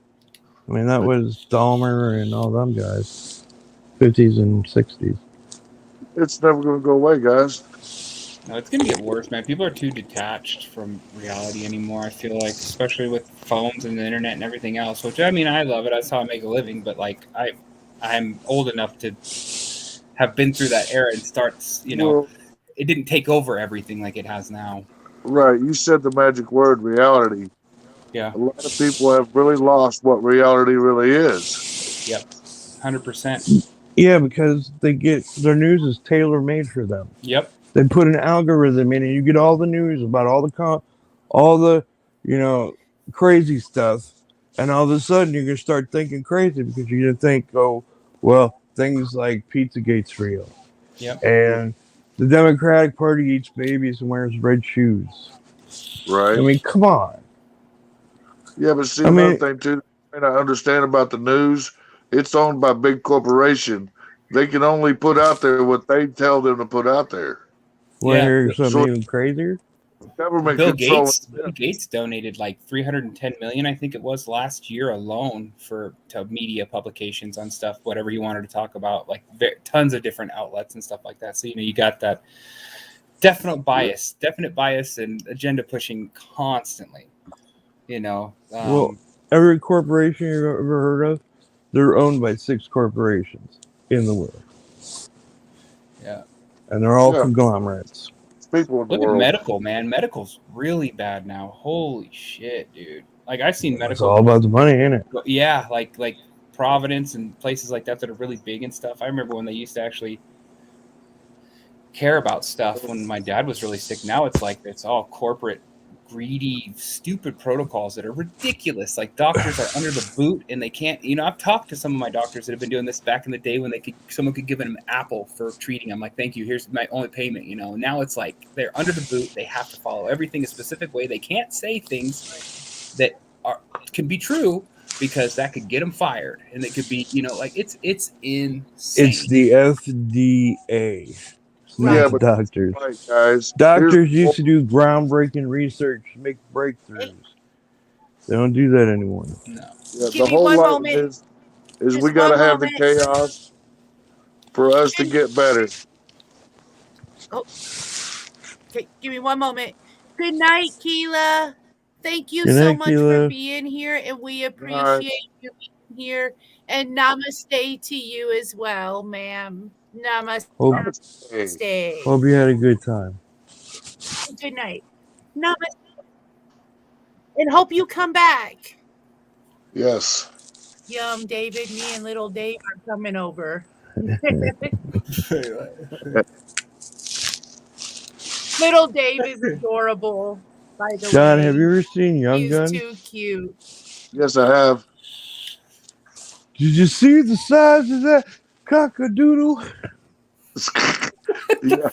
I mean, that was Dahmer and all them guys. 50s and 60s. It's never going to go away, guys. No, it's gonna get worse, man. People are too detached from reality anymore. I feel like, especially with phones and the internet and everything else. Which I mean, I love it. That's how I make a living. But like, I'm old enough to have been through that era and starts. You know, Well, it didn't take over everything like it has now. right. You said the magic word, reality. Yeah. A lot of people have really lost what reality really is. Yep. 100%. Yeah, because they get their news is tailor made for them. Yep. They put an algorithm in, and you get all the news about all the crazy stuff, and all of a sudden you're gonna start thinking crazy because you're gonna think, oh, well, things like Pizzagate's real, Yep. and the Democratic Party eats babies and wears red shoes. Right. I mean, come on. Yeah, but see, I another mean- thing too, and I understand about the news, it's owned by big corporation. They can only put out there what they tell them to put out there. Want to Yeah. hear something So- even crazier? Government Bill control. Gates donated like 310 million, I think it was, last year alone to media publications on stuff, whatever you wanted to talk about, like tons of different outlets and stuff like that. So you got that definite bias and agenda pushing constantly. Well, every corporation you've ever heard of, they're owned by 6 corporations in the world. Yeah. And they're all Yeah. conglomerates. People in the Look at world. medical, man. Medical's really bad now. Holy shit, dude. Like I've seen It's medical. all about the money, ain't it? Yeah, like Providence and places like that are really big and stuff. I remember when they used to actually care about stuff when my dad was really sick. Now it's like it's all corporate, greedy, stupid protocols that are ridiculous. Like doctors are under the boot and they can't. I've talked to some of my doctors that have been doing this back in the day when someone could give them an apple for treating them. Like, thank you, here's my only payment. Now it's like they're under the boot. They have to follow everything a specific way. They can't say things that can be true because that could get them fired, and it could be like it's insane. It's the FDA. It's not Yeah, the but doctors. right, guys. Doctors used to do groundbreaking research, make breakthroughs. They don't do that anymore. No. Yeah, Give the me whole one life moment. is Just we got to one have the moment. chaos for us to get better. Okay, give me one moment. Good night, Keela. Thank you Good so night, much Keela. for being here, and we appreciate you being here. And namaste to you as well, ma'am. Namaste. Hope you had a good time. Good night. Namaste. And hope you come back. Yes. Yum, David. Me and little Dave are coming over. Little Dave is adorable, by the John, way. have you ever seen Young He's Guns? too cute. Yes, I have. Did you see the size of that cockadoodle? Yeah.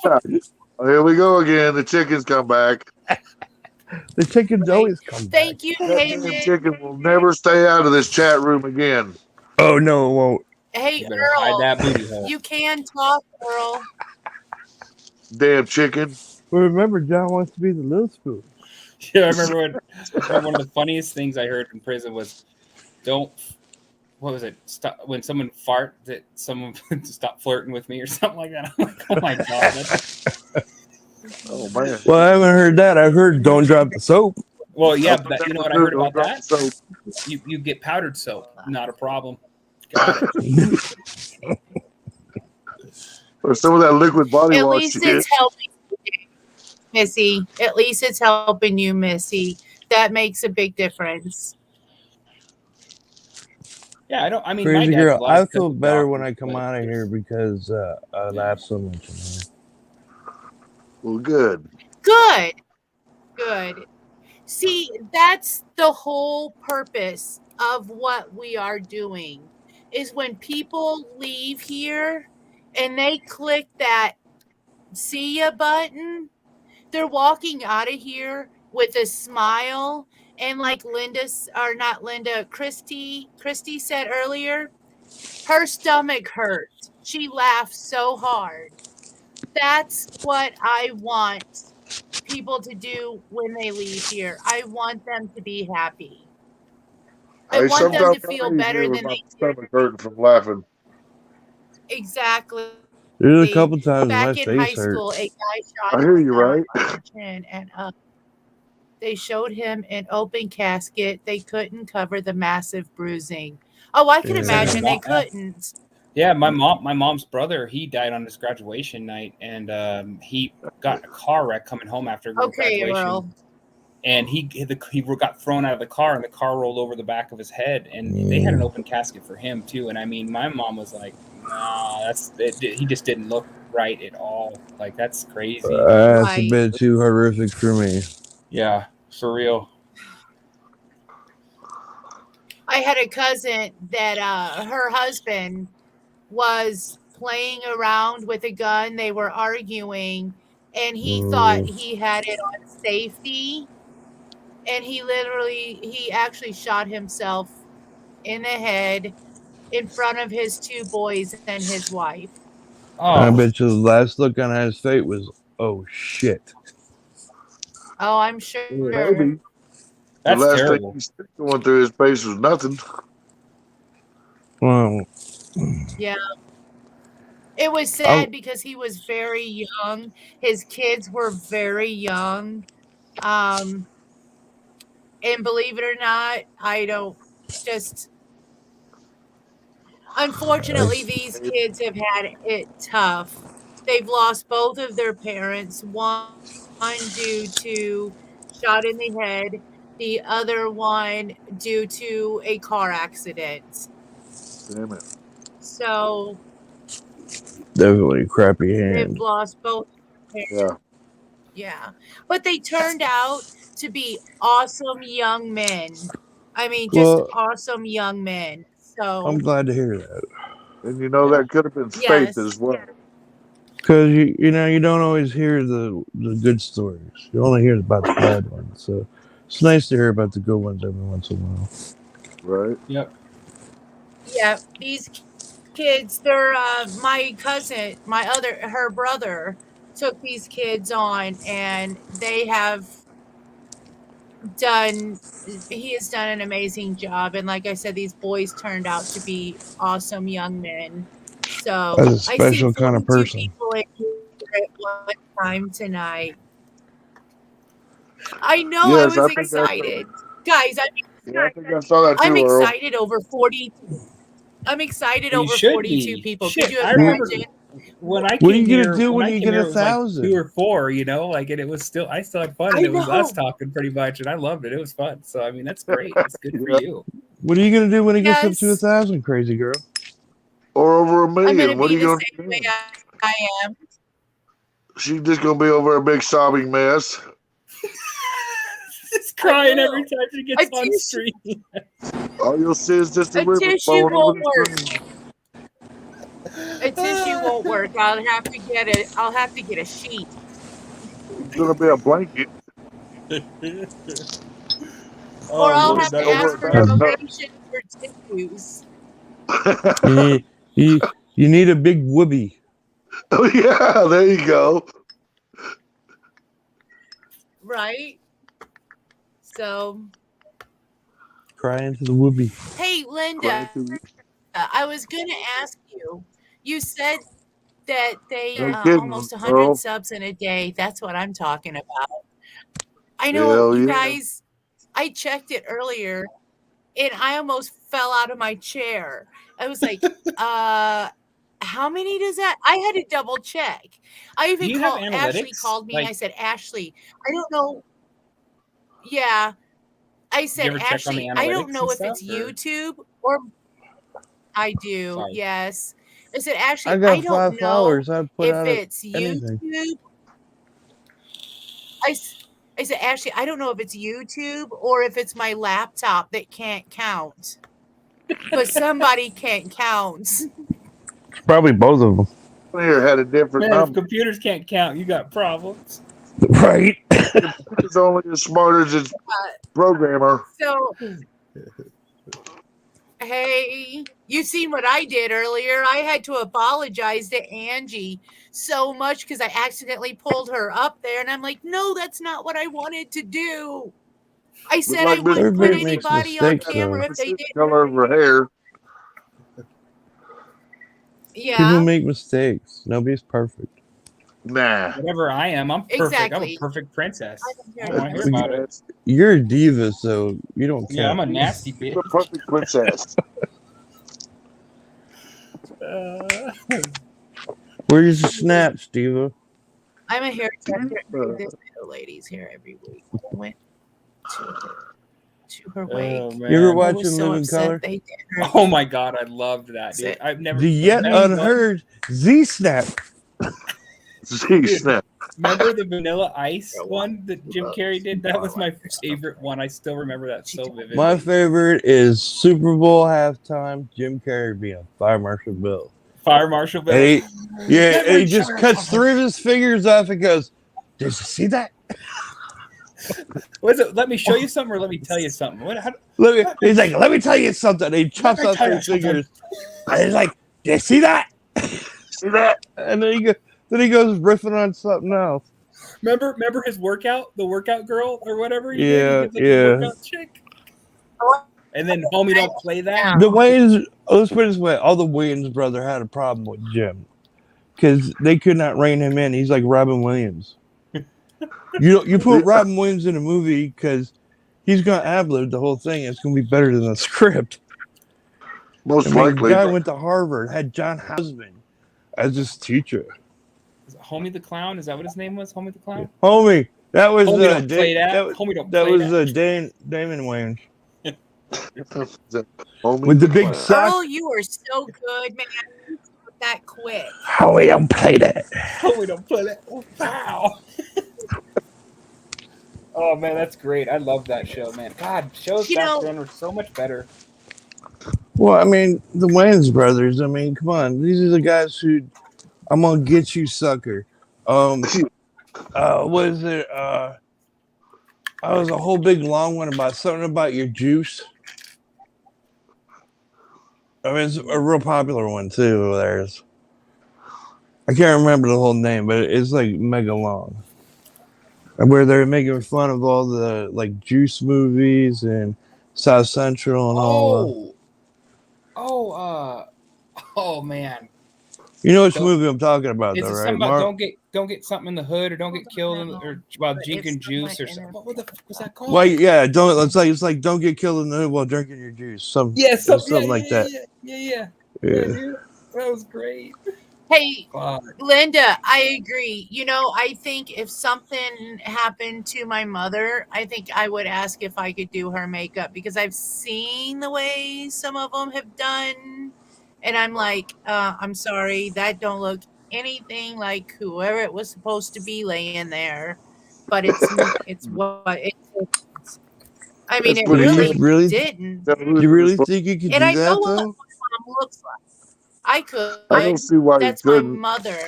Here we go again. The chickens come back. The chickens always come back. Thank you, That damn David. chicken will never stay out of this chat room again. Oh, no, it won't. Hey, You better hide Earl. that booty hole. You can talk, Earl. Damn chicken. But remember, John wants to be the little spoon. Yeah, I remember one of the funniest things I heard in prison was, what was it? Stop when someone fart that someone stop flirting with me or something like that. I'm like, oh my god. Oh man. Well, I haven't heard that. I've heard don't drop the soap. Well, yeah, I've but you know never what I do, heard don't about drop that? the soap. You get powdered soap, not a problem. Got it. Or some of that liquid body At wash least shit. it's helping you, Missy. At least it's helping you, Missy. That makes a big difference. Yeah, I don't. I mean, my Crazy dad's girl. alive I because feel of better when I doctors, come but out of here because I laugh so much. Well, good. Good. Good. See, that's the whole purpose of what we are doing is when people leave here and they click that see ya button, they're walking out of here with a smile. And like Christy said earlier, her stomach hurt. She laughed so hard. That's what I want people to do when they leave here. I want them to be happy. I Hey, want them sometimes to I feel leave better here with than my they did. stomach hurting from laughing. Exactly. There's a couple times my Back in high face school, hurts. a guy I shot hear you, right? himself on the chin, and they showed him an open casket. They couldn't cover the massive bruising. Oh, I can Yeah. imagine they couldn't. yeah, my mom's brother, he died on his graduation night, and he got in a car wreck coming home after Okay, graduation. Earl. And he got thrown out of the car, and the car rolled over the back of his head, and they had an open casket for him too. And I mean, my mom was like, "Nah, he just didn't look right at all. Like that's crazy." That's a bit too horrific for me. Yeah, for real. I had a cousin that her husband was playing around with a gun. They were arguing, and he thought he had it on safety. And he actually shot himself in the head in front of his two boys and his wife. And I bet you the last look on his face was, "Oh shit." Oh, I'm sure. Maybe. That's the last terrible. thing he's going through his face was nothing. Well, Yeah. It was sad because he was very young. His kids were very young. And believe it or not, I don't just unfortunately these kids have had it tough. They've lost both of their parents, one due to shot in the head, the other one due to a car accident. Damn it. So definitely crappy they've hand. lost both their Yeah. parents. Yeah. But they turned out to be awesome young men. I mean, just Well, awesome young men. So I'm glad to hear that. And you know that could have been fate as well. Because you know you don't always hear the good stories. You only hear about the bad ones. So it's nice to hear about the good ones every once in a while. Right. Yep. yeah, these kids, they're my cousin, her brother took these kids on, and he has done an amazing job. And like I said, these boys turned out to be awesome young men. So That's a I see special kind of 42 person. people in here at one time tonight. I know. I Yes, was I think excited, guys. I think I saw that I'm too, Earl. excited over 40. I'm excited You over should 42 be. people. Shit, Could you I remember imagine? when I What are came you gonna here. do When when I you came get here, it was like 1,000? 2 or 4. You know, like, and it was still. I still had fun, and I it was us know. talking pretty much, and I loved it. It was fun. So I mean, that's great. It's good for you. What are you gonna do when it gets up to Yes. 1,000, crazy girl? Or over I'm $1 going to million. What are be you the going to same do? way I am. She's just going to be over a big sobbing mess. She's crying every time she gets on stream. All you'll see is just a A river tissue flowing over won't the work. screen. A tissue won't work. I'll have to get a sheet. It's going to be a blanket. Or I'll Or have to over ask a for bathtub. donations for tissues. You need a big whoopee. Oh, yeah. There you go. Right? So, Cry into the whoopee. hey, Linda, I was going to ask you. You said that they No kidding, almost 100 Earl. subs in a day. That's what I'm talking about. I know, Hell you yeah. guys. I checked it earlier, and I almost fell out of my chair. I was like, how many does that? I had to double check. I Do even you have called Ashley analytics? called me. I Like, said, Ashley, I don't know. Yeah. I do you said, ever check on the Ashley, I don't analytics know and if stuff? it's Or YouTube or I do. sorry, Yes. I said, I Ashley, I got don't 5 know followers. I'd put if out it's anything. YouTube. I, s- I said, Ashley, I don't know if it's YouTube or if it's my laptop that can't count. But somebody can't count. It's probably both of them. Here had a different man, if number. computers can't count, you got problems. Right. It's only as smart as its programmer. So, hey, you seen what I did earlier? I had to apologize to Angie so much because I accidentally pulled her up there, and I'm like, no, that's not what I wanted to do. I Look said I like wouldn't put Everybody makes anybody on mistakes, camera though. if they did. Color of her hair. People Yeah, make mistakes. Nobody's perfect. Nah. Whatever I am, I'm perfect. I'm a exactly. perfect princess. I I don't want to hear Big about it. ass. You're a diva, so you don't Yeah, I'm count. a nasty She's a bitch. perfect princess. Where's the snaps, diva? I'm a hairdresser. This little lady's here every week. I went to her wake. Oh You ever man. I watch was In so Living upset Color? they did her. Oh my god, I loved that, dude. Upset. I've never. The yet Vanilla one- unheard Z Snap. She snap. Remember the Vanilla Ice Girl, one that Jim Carrey did? That was my favorite one. I still remember that so vividly. My favorite is Super Bowl halftime. Jim Carrey being Fire Marshal Bill. Fire Marshal Bill. And he just cuts 3 of his fingers off and goes, "Did you see that?" Was it? Let me show you something, or let me tell you something. What? How, He's like, "Let me tell you something." And he chops me off tell 3 you something. fingers. And he's like, "Did you see that?" See that? And then he goes riffing on something else. remember his workout, the workout girl or whatever he Yeah, did. He did like a workout chick. And then homie don't play that. The Wayans, let's put it this way: all the Wayans brother had a problem with Jim because they could not rein him in. He's like Robin Williams. You put Robin Williams in a movie because he's gonna ad-lib the whole thing. It's gonna be better than the script. Most I mean, likely. the guy went to Harvard, had John Houseman as his teacher. Is it Homie the Clown? Is that what his name was? Homie the Clown? Homie, that was Homie don't play that. that Homie don't that play was that. Damon Wayans Homie with the big Clown. sock. Earl, you are so good, man. That quick. Homie don't play that. Homie don't play that. Oh, wow. Oh man, that's great. I love that show, man. God, shows You back know- then were so much better. Well, I mean, the Wayans brothers. I mean, come on, these are the guys who I'm gonna get you, sucker. What is it? I was a whole big long one about something about your juice. I mean, it's a real popular one too. There's, I can't remember the whole name, but it's like mega long. And where they're making fun of all the like juice movies and South Central and all. Oh man. You know which movie I'm talking about, Is though, it right? something about don't get something in the hood or don't get killed or while But drinking it's juice or somewhat something? What the fuck was that called? Well, yeah, don't. It's like don't get killed in the hood while drinking your juice. Something like that. Yeah, Yeah. dude, that was great. Hey, God. Linda, I agree. You know, I think if something happened to my mother, I think I would ask if I could do her makeup because I've seen the way some of them have done. And I'm like, I'm sorry, that don't look anything like whoever it was supposed to be laying there. But it's what it's. I mean, That's it pretty really, good. Really? didn't. You really think you could And do I know that, what my though? mom looks like. I could. I don't see why you That's my couldn't. mother.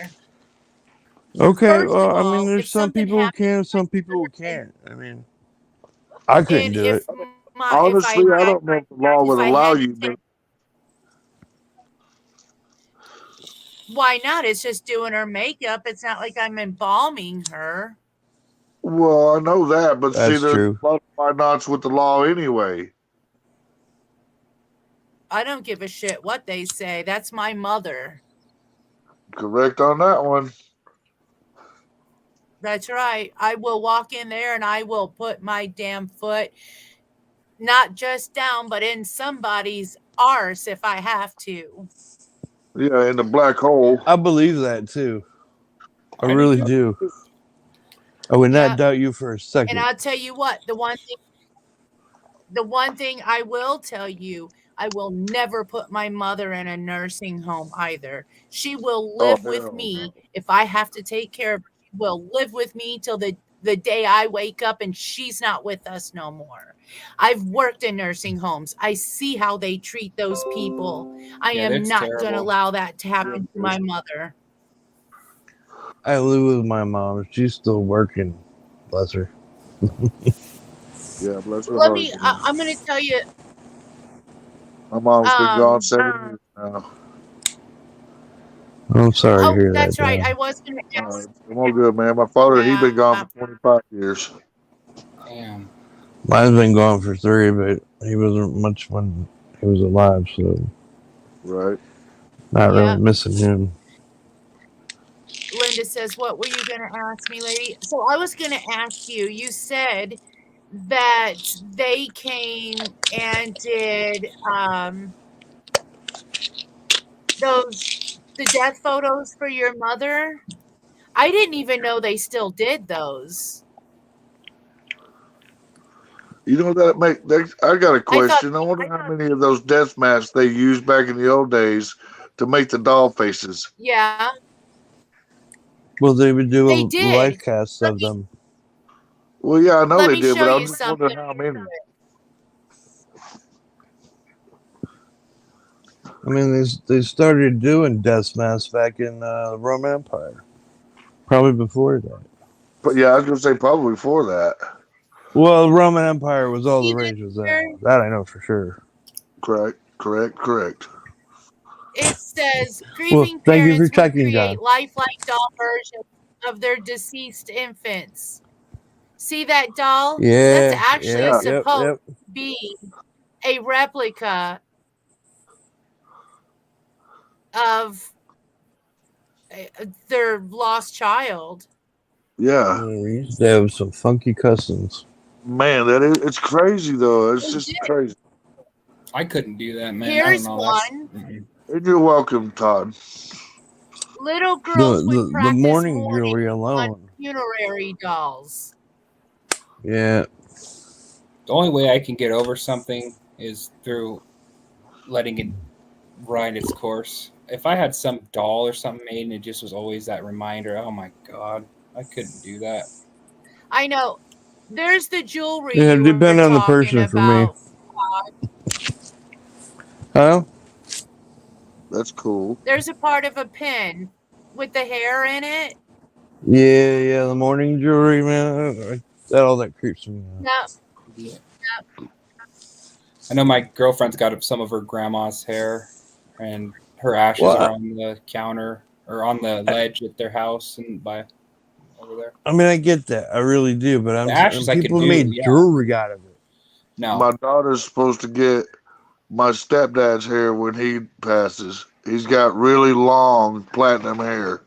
Okay, First well, of I mean, all, there's if some something people who happened, can, some people who can't. I mean, I couldn't and do it. if Honestly, I don't know if the law would if I allow had to you. But why not? It's just doing her makeup. It's not like I'm embalming her. well, I know that, but see, That's there's true. a lot of why nots with the law anyway. I don't give a shit what they say. That's my mother. Correct on that one. That's right. I will walk in there and I will put my damn foot not just down, but in somebody's arse if I have to. Yeah, in the black hole. I believe that too. I I do really too. do. I would not Yeah. doubt you for a And second. I'll tell you what, the one thing I will tell you, I will never put my mother in a nursing home either. She will Oh live with hell me no. if I have to take care of her. She will live with me till the day I wake up and she's not with us no more. I've worked in nursing homes. I see how they treat those people. I Yeah, am that's not going to terrible. allow that to happen to my mother. I live with my mom. She's still working. Bless her. Yeah, bless her Let heart. me, Man. I'm going to tell you, My mom's been gone um, 7 years now. I'm sorry to oh, hear that, that's right. John. I was going to ask. I'm all good, man. My father, he been gone Yeah. for 25 years. Damn. Mine's been gone for 3, but he wasn't much when he was alive, so Right. not really Yeah. missing him. Linda says, what were you going to ask me, lady? So I was going to ask you, you said that they came and did the death photos for your mother. I didn't even know they still did those. You know that I got a I thought question. I wonder how many of those death masks they used back in the old days to make the doll faces. yeah, Well, they would do they a did. life cast of them. Well, yeah, I know Let they me did, show but I you was just something. wondering how many. I mean, they started doing death masks back in the Roman Empire. Probably before that. But yeah, I was gonna say probably before that. Well, the Roman Empire was all the See rage was there? then. That I know for sure. Correct. It says Well, grieving thank you for parents would checking, create John. lifelike doll versions of their deceased infants. See that doll? That's Yeah, actually yep, Yeah. yep, supposed yep. to be a replica of their lost child. Yeah. We used to have some funky customs. Man, it's crazy though. It's They just did. crazy. I couldn't do that, man. I don't Here's know. That's one. And you're welcome, Todd. Little The girls would the practice morning mourning jewelry on alone. funerary dolls. Yeah. the only way I can get over something is through letting it ride its course. If I had some doll or something made and it just was always that reminder, oh my god, I couldn't do that. I know. There's the jewelry Yeah, you were depend on the talking person for me. about. Huh? That's cool. There's a part of a pin with the hair in it. Yeah, the morning jewelry, man. All that creeps me out. Yeah. Yeah. I know my girlfriend's got some of her grandma's hair, and her ashes are Well, on the counter or on the ledge at their house and by over there. I mean, I get that. I really do. But The ashes I could people do, made yeah. jewelry out of it. No, My daughter's supposed to get my stepdad's hair when he passes. He's got really long platinum hair.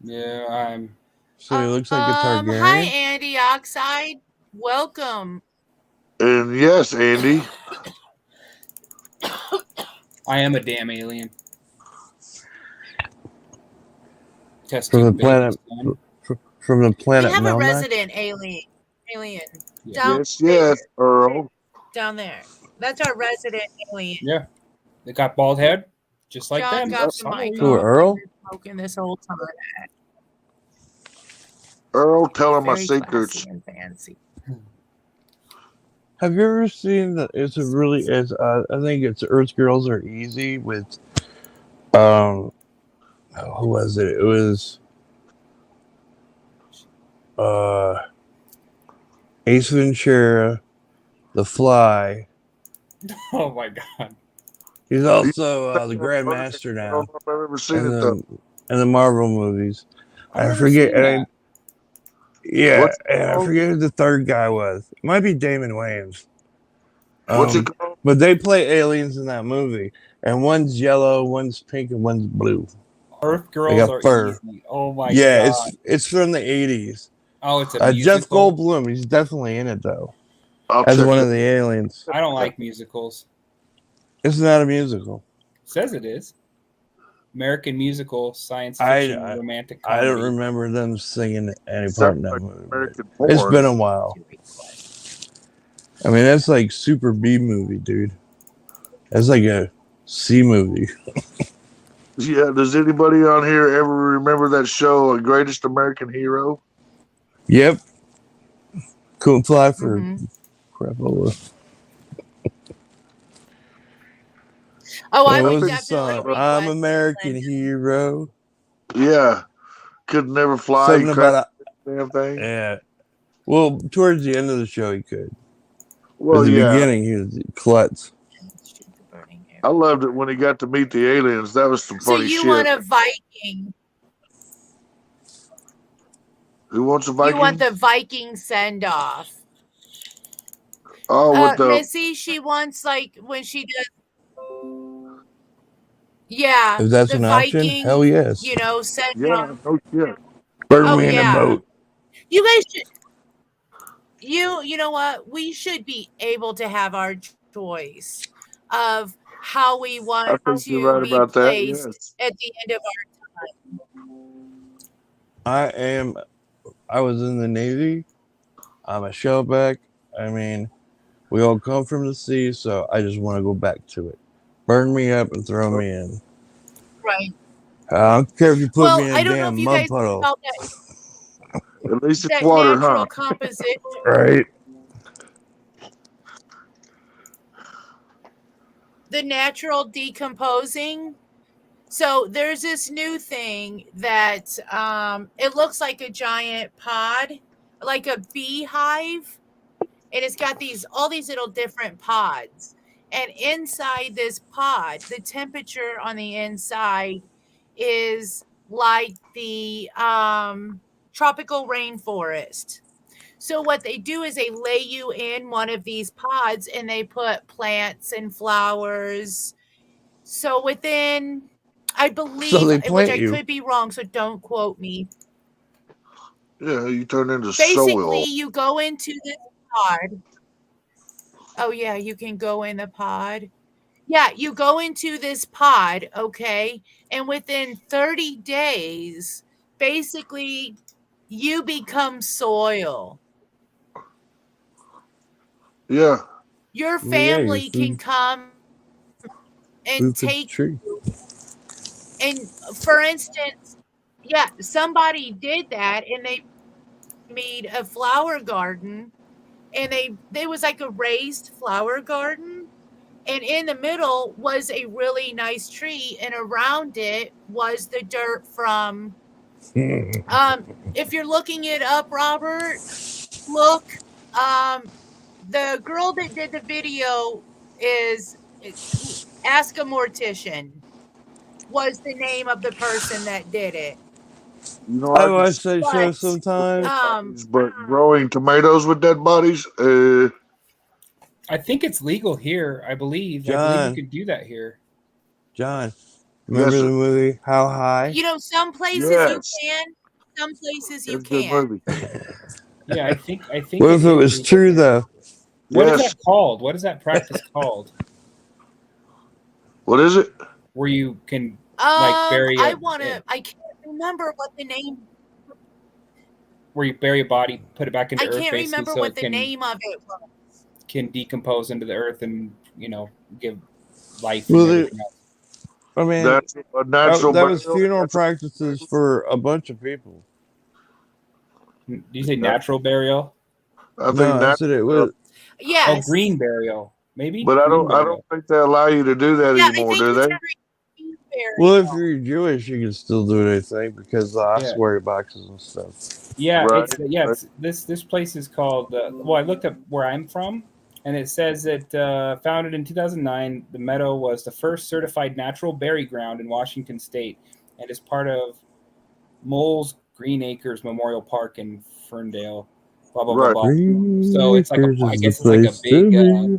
yeah, I'm. So he looks like a Hi, Targaryen. Andy Oxide. Welcome. And yes, Andy. I am a damn alien. Test From the tube baby planet, son. from the We planet have a Melmac. resident alien. Yeah. Down, Yes, Earl. down there. That's our resident alien. Yeah, they got bald head, just like John them. got the mic Who, off. Earl? Smoking this whole time. Earl, tell him my Very secrets. classy and fancy. Have you ever seen that? It's a really. It's. I think it's Earth Girls Are Easy with. Who was it? It was. Ace Ventura, The Fly. Oh my god. He's also the Grand Master I now, don't know if I've ever seen and it though. the Marvel movies. I've I never forget. seen that. What's it I called? forget who the third guy was. It might be Damon Wayans. What's it called? But they play aliens in that movie, and one's yellow, one's pink, and one's blue. Earth They Girls got are fur. easy. Oh my Yeah, god. it's from the 80s. Oh, it's a Jeff musical. Goldblum, he's definitely in it though, I'll as check one it. of the aliens. I don't like musicals. It's not a musical. Says it is. American musical, science I fiction, romantic comedy. I don't remember them singing any Sounds part in that like movie. American It's porn. been a while. I mean, that's like super B movie, dude. That's like a C movie. Yeah, does anybody on here ever remember that show, A Greatest American Hero? Yep. Couldn't fly for Mhm. crapola. Oh, I What would was the definitely song? I'm request American Linda. hero. Yeah. Could never fly. Something He about damn thing. yeah. Well, towards the end of the show, he could. Well, At the yeah. beginning, he was klutz. I loved it when he got to meet the aliens. That was some So funny you shit. want a Viking? Who wants a You Viking? want the Viking send off? Oh, with the Missy, she wants like when she does. Yeah, If that's the an option, Viking. hell yes. You know, send yeah, off. no shit. Burn Oh me in a yeah. boat. You guys should. You know what? We should be able to have our choice of how we I want think you're to right be about that. placed Yes. at the end of I was in the Navy. I'm a shellback. I mean, we all come from the sea, so I just want to go back to it. Burn me up and throw me in. Right. I don't care if you put Well, me in I a don't know damn if you mud guys puddle. felt At least it's that water, natural huh? composition. Right? The natural decomposing. So there's this new thing that it looks like a giant pod, like a beehive, and it's got all these little different pods. And inside this pod, the temperature on the inside is like the tropical rainforest. So what they do is they lay you in one of these pods and they put plants and flowers. So within, I So believe, they which plant I you. could be wrong, so don't quote me. Yeah, you turn into Basically, soil. you go into this pod. Oh yeah, you can go in the pod. Yeah, you go into this pod, okay? And within 30 days, basically you become soil. Yeah. Your Well, yeah, your family can food, come and food for the take tree. you. And for instance, yeah, somebody did that and they made a flower garden and they was like a raised flower garden. And in the middle was a really nice tree, and around it was the dirt from. If you're looking it up, Robert, look. The girl that did the video is Ask a Mortician. Was the name of the person that did it? You know, I I can watch see that show But sometimes. but growing tomatoes with dead bodies. I think it's legal here. I believe you John, could do that here. John, remember Yes, the sir. movie How High? you know, some places you Yes. can, some places you It's a good can't. movie. Yeah, I think What it if it is was legal true here. though? What is Yes. that called? What is that practice called? What is it? Where you can like bury I a can't remember what the name. where you bury a body, put it back into I earth, can't basically, remember so what it the can name of it was. decompose into the earth and give life Well, and they, everything else. I mean, That's a natural that was burial. funeral That's a, practices for a bunch of people. Do you say natural burial? I think No, I natural said it burial. was. Oh, Yes. green burial, maybe. But I Green don't burial. think they allow you to do that Yeah, I anymore, think do it's they? green burial. Well, if you're Jewish, you can still do it, I think, because the ossuary boxes and stuff. Yeah, Right. it's this place is called. Well, I looked up where I'm from, and it says that founded in 2009, the meadow was the first certified natural bury ground in Washington State, and is part of Moles Green Acres Memorial Park in Ferndale. Blah blah blah Right. blah. Green So it's like Acres I is guess the it's like a place to be.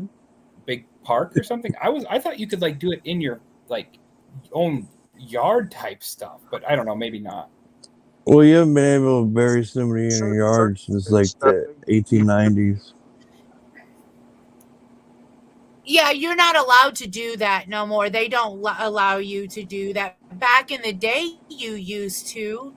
big park or something. I thought you could like do it in your like own yard type stuff, but I don't know, maybe not. Well, you haven't been able to bury somebody in your yard since like the 1890s. Yeah, you're not allowed to do that no more. They don't allow you to do that. Back in the day, you used to.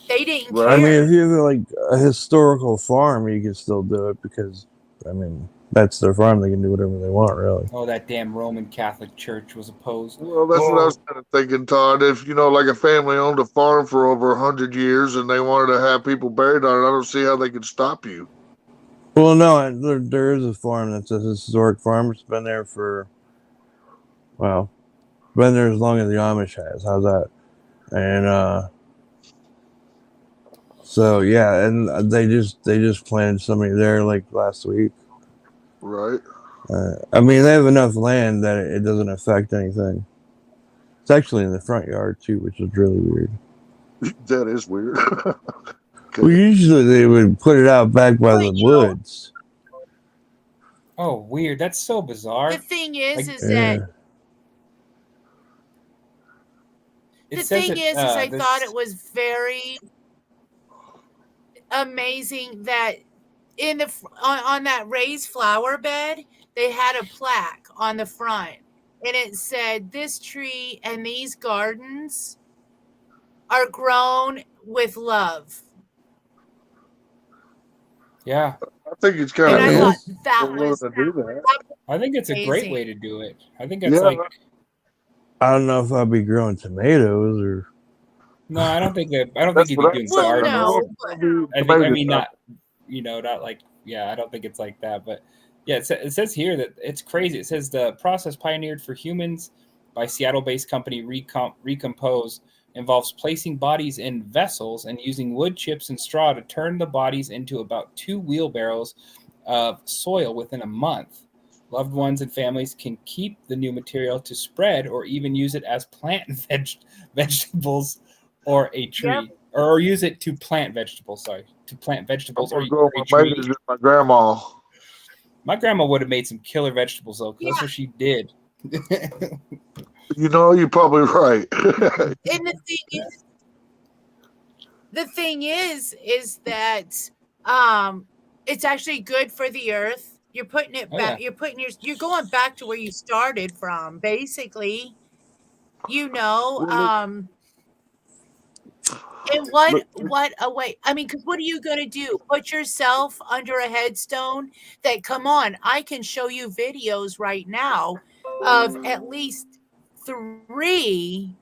They didn't care. I mean, if you have like a historical farm, you can still do it because, I mean, that's their farm. They can do whatever they want, really. Oh, that damn Roman Catholic Church was opposed. Well, that's what I was kind of thinking, Todd. If like a family owned a farm for over 100 years and they wanted to have people buried on it, I don't see how they could stop you. Well, no, there is a farm that's a historic farm. It's been there for, well, been there as long as the Amish has. How's that? And so yeah, and they just planted somebody there like last week. Right. I mean, they have enough land that it doesn't affect anything. It's actually in the front yard too, which is really weird. That is weird. Well, usually they would put it out back by the woods. Oh, weird. That's so bizarre. The thing is, Like, that It the says thing that, is I this- thought it was very amazing that in the on that raised flower bed, they had a plaque on the front, and it said, "This tree and these gardens are grown with love." Yeah. I think it's kind And of I cool. thought that was to do that. I think it's a great amazing. way to do it. I think it's Yeah. like I don't know if I'd be growing tomatoes or. no, I don't think you'd That's be what I doing said. gardening. no. I mean not not like I don't think it's like that, but yeah, it says here that it's crazy. It says the process pioneered for humans by Seattle-based company Recompose involves placing bodies in vessels and using wood chips and straw to turn the bodies into about 2 wheelbarrows of soil within a month. Loved ones and families can keep the new material to spread or even use it as plant vegetables or a tree. Yep. Or use it to plant vegetables, to plant vegetables or I'm gonna a grow my tree. tomatoes with my grandma. My grandma would have made some killer vegetables though, 'cause that's what she did. You're probably right. And the thing is that it's actually good for the earth. You're putting it back. Yeah. You're going back to where you started from, basically. And what a way. I mean, because what are you going to do? Put yourself under a headstone? That, come on, I can show you videos right now of at least 3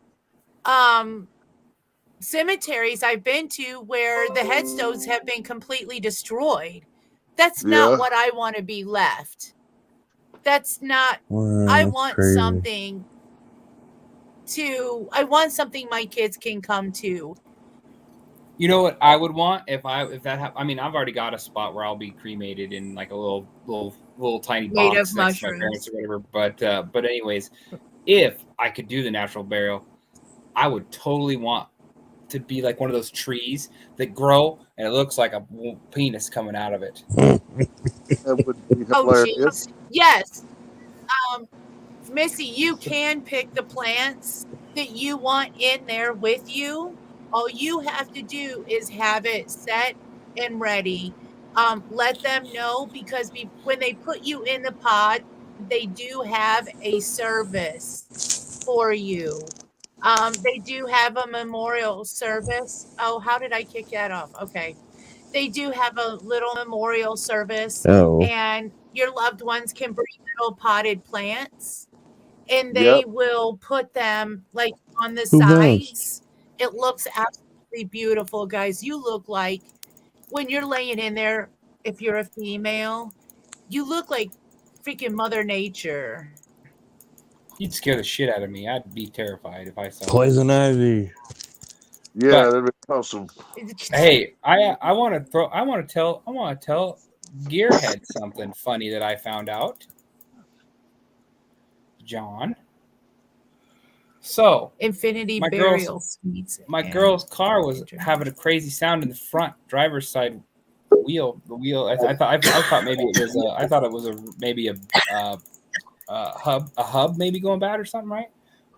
cemeteries I've been to where the headstones have been completely destroyed. That's not what I want to be left. That's not. I want something my kids can come to. You know what I would want if that happened? I mean, I've already got a spot where I'll be cremated in like a little tiny Made box of next to my parents or whatever. But anyways, if I could do the natural burial, I would totally want to be like one of those trees that grow and it looks like a penis coming out of it. That would be hilarious. Yes. Missy, you can pick the plants that you want in there with you. All you have to do is have it set and ready. Let them know, because when they put you in the pod, they do have a service for you. They do have a memorial service. Oh, how did I kick that off? Okay. They do have a little memorial service, and your loved ones can bring little potted plants, and they will put them like on the sides. It looks absolutely beautiful, guys. You look like, when you're laying in there, if you're a female, you look like freaking Mother Nature. You'd scare the shit out of me. I'd be terrified if I saw Poison ivy. Yeah, that'd be awesome. Hey, I want to tell Gearhead something funny that I found out. John. So Infinity Burial Suites. My girl's car was having a crazy sound in the front driver's side wheel. The wheel. I thought maybe it was. I thought it was maybe a hub maybe going bad or something, right?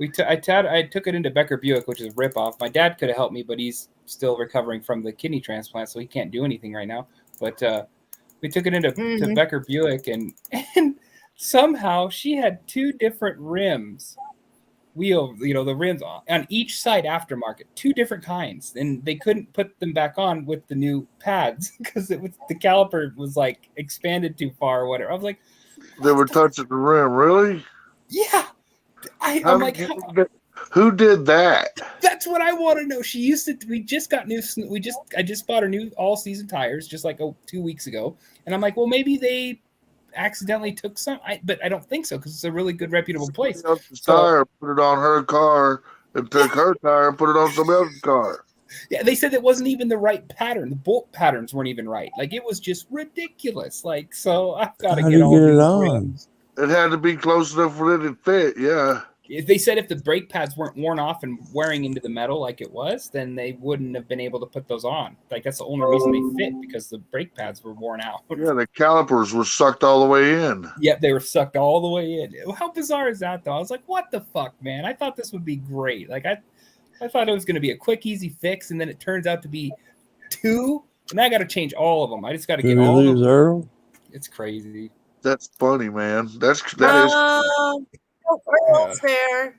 I took it into Becker Buick, which is a ripoff. My dad could have helped me, but he's still recovering from the kidney transplant, so he can't do anything right now. But we took it into to Becker Buick, and somehow she had 2 different rims. The rims on each side aftermarket, 2 different kinds, and they couldn't put them back on with the new pads because the caliper was like expanded too far or whatever. I was like, they were touching the rim, really? Yeah. I'm like, who did that? That's what I want to know. She used to. We just got new. I just bought her new all-season tires just like 2 weeks ago, and I'm like, well, maybe they accidentally took some, but I don't think so because it's a really good, reputable place. Tire, put it on her car, and took her tire and put it on somebody else's car. Yeah, they said it wasn't even the right pattern. The bolt patterns weren't even right. Like it was just ridiculous. Like so, I've got to get all these rims. It had to be close enough for it to fit. Yeah. They said if the brake pads weren't worn off and wearing into the metal like it was, then they wouldn't have been able to put those on. Like that's the only reason they fit because the brake pads were worn out. Yeah, the calipers were sucked all the way in. Yep, they were sucked all the way in. How bizarre is that, though? I was like, what the fuck, man? I thought this would be great. Like I thought it was going to be a quick, easy fix, and then it turns out to be 2, and I got to change all of them. I just got to get all of them. Earl? It's crazy. That's funny, man. That is. Earl's there.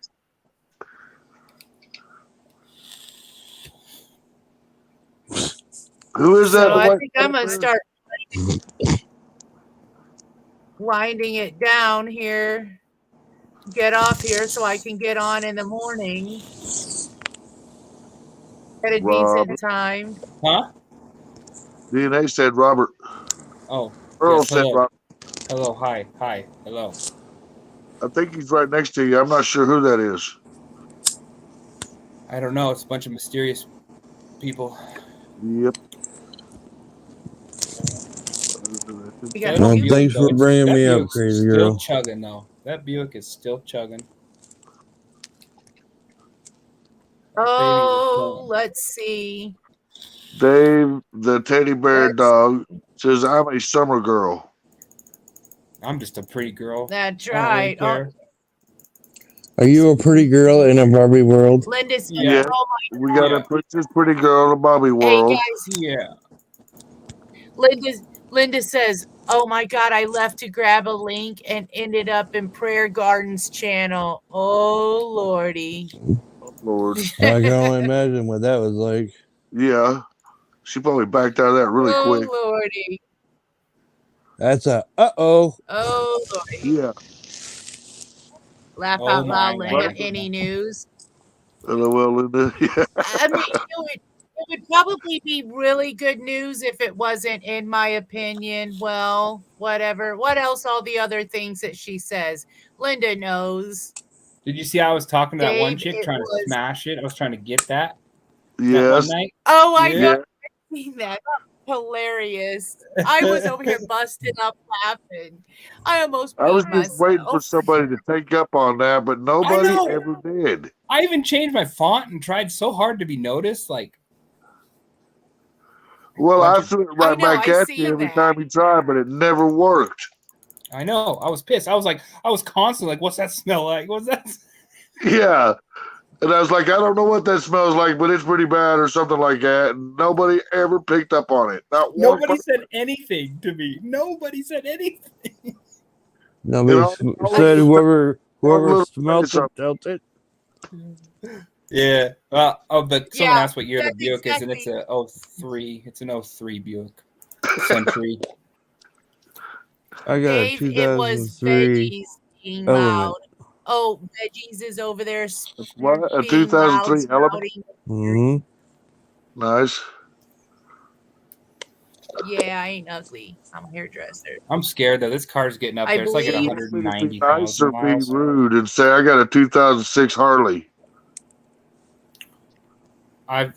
Who is that? So I think I'm gonna start winding it down here. Get off here so I can get on in the morning at a decent time. Huh? DNA said Robert. Oh. Earl yes, said Robert. Hello. Hi. Hello. I think he's right next to you. I'm not sure who that is. I don't know. It's a bunch of mysterious people. Yep. Thanks for bringing me up, crazy girl. Still chugging though. That Buick is still chugging. Oh, let's see. Dave, the teddy bear dog, says I'm a summer girl. I'm just a pretty girl. That's right. Are you a pretty girl in a Barbie world? Linda's yeah. We got a princess pretty girl in a Barbie world. Hey guys. Yeah. Linda says, "Oh my God, I left to grab a link and ended up in Prayer Gardens channel. Oh Lordy." Oh, Lord. I can only imagine what that was like. Yeah. She probably backed out of that really quick. Oh Lordy. That's a uh-oh. Oh Lordy. Yeah. Laugh out loud, Linda. Any news? LOL, Linda. Yeah. I mean, it would probably be really good news if it wasn't, in my opinion. Well, whatever. What else? All the other things that she says. Linda knows. Did you see I was talking to that one chick trying to smash it? I was trying to get that. Yes. That one night. Oh, I know. I've seen that. Hilarious. I was over here busting up laughing. I was just waiting for somebody to take up on that, but nobody ever did. I even changed my font and tried so hard to be noticed. Like, well, I threw it right back at you every time you tried, but it never worked. I know. I was pissed. I was constantly like, "What's that smell like? What's that?" Yeah. And I was like, I don't know what that smells like, but it's pretty bad or something like that. And nobody ever picked up on it. Nobody said anything to me. Nobody said anything. Nobody said whoever smelt it, dealt it. Yeah. But someone asked what year the Buick is, and it's a 03. It's an 03 Buick Century. I got a 2003 loud. Oh, Veggies is over there. What? A 2003 Element? Mm-hmm. Nice. Yeah, I ain't ugly. I'm a hairdresser. I'm scared though. This car's getting up there. It's like at 190. Nice or be rude and say I got a 2006 Harley. I've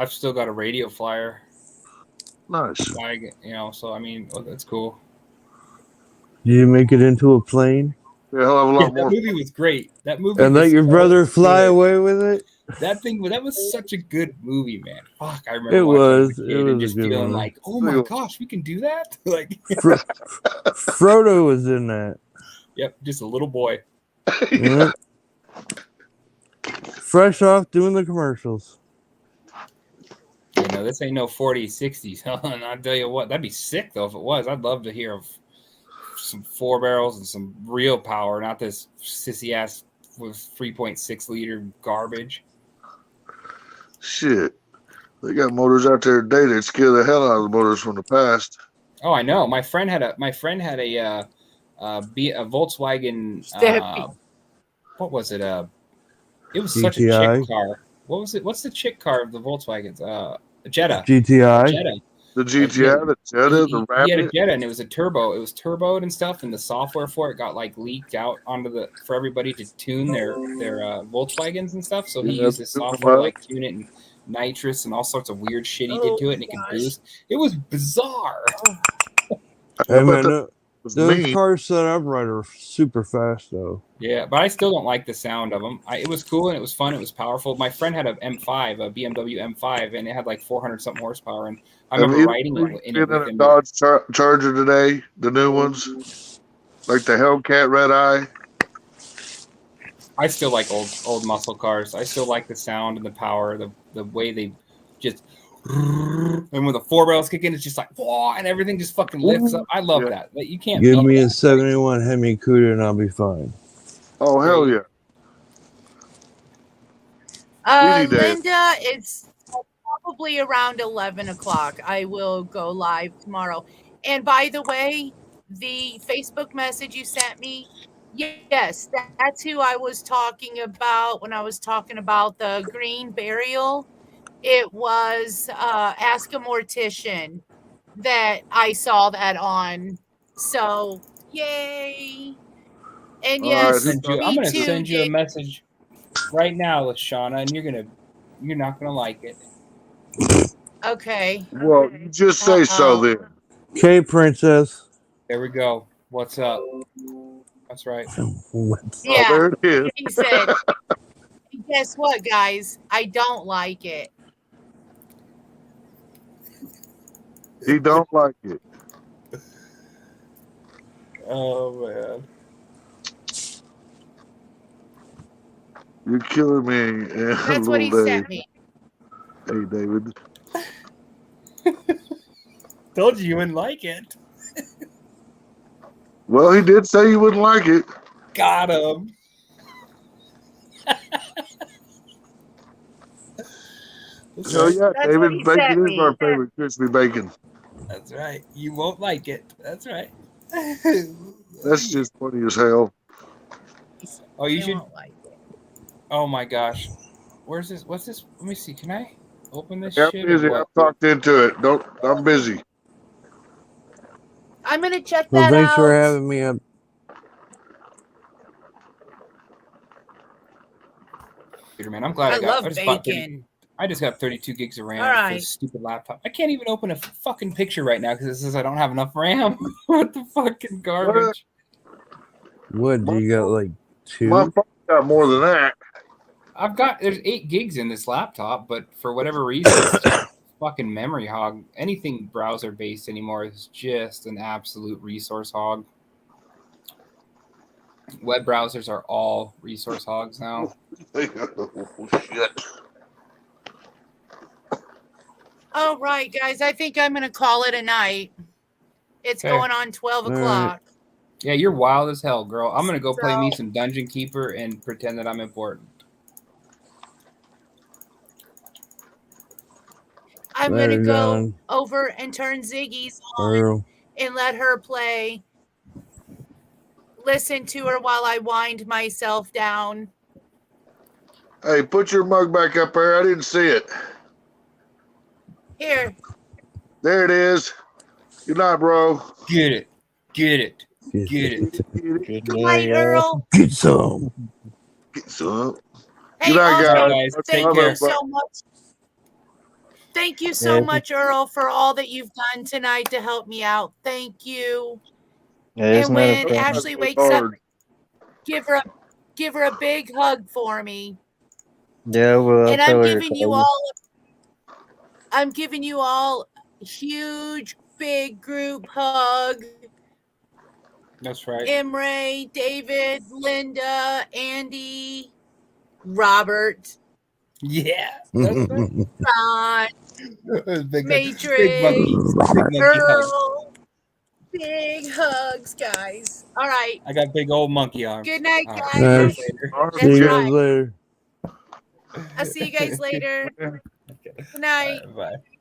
still got a radio flyer. Nice. So I mean, that's cool. Did you make it into a plane? Yeah, he'll have a lot more. That movie was great. That movie. And let your brother fly away with it? That was such a good movie, man. Fuck, I remember it was just feeling like, oh my gosh, we can do that. Like Frodo was in that. Yep, just a little boy. Yep. Fresh off doing the commercials. You know, this ain't no 40s, 60s. And I'll tell you what, that'd be sick though if it was. I'd love to hear of some 4 barrels and some real power, not this sissy ass with 3.6 liter garbage. Shit. They got motors out there today that scare the hell out of the motors from the past. Oh, I know. My friend had a Volkswagen. What was it? It was such a GTI. chick car. What was it? What's the chick car of the Volkswagens? Jetta. GTI. Jetta. The GTI, the Jetta, the He had a Rapid. Jetta, and it was a turbo. It was turboed and stuff, and the software for it got like leaked out onto for everybody to tune their Volkswagens and stuff. So he used this software to like tune it and nitrous and all sorts of weird shit he did to it, and it could boost. It was bizarre. Hey man, those cars set up right are super fast though. Yeah, but I still don't like the sound of them. It was cool and it was fun. It was powerful. My friend had a M5, a BMW M5, and it had like 400 something horsepower. And I remember riding it in it with him. Dodge Charger today, the new ones, like the Hellcat Red Eye. I still like old muscle cars. I still like the sound and the power, the way they just. And when the 4 barrels kick in, it's just like whoa, and everything just fucking lifts up. I love that. You can't give me a 71 Hemi Cuda and I'll be fine. Oh hell yeah! Linda, it's probably around 11 o'clock. I will go live tomorrow. And by the way, the Facebook message you sent me, yes, that's who I was talking about when I was talking about the green burial. It was Ask a Mortician that I saw that on. So, yay. And yes, I'm going to send you a message right now, Lashana, and you're not going to like it. Okay. Well, you just say so then. Okay, princess. There we go. What's up? That's right. Yeah. There it is. He said, guess what, guys? I don't like it. He don't like it. Oh man. You're killing me. That's what he sent me. Hey, David. Told you wouldn't like it. Well, he did say you wouldn't like it. Got him. Oh yeah, David, bacon is our favorite crispy bacon. That's right. You won't like it. That's right. That's just funny as hell. Oh, you should. Oh my gosh. Where's this? What's this? Let me see. Can I open this I'm shit? busy. I've talked into it. I'm busy. I'm gonna check Well, that thanks out. for having me up. Peter, man, I'm glad I love bacon. I just got 32 gigs of RAM All for right. this stupid laptop. I can't even open a fucking picture right now because it says I don't have enough RAM. What the fucking garbage? What, do you got like 2? My phone got more than that. There's 8 gigs in this laptop, but for whatever reason, it's just fucking memory hog. Anything browser based anymore is just an absolute resource hog. Web browsers are all resource hogs now. Oh, shit. All right, guys. I think I'm gonna call it a night. It's Okay. going on 12 o'clock. Yeah, you're wild as hell, girl. I'm gonna go play me some Dungeon Keeper and pretend that I'm important. I'm Later, gonna go John. over and turn Ziggy's on and let her play. Listen to her while I wind myself down. Hey, put your mug back up there. I didn't see it. Here. There it is. Good night, bro. Get it. Get it. Get it. Good night, Earl. Get some. Get some. Hey, Good night, Earl, guys. thank you so much. Thank you so much, Earl, for all that you've done tonight to help me out. Thank you. Yeah, And when Ashley wakes up, give her a big hug for me. Yeah, well, And I'm giving you all a huge big group hug. That's right. Imre, David, Linda, Andy, Robert, Yeah. That's right. Ron, Big Matrix, monkey hug. Earl. Big hugs, guys. All right. I got big old monkey arms. Good night, All right. guys. See you later. All right, See you That's guys right. later. I'll see you guys later. Okay. Good night. All right, bye.